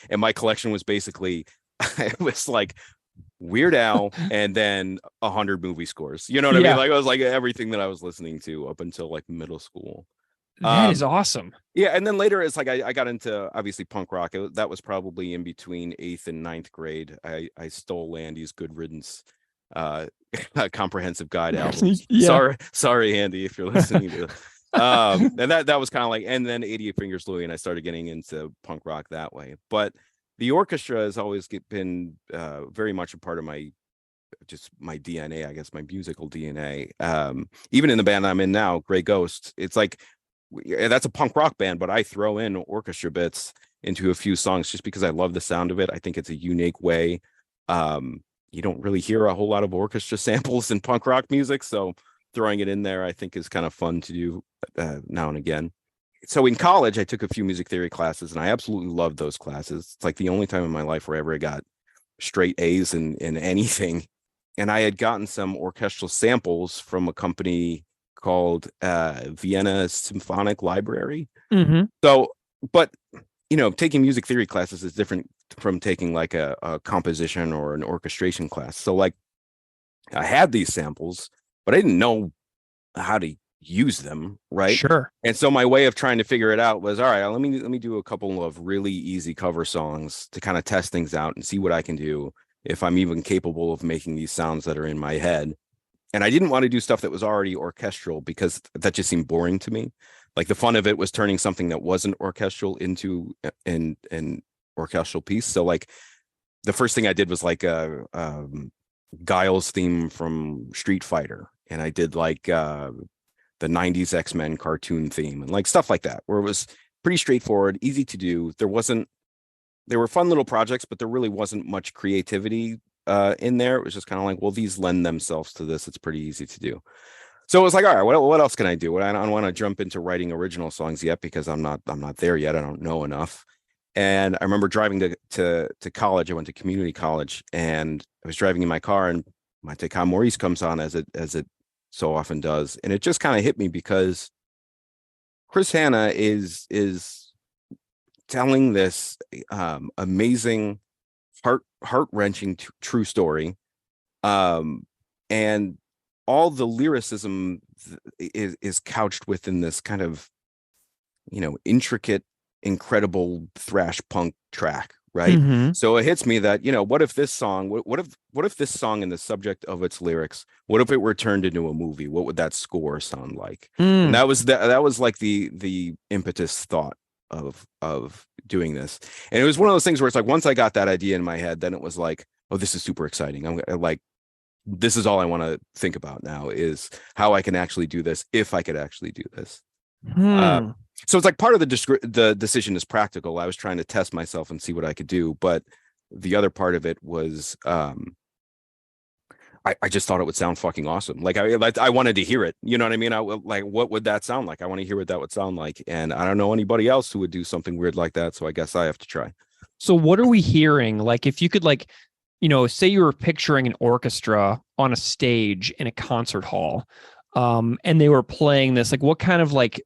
and my collection was basically, it was like Weird Al and then 100 movie scores. You know what I mean? Like it was like everything that I was listening to up until like middle school. That is awesome. Yeah, and then later it's like I got into obviously punk rock. That was probably in between 8th and 9th grade. I stole Andy's Good Riddance comprehensive guide album. Sorry Andy, if you're listening to and that was kind of like, and then 88 Fingers Louie, and I started getting into punk rock that way. But the orchestra has always been very much a part of my DNA, I guess, my musical DNA. Even in the band I'm in now, Grey Ghost, it's like that's a punk rock band, but I throw in orchestra bits into a few songs just because I love the sound of it. I think it's a unique way. You don't really hear a whole lot of orchestra samples in punk rock music, so throwing it in there I think is kind of fun to do now and again. So in college, I took a few music theory classes, and I absolutely loved those classes. It's like the only time in my life where I ever got straight A's in anything. And I had gotten some orchestral samples from a company called Vienna Symphonic Library. So, but, taking music theory classes is different from taking like a composition or an orchestration class. So like I had these samples, but I didn't know how to use them, right? Sure. And so my way of trying to figure it out was, all right, let me do a couple of really easy cover songs to kind of test things out and see what I can do, if I'm even capable of making these sounds that are in my head. And I didn't want to do stuff that was already orchestral because that just seemed boring to me. Like the fun of it was turning something that wasn't orchestral into an orchestral piece. So like the first thing I did was like a Guile's theme from Street Fighter, and I did like the 90s X-Men cartoon theme and like stuff like that, where it was pretty straightforward, easy to do. There were fun little projects, but there really wasn't much creativity in there. It was just kind of like, well, these lend themselves to this. It's pretty easy to do. So it was like, all right, what else can I do? I don't want to jump into writing original songs yet because I'm not there yet. I don't know enough. And I remember driving to college. I went to community college, and I was driving in my car, and Mateka Moris comes on as it so often does, and it just kind of hit me because Chris Hanna is telling this amazing, heart-wrenching true story, and all the lyricism is couched within this kind of intricate, incredible thrash punk track, right? So it hits me that what if this song, what if this song and the subject of its lyrics, what if it were turned into a movie? What would that score sound like? And that was like the impetus thought of doing this. And it was one of those things where it's like, once I got that idea in my head, then it was like, oh, this is super exciting. I'm like, this is all I want to think about now, is how I can actually do this, if I could actually do this. So it's like part of the decision is practical. I was trying to test myself and see what I could do, but the other part of it was I just thought it would sound fucking awesome. Like I wanted to hear it. You know what I mean? Like, what would that sound like? I want to hear what that would sound like. And I don't know anybody else who would do something weird like that. So I guess I have to try. So what are we hearing? Like, if you could, like, say you were picturing an orchestra on a stage in a concert hall, and they were playing this, like, what kind of like,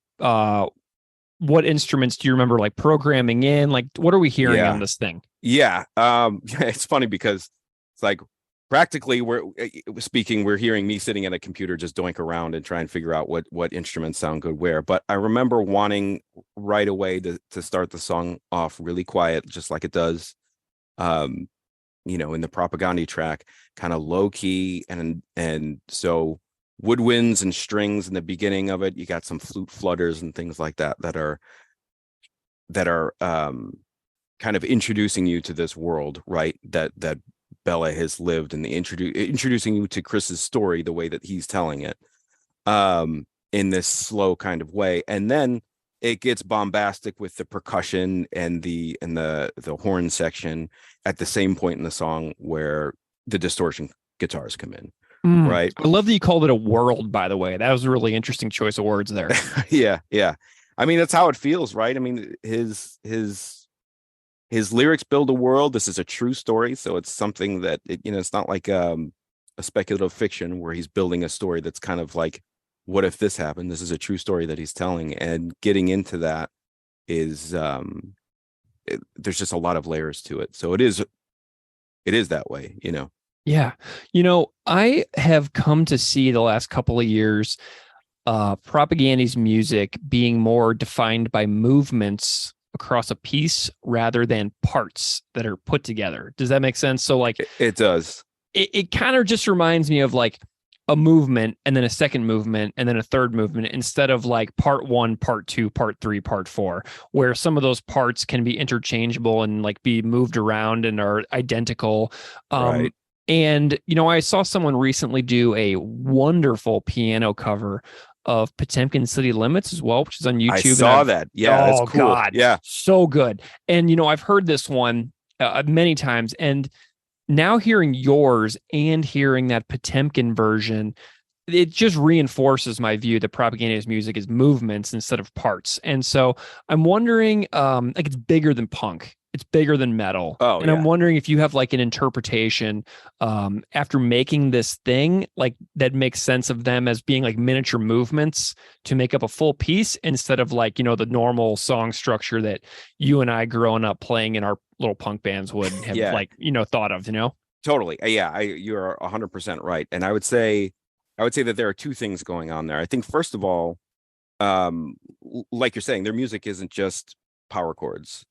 what instruments do you remember like programming in? Like, what are we hearing on this thing? Yeah. It's funny because it's like, practically we're hearing me sitting at a computer just doink around and try and figure out what instruments sound good where. But I remember wanting right away to start the song off really quiet, just like it does in the Propaganda track, kind of low key, and so woodwinds and strings in the beginning of it. You got some flute flutters and things like that that are kind of introducing you to this world, right, that Bella has lived, and introducing you to Chris's story the way that he's telling it, in this slow kind of way. And then it gets bombastic with the percussion and the horn section at the same point in the song where the distortion guitars come in. Right. I love that you called it a world, by the way. That was a really interesting choice of words there. Yeah. I mean, that's how it feels, right? I mean, his lyrics build a world. This is a true story, so it's something that it's not like a speculative fiction where he's building a story that's kind of like, what if this happened? This is a true story that he's telling, and getting into that is there's just a lot of layers to it. So it is that way, Yeah. I have come to see the last couple of years Propaganda's music being more defined by movements across a piece rather than parts that are put together. Does that make sense? So like it does. It kind of just reminds me of like a movement and then a second movement and then a third movement, instead of like part 1, part 2, part 3, part 4, where some of those parts can be interchangeable and like be moved around and are identical. Right. And, I saw someone recently do a wonderful piano cover of Potemkin City Limits as well, which is on YouTube. I saw that. Yeah, that's cool. God, yeah, so good. And, I've heard this one many times, and now hearing yours and hearing that Potemkin version, it just reinforces my view that Propaganda's music is movements instead of parts. And so I'm wondering, like, it's bigger than punk. It's bigger than metal. Oh, and I'm wondering if you have like an interpretation after making this thing, like, that makes sense of them as being like miniature movements to make up a full piece, instead of like, the normal song structure that you and I growing up playing in our little punk bands would have like, thought of, Totally. Yeah, you're 100% right. And I would say that there are two things going on there. I think, first of all, like you're saying, their music isn't just power chords.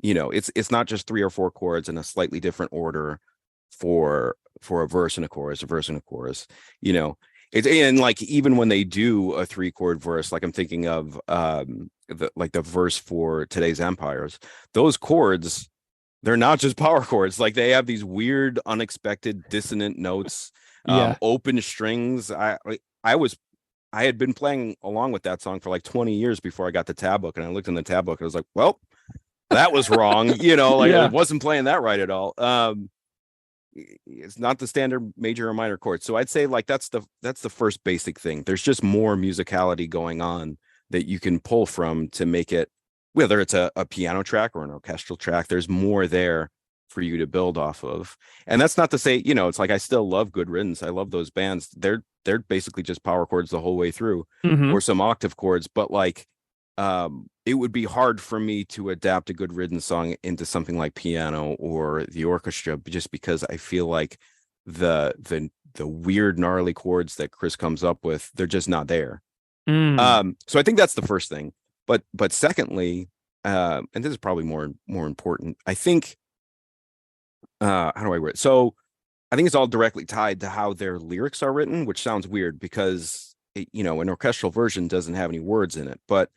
It's not just 3 or 4 chords in a slightly different order for a verse and a chorus, and like, even when they do a 3-chord verse, like I'm thinking of the verse for Today's Empires, those chords, they're not just power chords. Like, they have these weird, unexpected dissonant notes, open strings. I had been playing along with that song for like 20 years before I got the tab book, and I looked in the tab book and I was like, well, that was wrong. I wasn't playing that right at all. It's not the standard major or minor chord. So I'd say like that's the first basic thing. There's just more musicality going on that you can pull from to make it, whether it's a piano track or an orchestral track, there's more there for you to build off of. And that's not to say, it's like, I still love Good Riddance. I love those bands. They're basically just power chords the whole way through, or some octave chords. But like, it would be hard for me to adapt a Good Riddance song into something like piano or the orchestra, just because I feel like the weird, gnarly chords that Chris comes up with, they're just not there. So I think that's the first thing. But secondly, and this is probably more important, I think, how do I word it? So I think it's all directly tied to how their lyrics are written, which sounds weird because an orchestral version doesn't have any words in it. But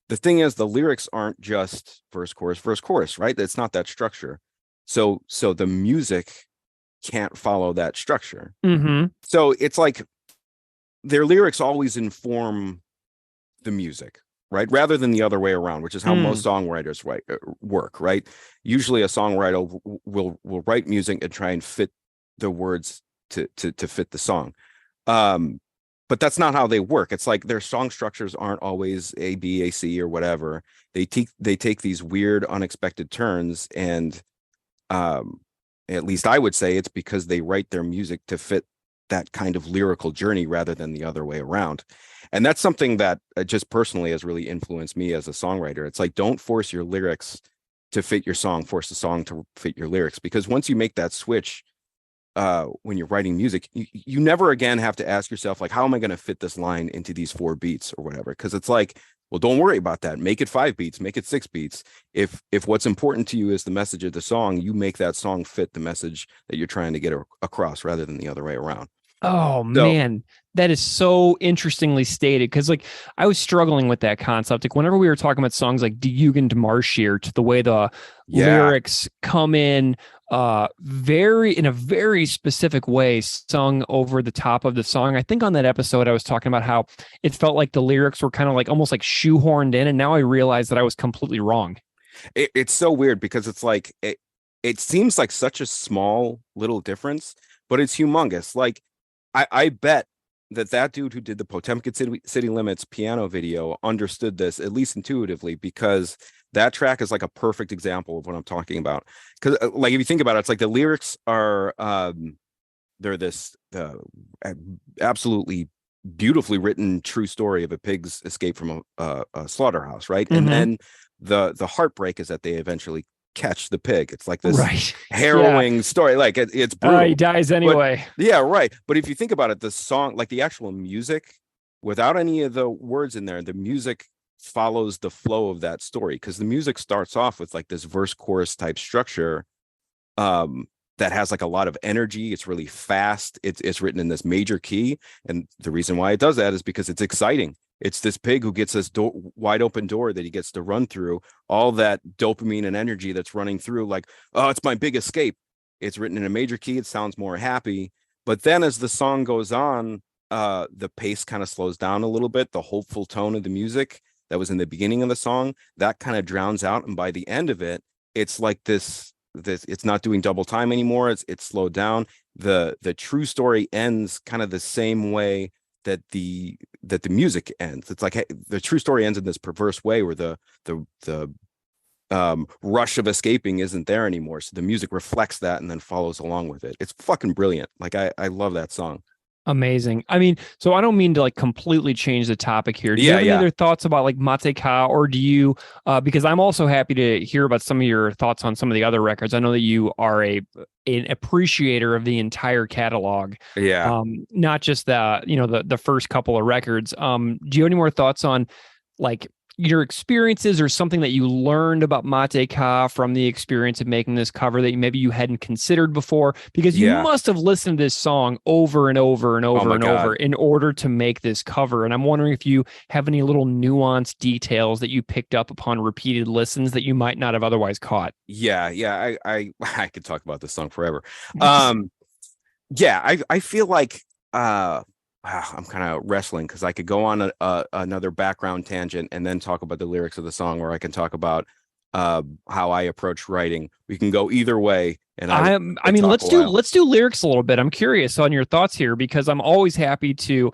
the thing is, the lyrics aren't just verse, chorus, right? It's not that structure. So the music can't follow that structure. Mm-hmm. So it's like their lyrics always inform the music, right? Rather than the other way around, which is how most songwriters work, right? Usually a songwriter will write music and try and fit the words to fit the song. But that's not how they work. It's like their song structures aren't always A, B, A, C, or whatever. They take these weird, unexpected turns, and at least I would say it's because they write their music to fit that kind of lyrical journey rather than the other way around. And that's something that just personally has really influenced me as a songwriter. It's like, don't force your lyrics to fit your song, force the song to fit your lyrics, because once you make that switch, when you're writing music, you never again have to ask yourself, like, how am I going to fit this line into these 4 beats or whatever? Because it's like, well, don't worry about that. Make it 5 beats, make it 6 beats. If what's important to you is the message of the song, you make that song fit the message that you're trying to get across rather than the other way around. Oh, man, that is so interestingly stated, because like I was struggling with that concept. Like whenever we were talking about songs like Die Jugend marschiert, the way the lyrics come in in a very specific way, sung over the top of the song. I think on that episode I was talking about how it felt like the lyrics were kind of like almost like shoehorned in, and now I realized that I was completely wrong. It's so weird because it's like it seems like such a small little difference, but it's humongous. Like I bet that dude who did the Potemkin City Limits piano video understood this, at least intuitively, because that track is like a perfect example of what I'm talking about. Because like if you think about it, it's like the lyrics are they're this absolutely beautifully written true story of a pig's escape from a slaughterhouse, right? And then the heartbreak is that they eventually catch the pig. It's like this harrowing story. Like it's brutal. He dies anyway. But, yeah, right. But if you think about it, the song, like the actual music, without any of the words in there, the music follows the flow of that story, because the music starts off with like this verse chorus type structure that has like a lot of energy. It's really fast. It's written in this major key, and the reason why it does that is because it's exciting. It's this pig who gets this wide open door that he gets to run through, all that dopamine and energy that's running through, like, oh, it's my big escape. It's written in a major key. It sounds more happy. But then as the song goes on, the pace kind of slows down a little bit. The hopeful tone of the music that was in the beginning of the song, that kind of drowns out. And by the end of it, it's like this it's not doing double time anymore. It's slowed down. The true story ends kind of the same way that the music ends. It's like, hey, the true story ends in this perverse way where the rush of escaping isn't there anymore. So the music reflects that and then follows along with it. It's fucking brilliant. Like I love that song. Amazing. I mean, so I don't mean to like completely change the topic here. Do you have any other thoughts about like Mate Ka, or do you, because I'm also happy to hear about some of your thoughts on some of the other records. I know that you are an appreciator of the entire catalog. Yeah. Not just the first couple of records. Do you have any more thoughts on like your experiences or something that you learned about Mate Ka from the experience of making this cover that maybe you hadn't considered before? Because you must have listened to this song over and over and over over in order to make this cover. And I'm wondering if you have any little nuanced details that you picked up upon repeated listens that you might not have otherwise caught. Yeah. I could talk about this song forever. I feel like I'm kind of wrestling, because I could go on another background tangent and then talk about the lyrics of the song, or I can talk about how I approach writing. We can go either way. And I mean, let's do lyrics a little bit. I'm curious on your thoughts here, because I'm always happy to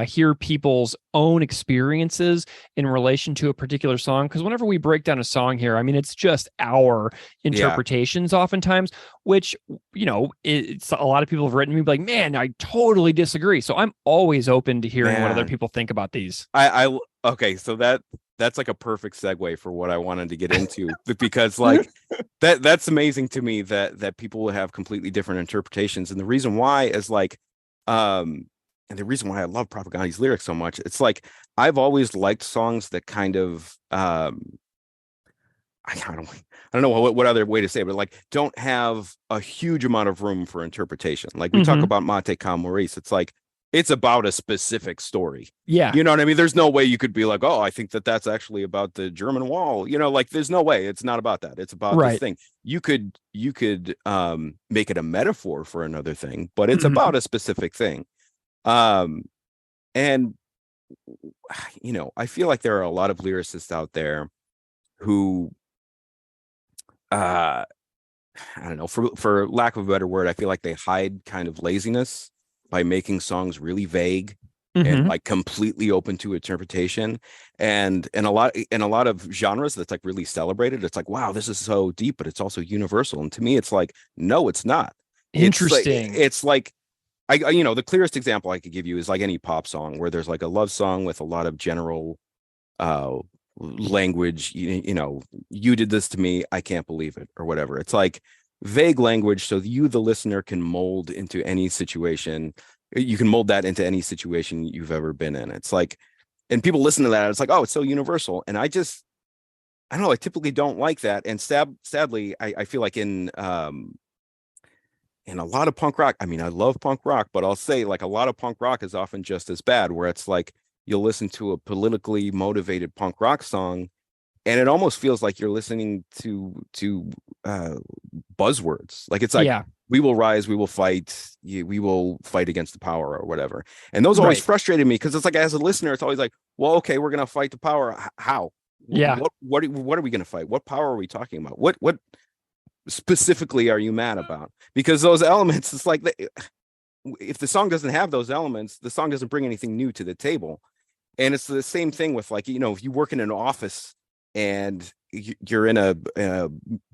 hear people's own experiences in relation to a particular song. Because whenever we break down a song here, I mean, it's just our interpretations oftentimes, which, it's a lot of people have written me like, man, I totally disagree. So I'm always open to hearing what other people think about these. Okay, so that's like a perfect segue for what I wanted to get into, because like that's amazing to me that people will have completely different interpretations. And the reason why is like, and the reason why I love Propagandi's lyrics so much, it's like I've always liked songs that kind of I don't know what other way to say it, but like don't have a huge amount of room for interpretation. Like we talk about Mate Ka Moris, it's like it's about a specific story. Yeah. You know what I mean? There's no way you could be like, oh, I think that that's actually about the German wall. You know, like there's no way. It's not about that. It's about this thing. You could make it a metaphor for another thing, but it's about a specific thing. And you know, I feel like there are a lot of lyricists out there who I don't know, for lack of a better word, I feel like they hide kind of laziness by making songs really vague and like completely open to interpretation. And a lot of genres that's like really celebrated, it's like, wow, this is so deep, but it's also universal. And to me, it's like, no, it's not. Interesting. It's like I you know, the clearest example I could give you is like any pop song where there's like a love song with a lot of general language, you know, you did this to me, I can't believe it, or whatever. It's like vague language so you, the listener, can mold into any situation. You can mold that into any situation you've ever been in. It's like, and people listen to that, it's like, oh, it's so universal. And I don't know, I typically don't like that. And sadly, I feel like in a lot of punk rock, I mean, I love punk rock, but I'll say like a lot of punk rock is often just as bad, where it's like you'll listen to a politically motivated punk rock song and it almost feels like you're listening to buzzwords. Like it's like, we will rise, we will fight, we will fight against the power or whatever. And those always frustrated me because it's like, as a listener, it's always like, well, okay, we're going to fight the power. How? Yeah. What are we going to fight? What power are we talking about? What specifically are you mad about? Because those elements, it's like, if the song doesn't have those elements, the song doesn't bring anything new to the table. And it's the same thing with like, you know, if you work in an office and you're in a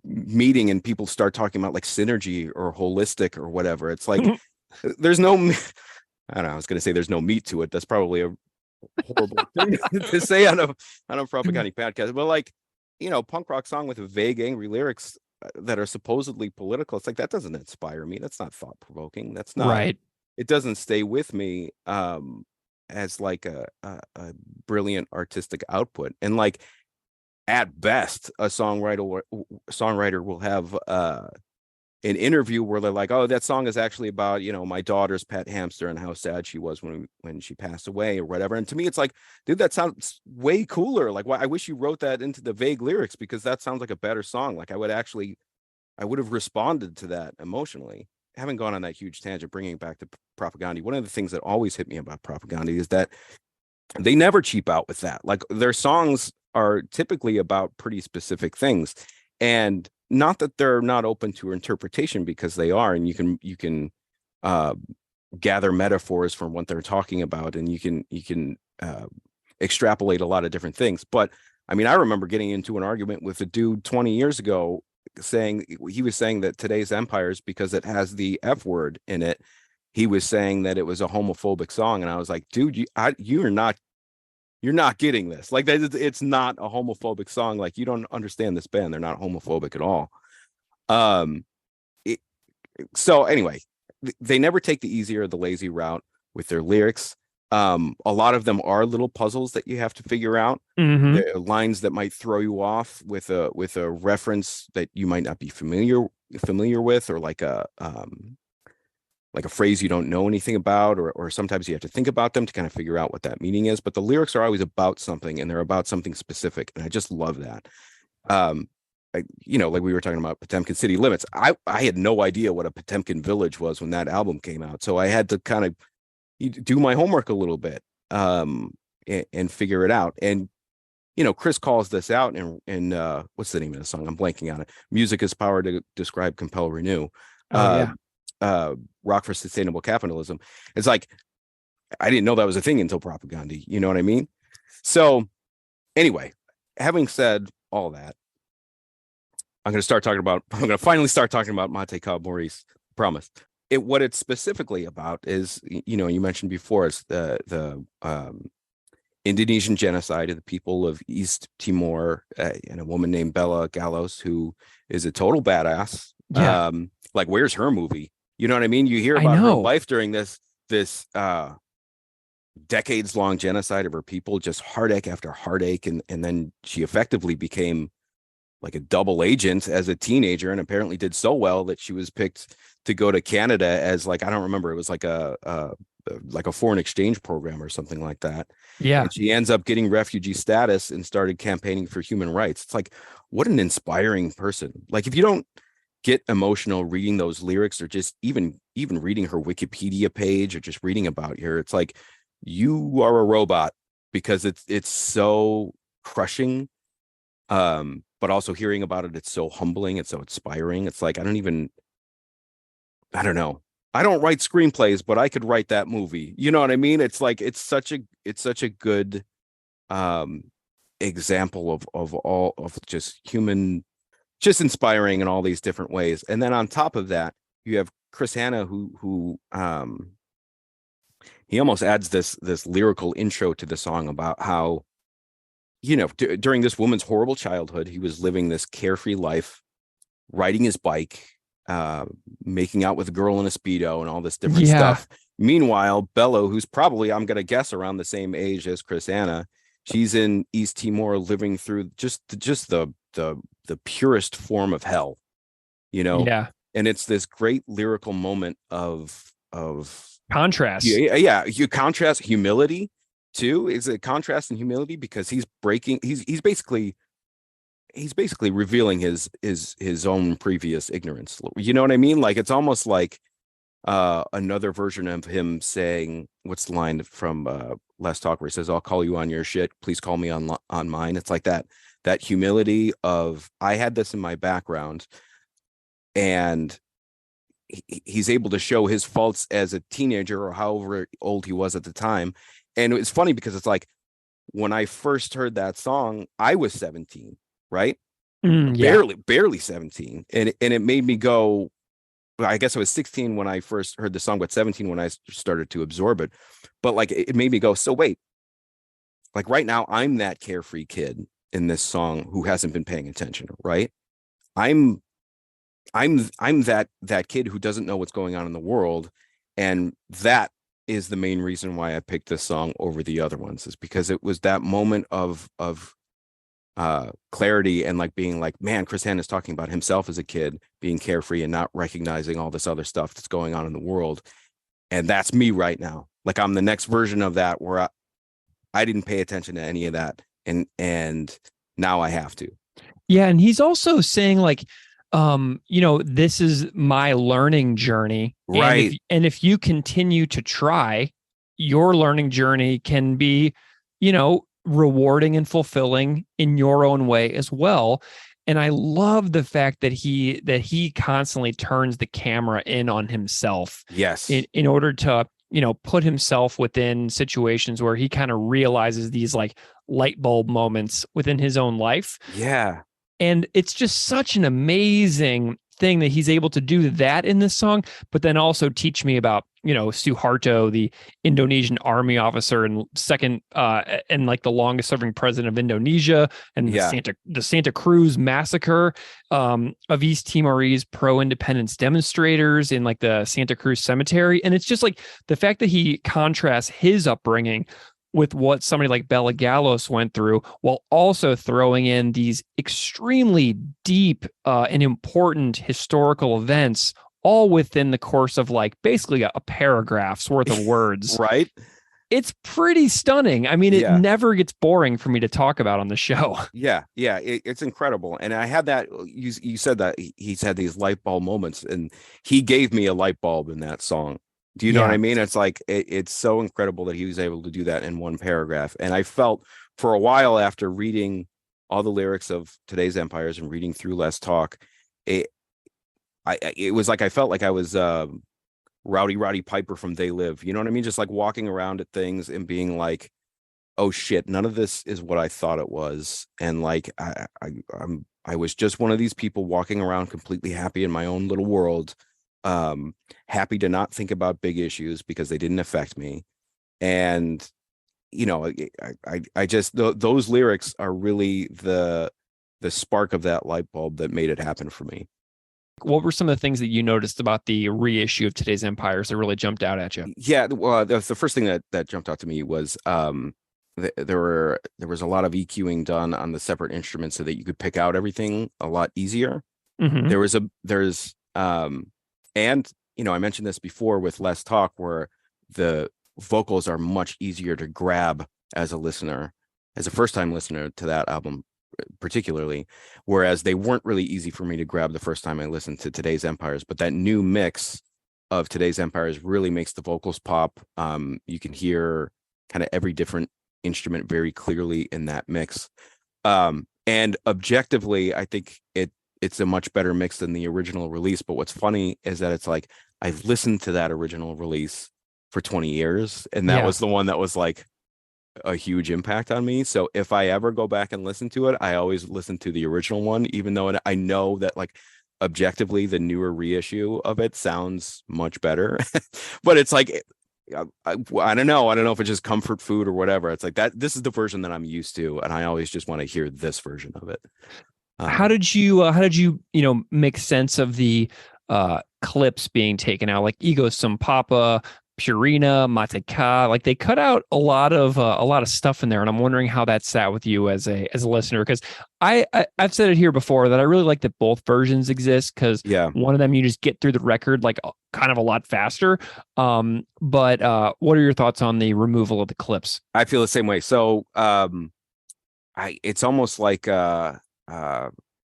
meeting and people start talking about like synergy or holistic or whatever, it's like there's no, I don't know, I was going to say there's no meat to it. That's probably a horrible thing to say on a propaganda podcast, but like, you know, punk rock song with vague, angry lyrics that are supposedly political, it's like, that doesn't inspire me. That's not thought provoking. That's not right. It doesn't stay with me as like a brilliant artistic output. And like, at best, a songwriter will have an interview where they're like, oh, that song is actually about, you know, my daughter's pet hamster and how sad she was when she passed away or whatever. And to me, it's like, dude, that sounds way cooler. Like, why I wish you wrote that into the vague lyrics, because that sounds like a better song. Like I would have responded to that emotionally. Having gone on that huge tangent, bringing it back to propaganda, one of the things that always hit me about propaganda is that they never cheap out with that. Like their songs are typically about pretty specific things, and not that they're not open to interpretation, because they are, and you can gather metaphors from what they're talking about, and you can extrapolate a lot of different things. But I mean, I remember getting into an argument with a dude 20 years ago he was saying that today's empires, because it has the F word in it, he was saying that it was a homophobic song. And I was like, dude, you're not getting this. Like, it's not a homophobic song. Like, you don't understand this band. They're not homophobic at all. So anyway, they never take the easy or the lazy route with their lyrics. A lot of them are little puzzles that you have to figure out. They're lines that might throw you off with a reference that you might not be familiar with, or like a phrase you don't know anything about, or sometimes you have to think about them to kind of figure out what that meaning is. But the lyrics are always about something, and they're about something specific, and I just love that. You know, like we were talking about Potemkin City Limits. I had no idea what a Potemkin village was when that album came out, so I had to kind of do my homework a little bit and figure it out. And you know, Chris calls this out in what's the name of the song? I'm blanking on it. Music is power to describe, compel, renew. Rock for sustainable capitalism. It's like, I didn't know that was a thing until propaganda. You know what I mean? So anyway, having said all that, I'm going to finally start talking about Mate Ka Moris. Promise. What it's specifically about is, you know, you mentioned before, it's the Indonesian genocide of the people of East Timor, and a woman named Bella Gallos, who is a total badass. Yeah. Like, where's her movie? You know what I mean? You hear about her life during this decades long genocide of her people, just heartache after heartache, and then she effectively became like a double agent as a teenager, and apparently did so well that she was picked to go to Canada as, like, I don't remember, it was like a like a foreign exchange program or something like that. Yeah. And she ends up getting refugee status and started campaigning for human rights. It's like, what an inspiring person. Like, if you don't get emotional reading those lyrics, or just even reading her Wikipedia page, or just reading about her, it's like you are a robot, because it's so crushing. But also hearing about it, it's so humbling, it's so inspiring. It's like, I don't know. I don't write screenplays, but I could write that movie. You know what I mean? It's like, it's such a good example of all of just human, just inspiring in all these different ways. And then on top of that, you have Chris Hanna, who he almost adds this lyrical intro to the song about how, during this woman's horrible childhood, he was living this carefree life, riding his bike, making out with a girl in a Speedo and all this different stuff. Meanwhile, Bello, who's probably, I'm going to guess, around the same age as Chris Hanna, she's in East Timor, living through just the purest form of hell, Yeah. And it's this great lyrical moment of Contrast. You contrast humility too. Is a contrast in humility, because he's basically revealing his own previous ignorance. You know what I mean? Like, it's almost like another version of him saying, what's the line from Less Talk, where he says, "I'll call you on your shit, please call me on mine." It's like that humility of, I had this in my background, and he's able to show his faults as a teenager, or however old he was at the time. And it's funny, because it's like, when I first heard that song, I was 17, right? Barely 17. And it made me go, I guess I was 16 when I first heard the song, but 17 when I started to absorb it. But like, it made me go, so wait, like right now I'm that carefree kid in this song who hasn't been paying attention, right? I'm that kid who doesn't know what's going on in the world. And that is the main reason why I picked this song over the other ones, is because it was that moment of clarity, and like being like, man, Chris Hanna is talking about himself as a kid being carefree and not recognizing all this other stuff that's going on in the world. And that's me right now. Like, I'm the next version of that, where I didn't pay attention to any of that. And now I have to. Yeah. And he's also saying, like, this is my learning journey. Right. And if you continue to try, your learning journey can be, rewarding and fulfilling in your own way as well. And I love the fact that he constantly turns the camera in on himself. Yes. In order to, put himself within situations where he kind of realizes these like light bulb moments within his own life. Yeah. And it's just such an amazing thing that he's able to do that in this song, but then also teach me about, Suharto, the Indonesian army officer and second, and like the longest serving president of Indonesia, and the Santa Cruz massacre of East Timorese pro-independence demonstrators in like the Santa Cruz cemetery. And it's just like the fact that he contrasts his upbringing with what somebody like Bela Gallos went through, while also throwing in these extremely deep and important historical events, all within the course of like basically a paragraph's worth of words. Right. It's pretty stunning. I mean, it never gets boring for me to talk about on the show. Yeah. Yeah. It's incredible. And I had that, you said that he's had these light bulb moments, and he gave me a light bulb in that song. Do you know what I mean? It's like, it's so incredible that he was able to do that in one paragraph. And I felt for a while, after reading all the lyrics of Today's Empires and reading through Less Talk, it was like, I felt like I was Rowdy Piper from They Live. You know what I mean? Just like walking around at things and being like, oh shit, none of this is what I thought it was. And like, I was just one of these people walking around completely happy in my own little world. Happy to not think about big issues because they didn't affect me. And, I just, those lyrics are really the spark of that light bulb that made it happen for me. What were some of the things that you noticed about the reissue of Today's Empires that really jumped out at you? Yeah. Well, the first thing that jumped out to me was, there was a lot of EQing done on the separate instruments so that you could pick out everything a lot easier. Mm-hmm. And, I mentioned this before with Less Talk, where the vocals are much easier to grab as a listener, as a first-time listener to that album particularly, whereas they weren't really easy for me to grab the first time I listened to Today's Empires. But that new mix of Today's Empires really makes the vocals pop. You can hear kind of every different instrument very clearly in that mix. And objectively, I think it's a much better mix than the original release. But what's funny is that it's like I've listened to that original release for 20 years, and that was the one that was like a huge impact on me. So if I ever go back and listen to it, I always listen to the original one, even though I know that like objectively the newer reissue of it sounds much better. But it's like I don't know if it's just comfort food or whatever. It's like that this is the version that I'm used to, and I always just want to hear this version of it. How did you make sense of the clips being taken out, like Ego Sum Papa, Purina, Mateka? Like they cut out a lot of stuff in there, and I'm wondering how that sat with you as a listener, because I've said it here before that I really like that both versions exist, because one of them you just get through the record like kind of a lot faster. But what are your thoughts on the removal of the clips? I feel the same way. So it's almost like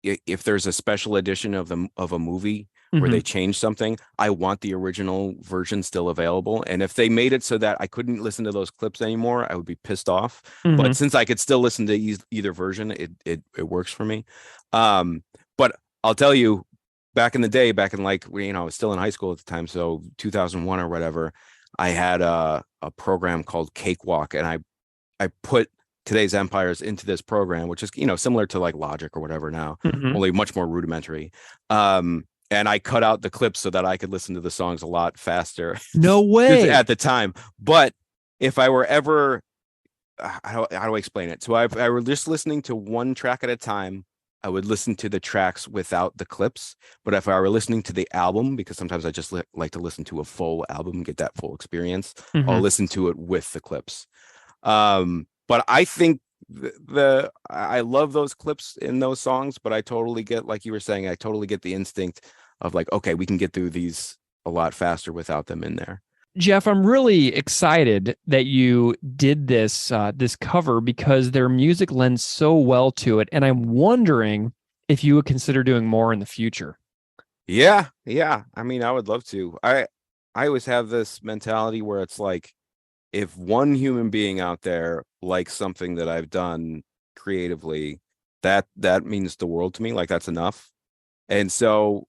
if there's a special edition of a movie where they change something, I want the original version still available. And if they made it so that I couldn't listen to those clips anymore, I would be pissed off. But since I could still listen to either version, it works for me. But I'll tell you, back in the day, I was still in high school at the time, so 2001 or whatever, I had a program called Cakewalk, and I put Today's Empires into this program, which is similar to like Logic or whatever now, only much more rudimentary. And I cut out the clips so that I could listen to the songs a lot faster. No way. At the time. But if I were ever, how do I explain it? So if I were just listening to one track at a time, I would listen to the tracks without the clips. But if I were listening to the album, because sometimes I just like to listen to a full album, get that full experience, I'll listen to it with the clips. But I think I love those clips in those songs, but I totally get, like you were saying, I totally get the instinct of like, okay, we can get through these a lot faster without them in there. Jeff, I'm really excited that you did this cover, because their music lends so well to it, and I'm wondering if you would consider doing more in the future. Yeah. I mean, I would love to. I always have this mentality where it's like, if one human being out there likes something that I've done creatively, that means the world to me. Like that's enough. And so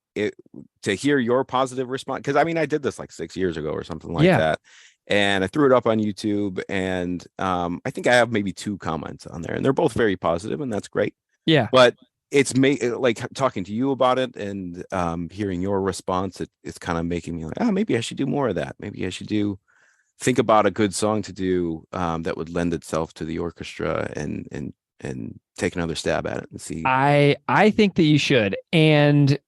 to hear your positive response, because I mean, I did this like 6 years ago or something like that, and I threw it up on YouTube, and I think I have maybe 2 comments on there, and they're both very positive, and that's great. Yeah. But it's like talking to you about it and hearing your response, it's kind of making me like, maybe I should do more of that. Maybe I should think about a good song to do that would lend itself to the orchestra and take another stab at it and see. I think that you should. And,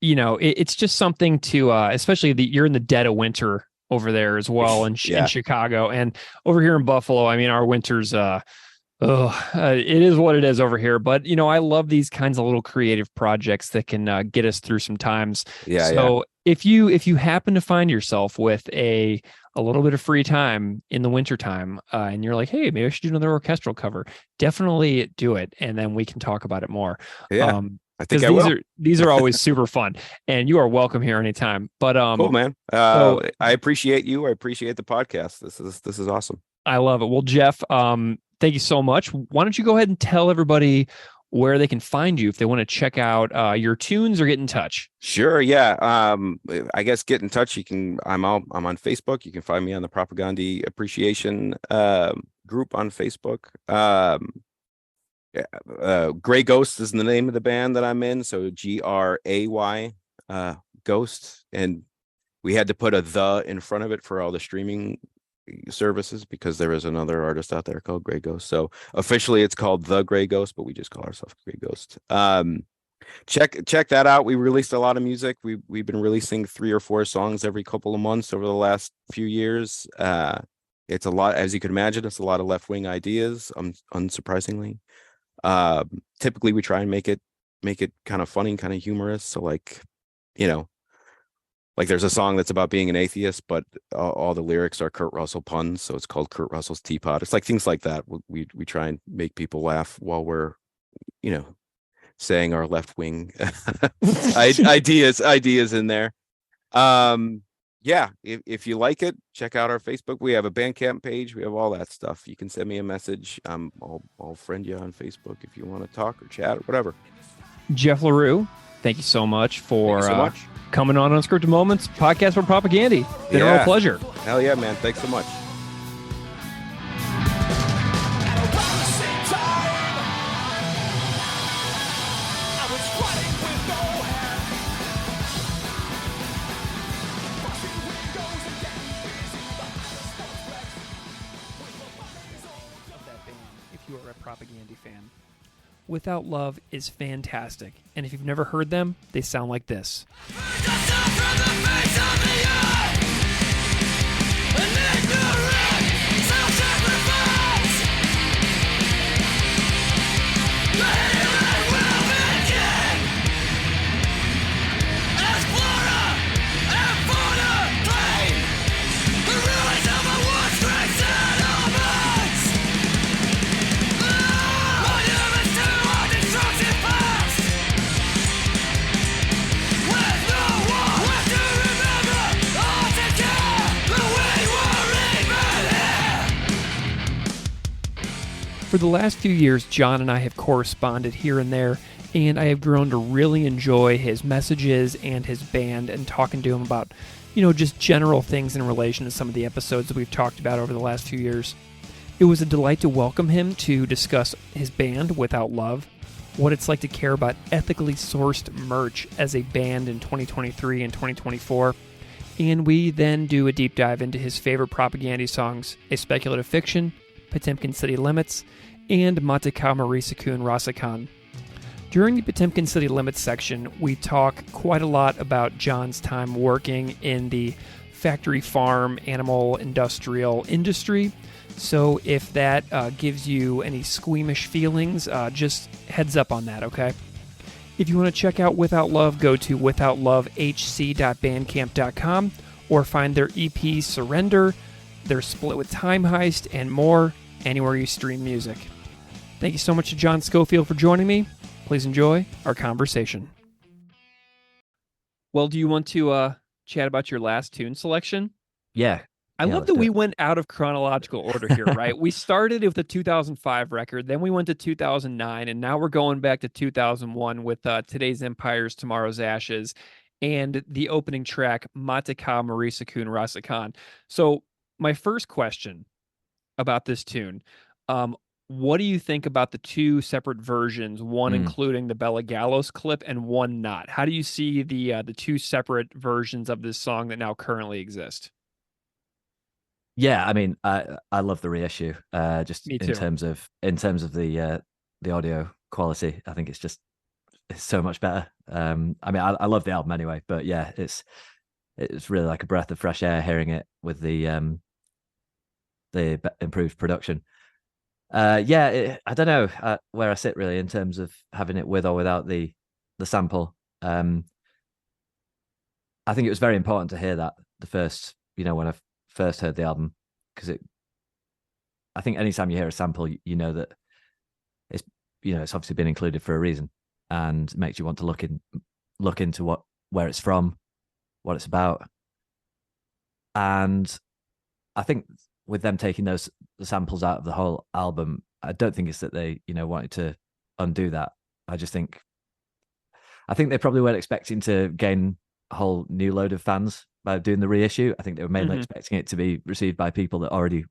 it's just something to, especially you're in the dead of winter over there as well in Chicago, and over here in Buffalo. I mean, our winters, it is what it is over here. But, I love these kinds of little creative projects that can get us through some times. So if you happen to find yourself with a little bit of free time in the wintertime, and you're like, hey, maybe I should do another orchestral cover, definitely do it. And then we can talk about it more. Yeah. I think I will. These are always super fun, and you are welcome here anytime. But cool, man. I appreciate you. I appreciate the podcast. This is awesome. I love it. Well, Jeff, thank you so much. Why don't you go ahead and tell everybody where they can find you if they want to check out your tunes or get in touch? Sure. Yeah. I guess get in touch. I'm on Facebook. You can find me on the Propaganda Appreciation group on Facebook. Gray Ghost is the name of the band that I'm in. So GRAY Ghost. And we had to put a "the" in front of it for all the streaming services because there is another artist out there called Gray Ghost. So officially it's called The Gray Ghost, but we just call ourselves Gray Ghost. Check that out. We released a lot of music. We've been releasing 3 or 4 songs every couple of months over the last few years. It's a lot, as you can imagine, it's a lot of left-wing ideas, unsurprisingly. Typically we try and make it kind of funny, kind of humorous. So like, Like there's a song that's about being an atheist, but all the lyrics are Kurt Russell puns, so it's called Kurt Russell's Teapot. It's like things like that. We try and make people laugh while we're, saying our left wing ideas in there. Yeah, if you like it, check out our Facebook. We have a Bandcamp page. We have all that stuff. You can send me a message. I'll friend you on Facebook if you want to talk or chat or whatever. Jeff Lareau, thank you so much for coming on Unscripted Moments podcast for Propaganda. Been a real pleasure. Hell yeah, man. Thanks so much. Propaganda fan. Without Love is fantastic, and if you've never heard them, they sound like this. For the last few years, John and I have corresponded here and there, and I have grown to really enjoy his messages and his band and talking to him about, just general things in relation to some of the episodes that we've talked about over the last few years. It was a delight to welcome him to discuss his band, Without Love, what it's like to care about ethically sourced merch as a band in 2023 and 2024, and we then do a deep dive into his favorite Propaganda songs, A Speculative Fiction, Potemkin City Limits, and Matika Moris Ukun Rasik. During the Potemkin City Limits section, we talk quite a lot about John's time working in the factory farm animal industrial industry. So if that gives you any squeamish feelings, just heads up on that, okay? If you want to check out Without Love, go to withoutlovehc.bandcamp.com or find their EP Surrender, their split with Time Heist, and more anywhere you stream music. Thank you so much to John Schofield for joining me. Please enjoy our conversation. Well, do you want to chat about your last tune selection? Yeah. I love that we went out of chronological order here, right? We started with the 2005 record, then we went to 2009, and now we're going back to 2001 with Today's Empires, Tomorrow's Ashes, and the opening track, Matika Moris Ukun Rasik. So my first question about this tune, what do you think about the two separate versions, one including the Bela Gallos clip and one not? How do you see the two separate versions of this song that now currently exist? Yeah, I mean, I love the reissue. Just Me too. in terms of the audio quality, I think it's so much better. I mean, I love the album anyway, but yeah, it's really like a breath of fresh air hearing it with the improved production. I don't know where I sit really in terms of having it with or without the sample. I think it was very important to hear that the first, when I first heard the album, because I think anytime you hear a sample, you know that it's obviously been included for a reason, and makes you want to look into where it's from, what it's about. And I think with them taking the samples out of the whole album, I don't think it's that they, wanted to undo that. I think they probably weren't expecting to gain a whole new load of fans by doing the reissue. I think they were mainly expecting it to be received by people that already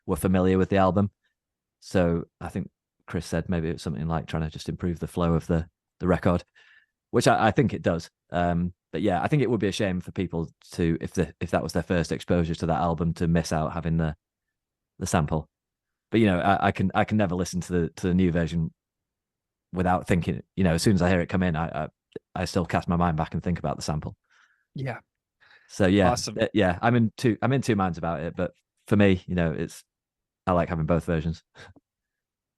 were familiar with the album. So I think Chris said maybe it was something like trying to just improve the flow of the record, which I think it does. But yeah, I think it would be a shame for people to, if that was their first exposure to that album, to miss out having the sample. But I can never listen to the new version without thinking. As soon as I hear it come in, I still cast my mind back and think about the sample. Yeah. So yeah, awesome. Yeah, I'm in two minds about it. But for me, I like having both versions.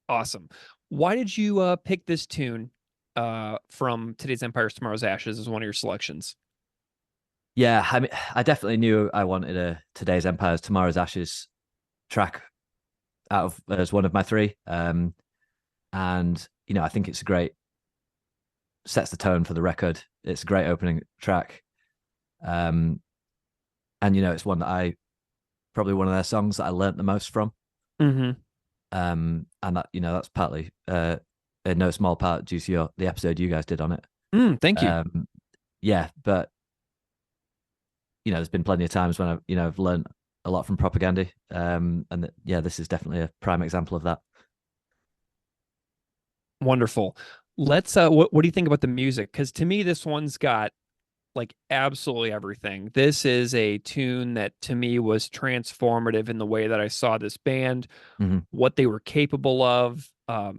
Awesome. Why did you pick this tune from Today's Empires, Tomorrow's Ashes as one of your selections? Yeah, I mean, I definitely knew I wanted a Today's Empires, Tomorrow's Ashes track out of as one of my three. And I think it's a great sets the tone for the record. It's a great opening track. And it's one that I probably one of their songs that I learnt the most from. Mm-hmm. And that that's partly in no small part due to the episode you guys did on it. Thank you. Yeah, but there's been plenty of times when I've learned a lot from Propaganda. This is definitely a prime example of that. Wonderful. Let's what do you think about the music? Because to me, this one's got like absolutely everything. This is a tune that to me was transformative in the way that I saw this band, what they were capable of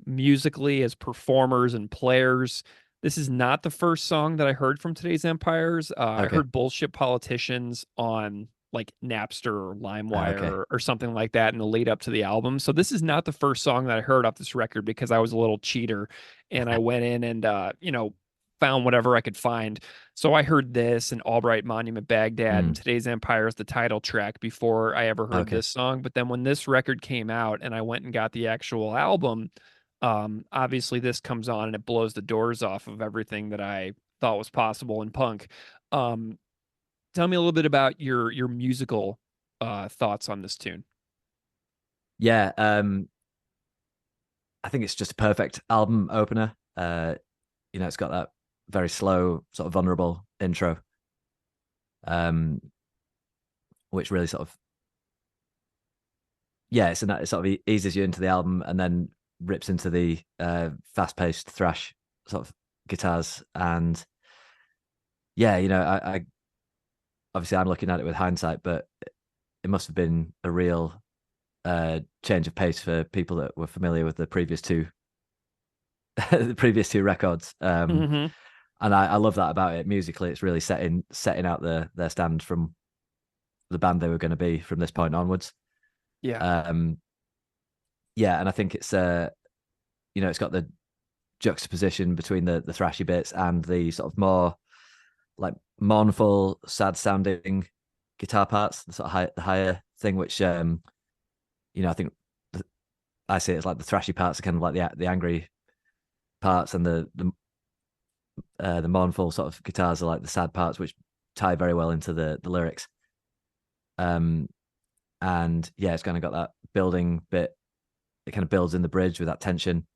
musically as performers and players. This is not the first song that I heard from Today's Empires. I heard Bullshit Politicians on like Napster or LimeWire or something like that in the lead up to the album. So this is not the first song that I heard off this record because I was a little cheater and I went in and, found whatever I could find. So I heard this and Albright Monument Baghdad and Today's Empire is the title track before I ever heard this song. But then when this record came out and I went and got the actual album, obviously this comes on and it blows the doors off of everything that I thought was possible in punk. Tell me a little bit about your musical thoughts on this tune. Yeah, I think it's just a perfect album opener. It's got that very slow, sort of vulnerable intro, which really sort of, it sort of eases you into the album and then rips into the fast-paced thrash sort of guitars. And I obviously I'm looking at it with hindsight, but it must have been a real change of pace for people that were familiar with the previous two records. And I love that about it. Musically, it's really setting out their stand from the band they were going to be from this point onwards. And I think it's it's got the juxtaposition between the thrashy bits and the sort of more like mournful, sad sounding guitar parts, the sort of the higher thing, which I think I see it as like the thrashy parts are kind of like the angry parts, and the mournful sort of guitars are like the sad parts, which tie very well into the lyrics. And it's kind of got that building bit. It kind of builds in the bridge with that tension,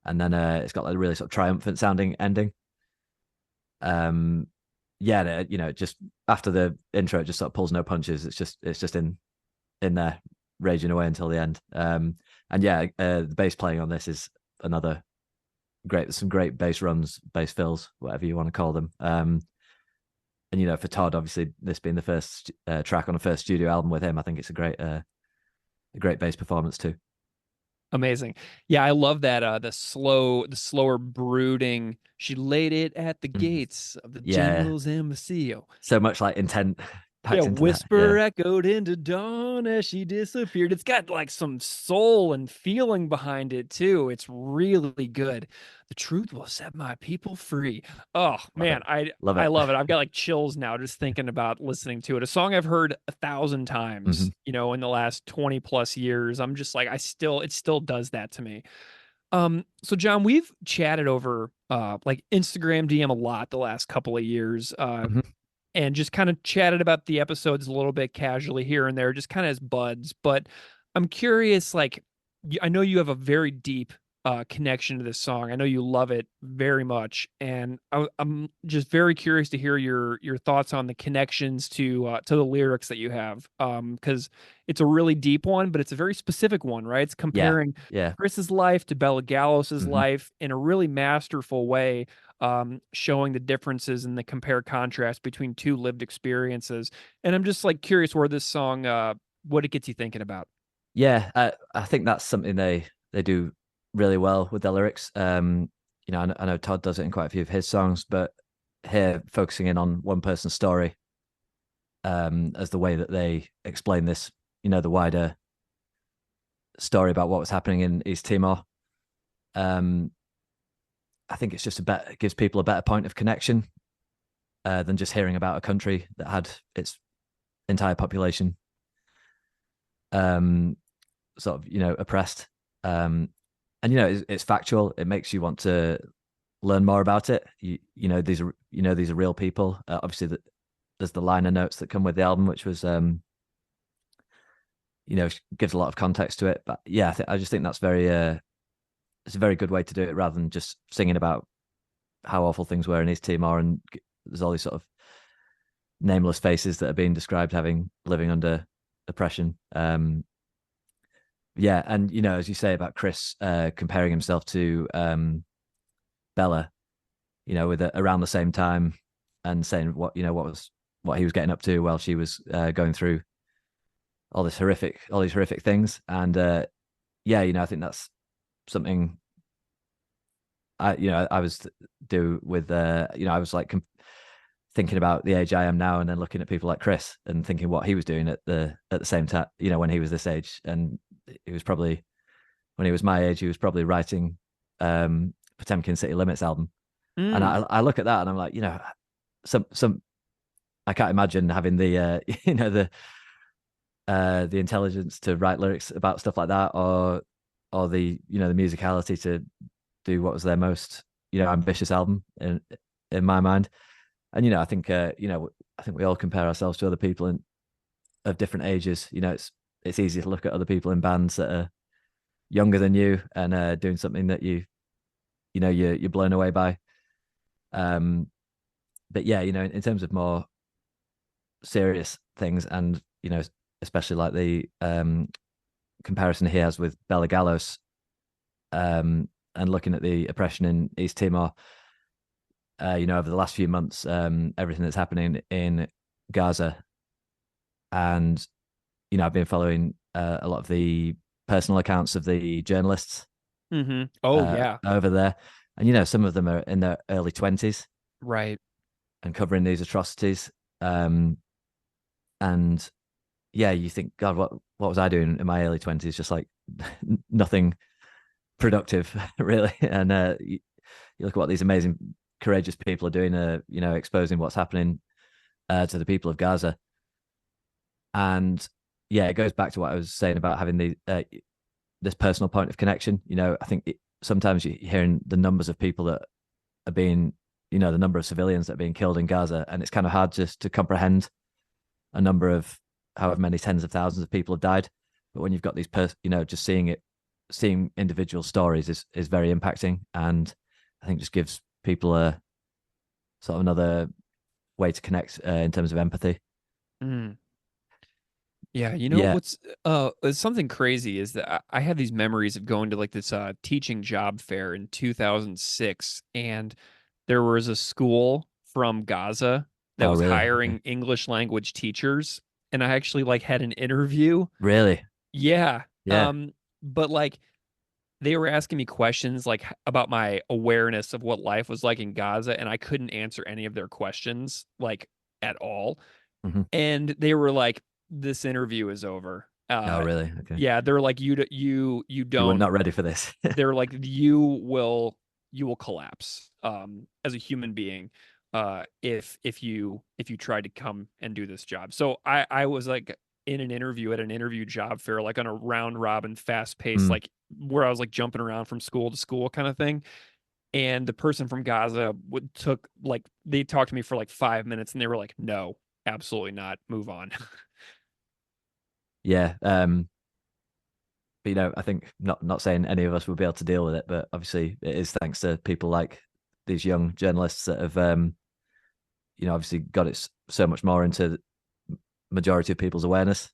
and then it's got like a really sort of triumphant sounding ending. Just after the intro, it just sort of pulls no punches. It's just in there raging away until the end. The bass playing on this is another some great bass runs, bass fills, whatever you want to call them. For Todd, obviously this being the first track on a first studio album with him, I think it's a great bass performance too. Amazing. Yeah, I love that the slower brooding. She laid it at the gates of the general's embassy. So much like intent. Whisper echoed into dawn as she disappeared. It's got like some soul and feeling behind it too. It's really good. The truth will set my people free. Oh man, I love it. I've got like chills now just thinking about listening to it. A song I've heard 1,000 times, in the last 20 plus years. I'm just like, it still does that to me. So John, we've chatted over like Instagram DM a lot the last couple of years. And just kind of chatted about the episodes a little bit casually here and there, just kind of as buds. But I'm curious, like, I know you have a very deep connection to this song. I know you love it very much, and I'm just very curious to hear your thoughts on the connections to the lyrics that you have, because it's a really deep one, but it's a very specific one, right? It's comparing Chris's life to Bela Gallos's life in a really masterful way. Showing the differences and the compare contrast between two lived experiences. And I'm just like curious where this song, what it gets you thinking about. Yeah, I think that's something they do really well with their lyrics. I know Todd does it in quite a few of his songs, but here focusing in on one person's story as the way that they explain this, the wider story about what was happening in East Timor. I think it's just it gives people a better point of connection. than just hearing about a country that had its entire population sort of oppressed. And it's factual. It makes you want to learn more about it. These are real people. Obviously, there's the liner notes that come with the album, which was gives a lot of context to it. But yeah, I just think that's it's a very good way to do it, rather than just singing about how awful things were in East Timor, and there's all these sort of nameless faces that are being described living under oppression. Yeah, and as you say about Chris comparing himself to Bella, with around the same time, and saying what he was getting up to while she was going through all these horrific things. And yeah, I think that's something I was do with I was like thinking about the age I am now, and then looking at people like Chris and thinking what he was doing at the same time, when he was this age. And he was probably, when he was my age, he was probably writing Potemkin City Limits album. And I look at that and I'm like, some I can't imagine having the the intelligence to write lyrics about stuff like that, or the the musicality to do what was their most ambitious album in my mind. And I think we all compare ourselves to other people of different ages. It's easy to look at other people in bands that are younger than you and doing something that you're blown away by. But yeah, in terms of more serious things, and especially like the comparison he has with Bela Gallos, and looking at the oppression in East Timor, over the last few months, everything that's happening in Gaza. And I've been following a lot of the personal accounts of the journalists over there, and some of them are in their early 20s, right, and covering these atrocities. And yeah, you think, God, what was I doing in my early 20s? Just like nothing productive, really. And you look at what these amazing, courageous people are doing, exposing what's happening to the people of Gaza. And yeah, it goes back to what I was saying about having this personal point of connection. I think sometimes you're hearing the numbers of people that are being, the number of civilians that are being killed in Gaza, and it's kind of hard just to comprehend a number of however many tens of thousands of people have died. But when you've got these, just seeing individual stories is very impacting, and I think just gives people a sort of another way to connect in terms of empathy. Yeah, what's something crazy is that I have these memories of going to like this teaching job fair in 2006, and there was a school from Gaza that was really? hiring English language teachers, and I actually like had an interview. Really? Yeah. Yeah. But like they were asking me questions like about my awareness of what life was like in Gaza, and I couldn't answer any of their questions like at all. Mm-hmm. And they were like, "This interview is over." Oh, really? Okay. Yeah, they're like, you don't. You were not ready for this. They're like, you will collapse as a human being if you try to come and do this job. So I was like in an interview at an interview job fair, like on a round robin, fast paced, like where I was like jumping around from school to school kind of thing. And the person from Gaza they talked to me for like 5 minutes, and they were like, "No, absolutely not. Move on." Yeah. But I think not saying any of us would be able to deal with it, but obviously it is thanks to people like these young journalists that have obviously got it so much more into the majority of people's awareness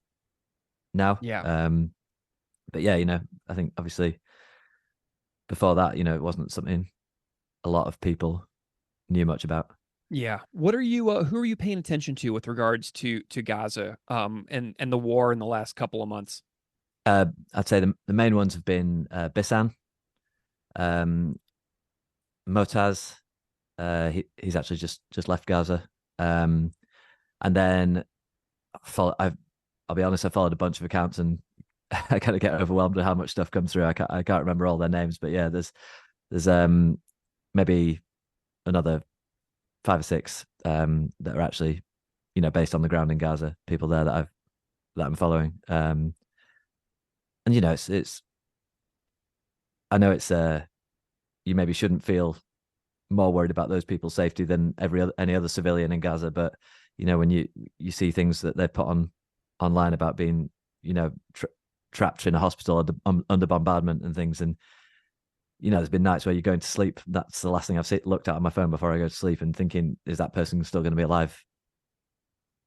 now. Yeah. But yeah, I think obviously before that, it wasn't something a lot of people knew much about. Yeah. What are you who are you paying attention to with regards to Gaza and the war in the last couple of months? I'd say the main ones have been Bisan, Motaz. He's actually just left Gaza. And then I'll be honest, I followed a bunch of accounts, and I kind of get overwhelmed with how much stuff comes through. I can't remember all their names, but yeah, there's maybe another 5 or 6 that are actually, based on the ground in Gaza, people there that I'm following. And it's I know it's you maybe shouldn't feel more worried about those people's safety than any other civilian in Gaza, but when you see things that they put online about being trapped in a hospital under bombardment and things, and there's been nights where you're going to sleep. That's the last thing I've looked at on my phone before I go to sleep, and thinking, is that person still going to be alive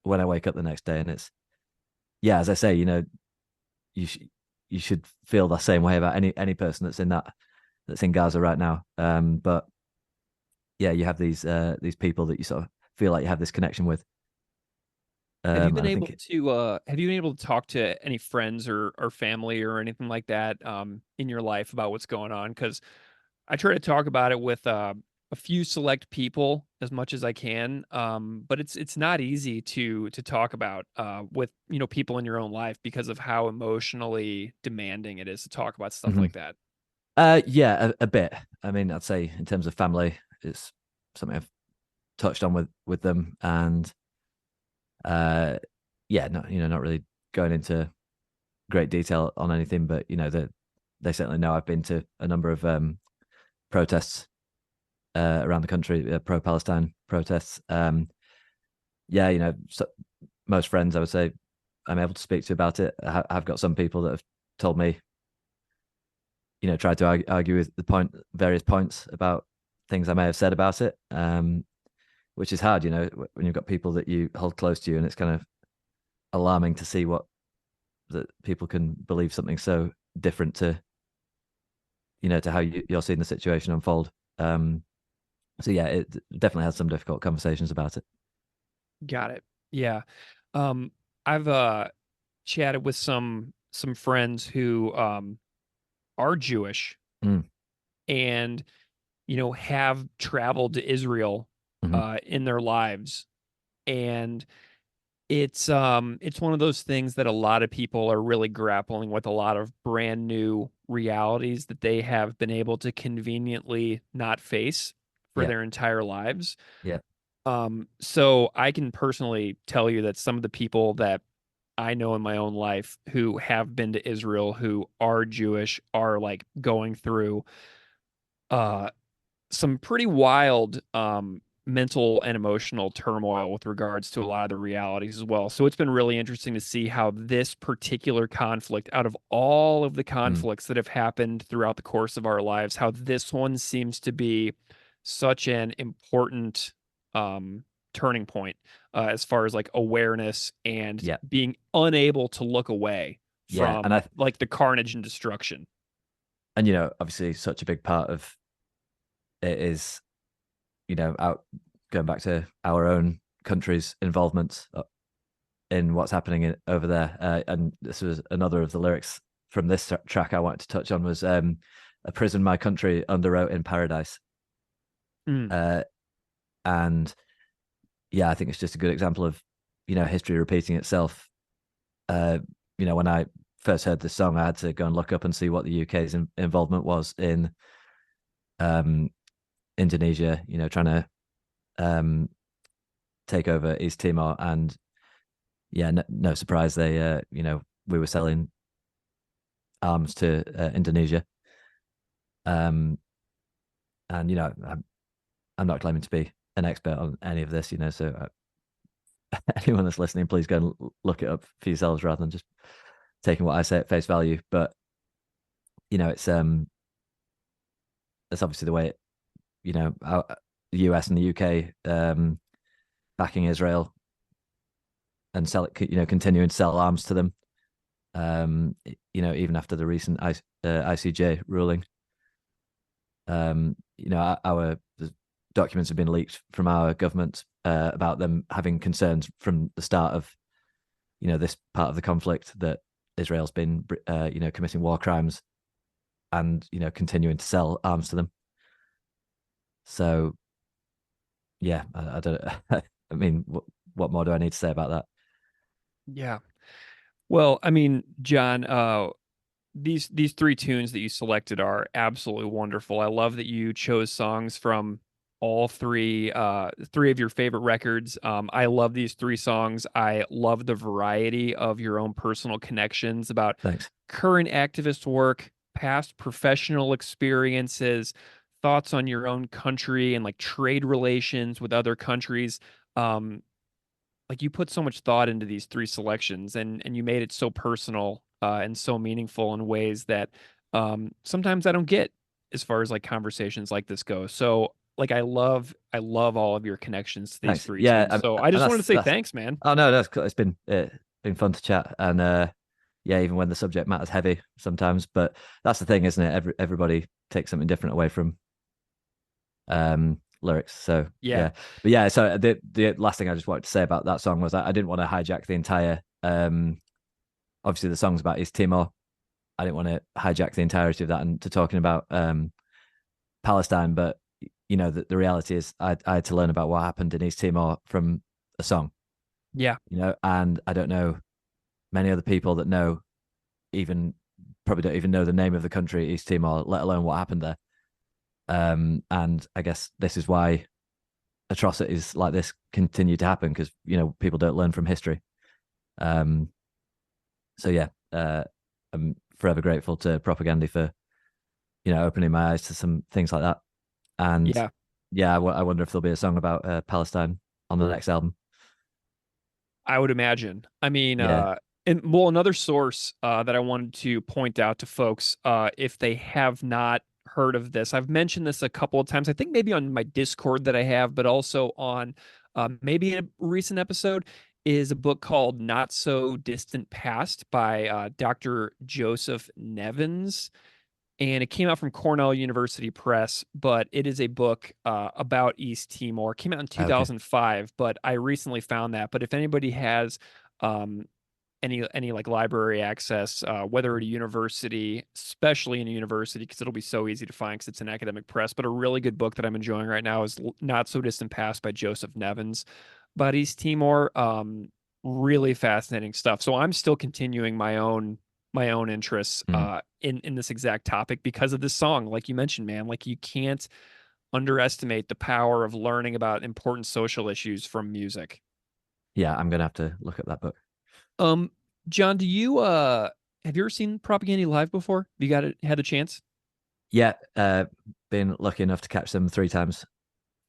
when I wake up the next day? And it's, as I say, you should feel the same way about any person that's in Gaza right now. But you have these people that you sort of feel like you have this connection with. Have you been able to talk to any friends or family or anything like that in your life about what's going on? Because I try to talk about it with a few select people as much as I can, but it's not easy to talk about with people in your own life because of how emotionally demanding it is to talk about stuff like that. A bit. I mean, I'd say in terms of family, it's something I've touched on with them, and not really going into great detail on anything, but they certainly know I've been to a number of protests around the country, pro-Palestine protests. Most friends, I would say, I'm able to speak to about it. I've got some people that have told me, tried to argue with various points about things I may have said about it, which is hard, when you've got people that you hold close to you, and it's kind of alarming to see that people can believe something so different to how you're seeing the situation unfold. It definitely had some difficult conversations about it. Got it. Yeah. I've chatted with some friends who are Jewish and have traveled to Israel in their lives, and it's one of those things that a lot of people are really grappling with, a lot of brand new realities that they have been able to conveniently not face for their entire lives. Yeah. So I can personally tell you that some of the people that I know in my own life who have been to Israel, who are Jewish, are like going through some pretty wild mental and emotional turmoil with regards to a lot of the realities as well. So it's been really interesting to see how this particular conflict, out of all of the conflicts that have happened throughout the course of our lives, how this one seems to be such an important turning point as far as like awareness and being unable to look away from like the carnage and destruction. And obviously such a big part of it is going back to our own country's involvement in what's happening over there. And this was another of the lyrics from this track I wanted to touch on, was a prison my country underwrote in paradise. And I think it's just a good example of history repeating itself. When I first heard this song, I had to go and look up and see what the UK's involvement was in Indonesia, trying to take over East Timor, and no surprise they we were selling arms to Indonesia. And I'm not claiming to be an expert on any of this, so anyone that's listening, please go and look it up for yourselves rather than just taking what I say at face value. But it's obviously the way the US and the UK backing Israel and continuing to sell arms to them, even after the recent ICJ ruling. Our documents have been leaked from our government about them having concerns from the start of this part of the conflict that Israel's been committing war crimes and continuing to sell arms to them. So I don't I mean, what more do I need to say about that? Yeah. Well, I mean, John, these three tunes that you selected are absolutely wonderful. I love that you chose songs from all three of your favorite records. I love these three songs. I love the variety of your own personal connections about Thanks. current activist work, past professional experiences, thoughts on your own country and like trade relations with other countries. Um, like you put so much thought into these three selections, and you made it so personal and so meaningful in ways that sometimes I don't get as far as like conversations like this go. So like I love all of your connections to these Thanks. three Yeah, tunes. So I just wanted to say that's. thanks, man. Oh no, that's cool. It's been fun to chat, and yeah, even when the subject matter's heavy sometimes. But that's the thing, isn't it? Everybody takes something different away from lyrics. So Yeah. but yeah. So the last thing I just wanted to say about that song was I didn't want to hijack the entire. Obviously, the song's about East Timor. I didn't want to hijack the entirety of that into talking about Palestine, but you know, the reality is I had to learn about what happened in East Timor from a song. Yeah. You know, and I don't know many other people that know probably don't even know the name of the country, East Timor, let alone what happened there. And I guess this is why atrocities like this continue to happen, because you know people don't learn from history. So yeah, I'm forever grateful to Propaganda for opening my eyes to some things like that. And I wonder if there'll be a song about Palestine on the next album. I would imagine. I mean, Yeah. another source that I wanted to point out to folks, if they have not heard of this, I've mentioned this a couple of times. I think maybe on my Discord that I have, but also on maybe a recent episode, is a book called Not So Distant Past by Dr. Joseph Nevins. And it came out from Cornell University Press, but it is a book about East Timor. It came out in 2005, but I recently found that. But if anybody has any like library access, whether at a university, especially in a university, because it'll be so easy to find because it's an academic press. But a really good book that I'm enjoying right now is Not So Distant Past by Joseph Nevins about East Timor. Really fascinating stuff. So I'm still continuing my own interests in this exact topic because of this song. Like you mentioned, man, like you can't underestimate the power of learning about important social issues from music. Yeah, I'm gonna have to look at that book. John, do you have you ever seen Propaganda live before? Have you had a chance? Yeah, been lucky enough to catch them 3 times.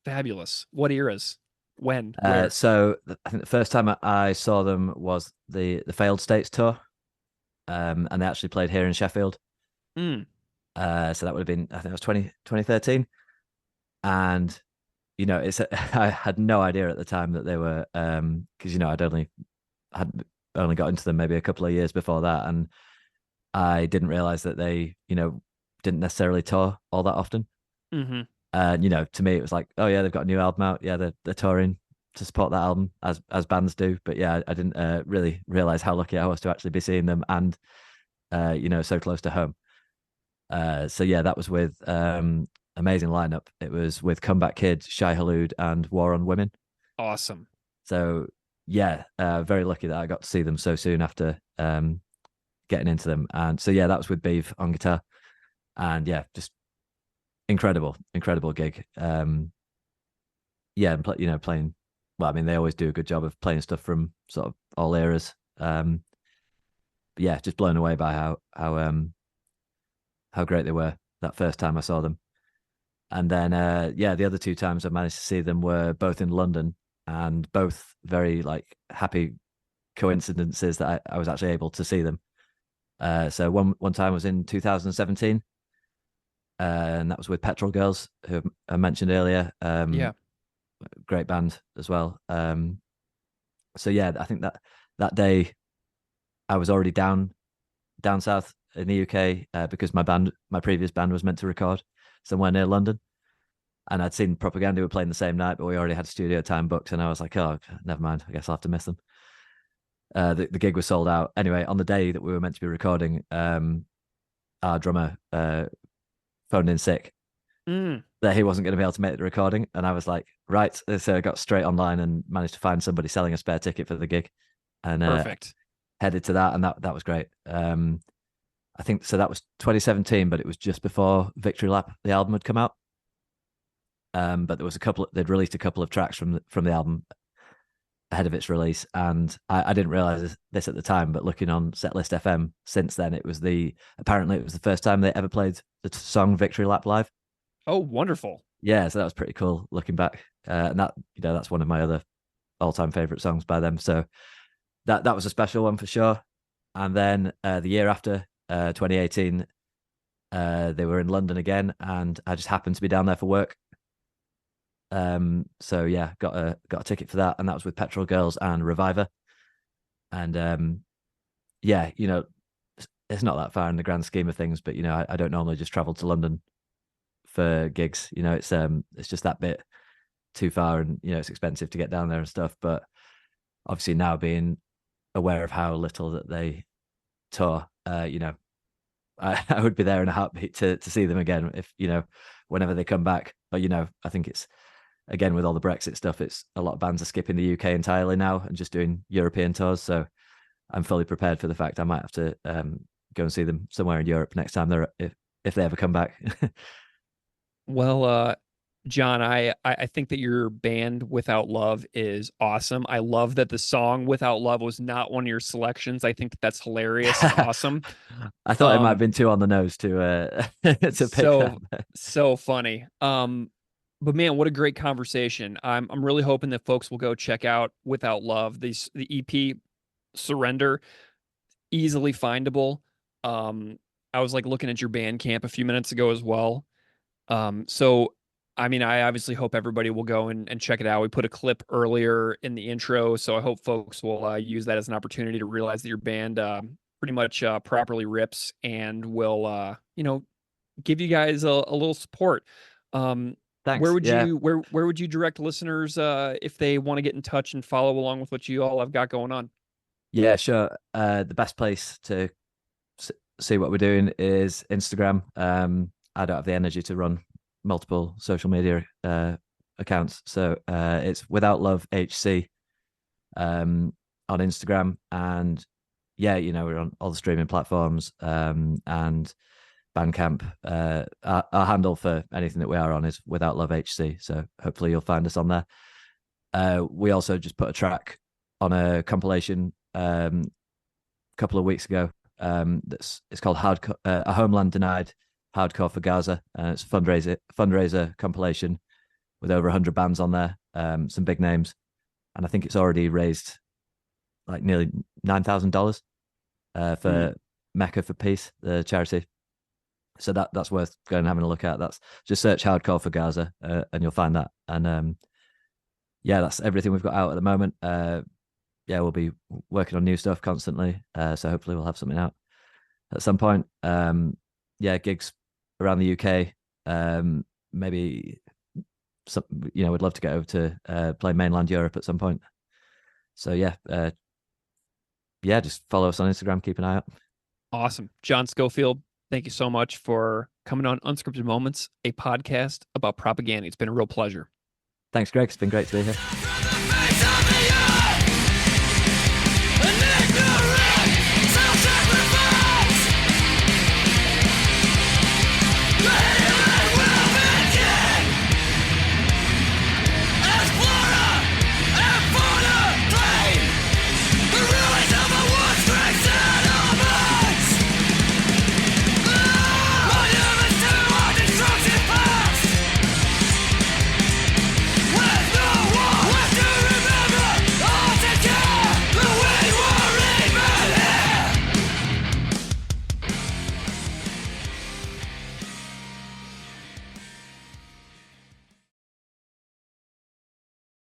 Fabulous. What eras? When? Where? So I think the first time I saw them was the Failed States tour. And they actually played here in Sheffield. So that would have been, I think it was 2013. And, I had no idea at the time that they were, because, I'd only got into them maybe a couple of years before that. And I didn't realize that they, didn't necessarily tour all that often. And, to me, it was like, oh yeah, they've got a new album out. Yeah, they're touring to support that album as bands do. But yeah, I didn't really realize how lucky I was to actually be seeing them and so close to home. So yeah, that was with amazing lineup. It was with Comeback Kid, Shai Hulud, and War on Women. Awesome. So yeah, very lucky that I got to see them so soon after getting into them. And so yeah, that was with Beav on guitar. And yeah, just incredible gig. Yeah, and playing. Well, I mean, they always do a good job of playing stuff from sort of all eras. But yeah, just blown away by how great they were that first time I saw them. And then the other 2 times I managed to see them were both in London, and both very like happy coincidences that I was actually able to see them. So one time was in 2017, and that was with Petrol Girls, who I mentioned earlier. Great band as well. So yeah, I think that day I was already down south in the UK because my previous band was meant to record somewhere near London, and I'd seen Propaganda were playing the same night, but we already had studio time booked, and I was like, oh, never mind, I guess I'll have to miss them. The gig was sold out. Anyway, on the day that we were meant to be recording, our drummer phoned in sick that he wasn't going to be able to make the recording, and I was like, right. So I got straight online and managed to find somebody selling a spare ticket for the gig, and perfect. Headed to that, and that was great. I think so. That was 2017, but it was just before Victory Lap, the album, had come out. But there was they'd released a couple of tracks from the album ahead of its release, and I didn't realize this at the time, but looking on Setlist FM since then, apparently it was the first time they ever played the song Victory Lap live. Oh, wonderful. Yeah, so that was pretty cool looking back. And that's one of my other all-time favorite songs by them. So that was a special one for sure. And then the year after, 2018, they were in London again, and I just happened to be down there for work. So yeah, got a ticket for that, and that was with Petrol Girls and Reviver. And yeah, it's not that far in the grand scheme of things, but I don't normally just travel to London for gigs. It's just that bit too far, and it's expensive to get down there and stuff. But obviously now being aware of how little that they tour, I would be there in a heartbeat to see them again if whenever they come back. But I think it's, again, with all the Brexit stuff, it's a lot of bands are skipping the UK entirely now and just doing European tours. So I'm fully prepared for the fact I might have to go and see them somewhere in Europe next time if they ever come back. Well, John, I think that your band Without Love is awesome. I love that the song Without Love was not one of your selections. I think that's hilarious and awesome. I thought it might have been too on the nose to pick that. So funny. But man, what a great conversation. I'm really hoping that folks will go check out Without Love. The EP Surrender, easily findable. I was looking at your Bandcamp a few minutes ago as well. So I mean, I obviously hope everybody will go and check it out. We put a clip earlier in the intro, so I hope folks will use that as an opportunity to realize that your band pretty much properly rips, and will give you guys a little support. Thanks. Where would you direct listeners if they want to get in touch and follow along with what you all have got going on? Yeah, sure. The best place to see what we're doing is Instagram. I don't have the energy to run multiple social media accounts, so it's Without Love HC on Instagram, and yeah, we're on all the streaming platforms, and Bandcamp. Our handle for anything that we are on is Without Love HC, so hopefully you'll find us on there. We also just put a track on a compilation a couple of weeks ago. It's called A Homeland Denied, Hardcore for Gaza. It's a fundraiser compilation with over 100 bands on there, some big names, and I think it's already raised nearly $9,000 for Mecca for Peace, the charity. So that's worth going and having a look at. That's just search Hardcore for Gaza, and you'll find that. And yeah, that's everything we've got out at the moment. Yeah, we'll be working on new stuff constantly, so hopefully we'll have something out at some point. Yeah, gigs around the UK, maybe some, we'd love to get over to play mainland Europe at some point. So yeah, just follow us on Instagram, keep an eye out. Awesome. John Schofield, thank you so much for coming on Unscripted Moments, a podcast about propaganda. It's been a real pleasure. Thanks, Greg. It's been great to be here.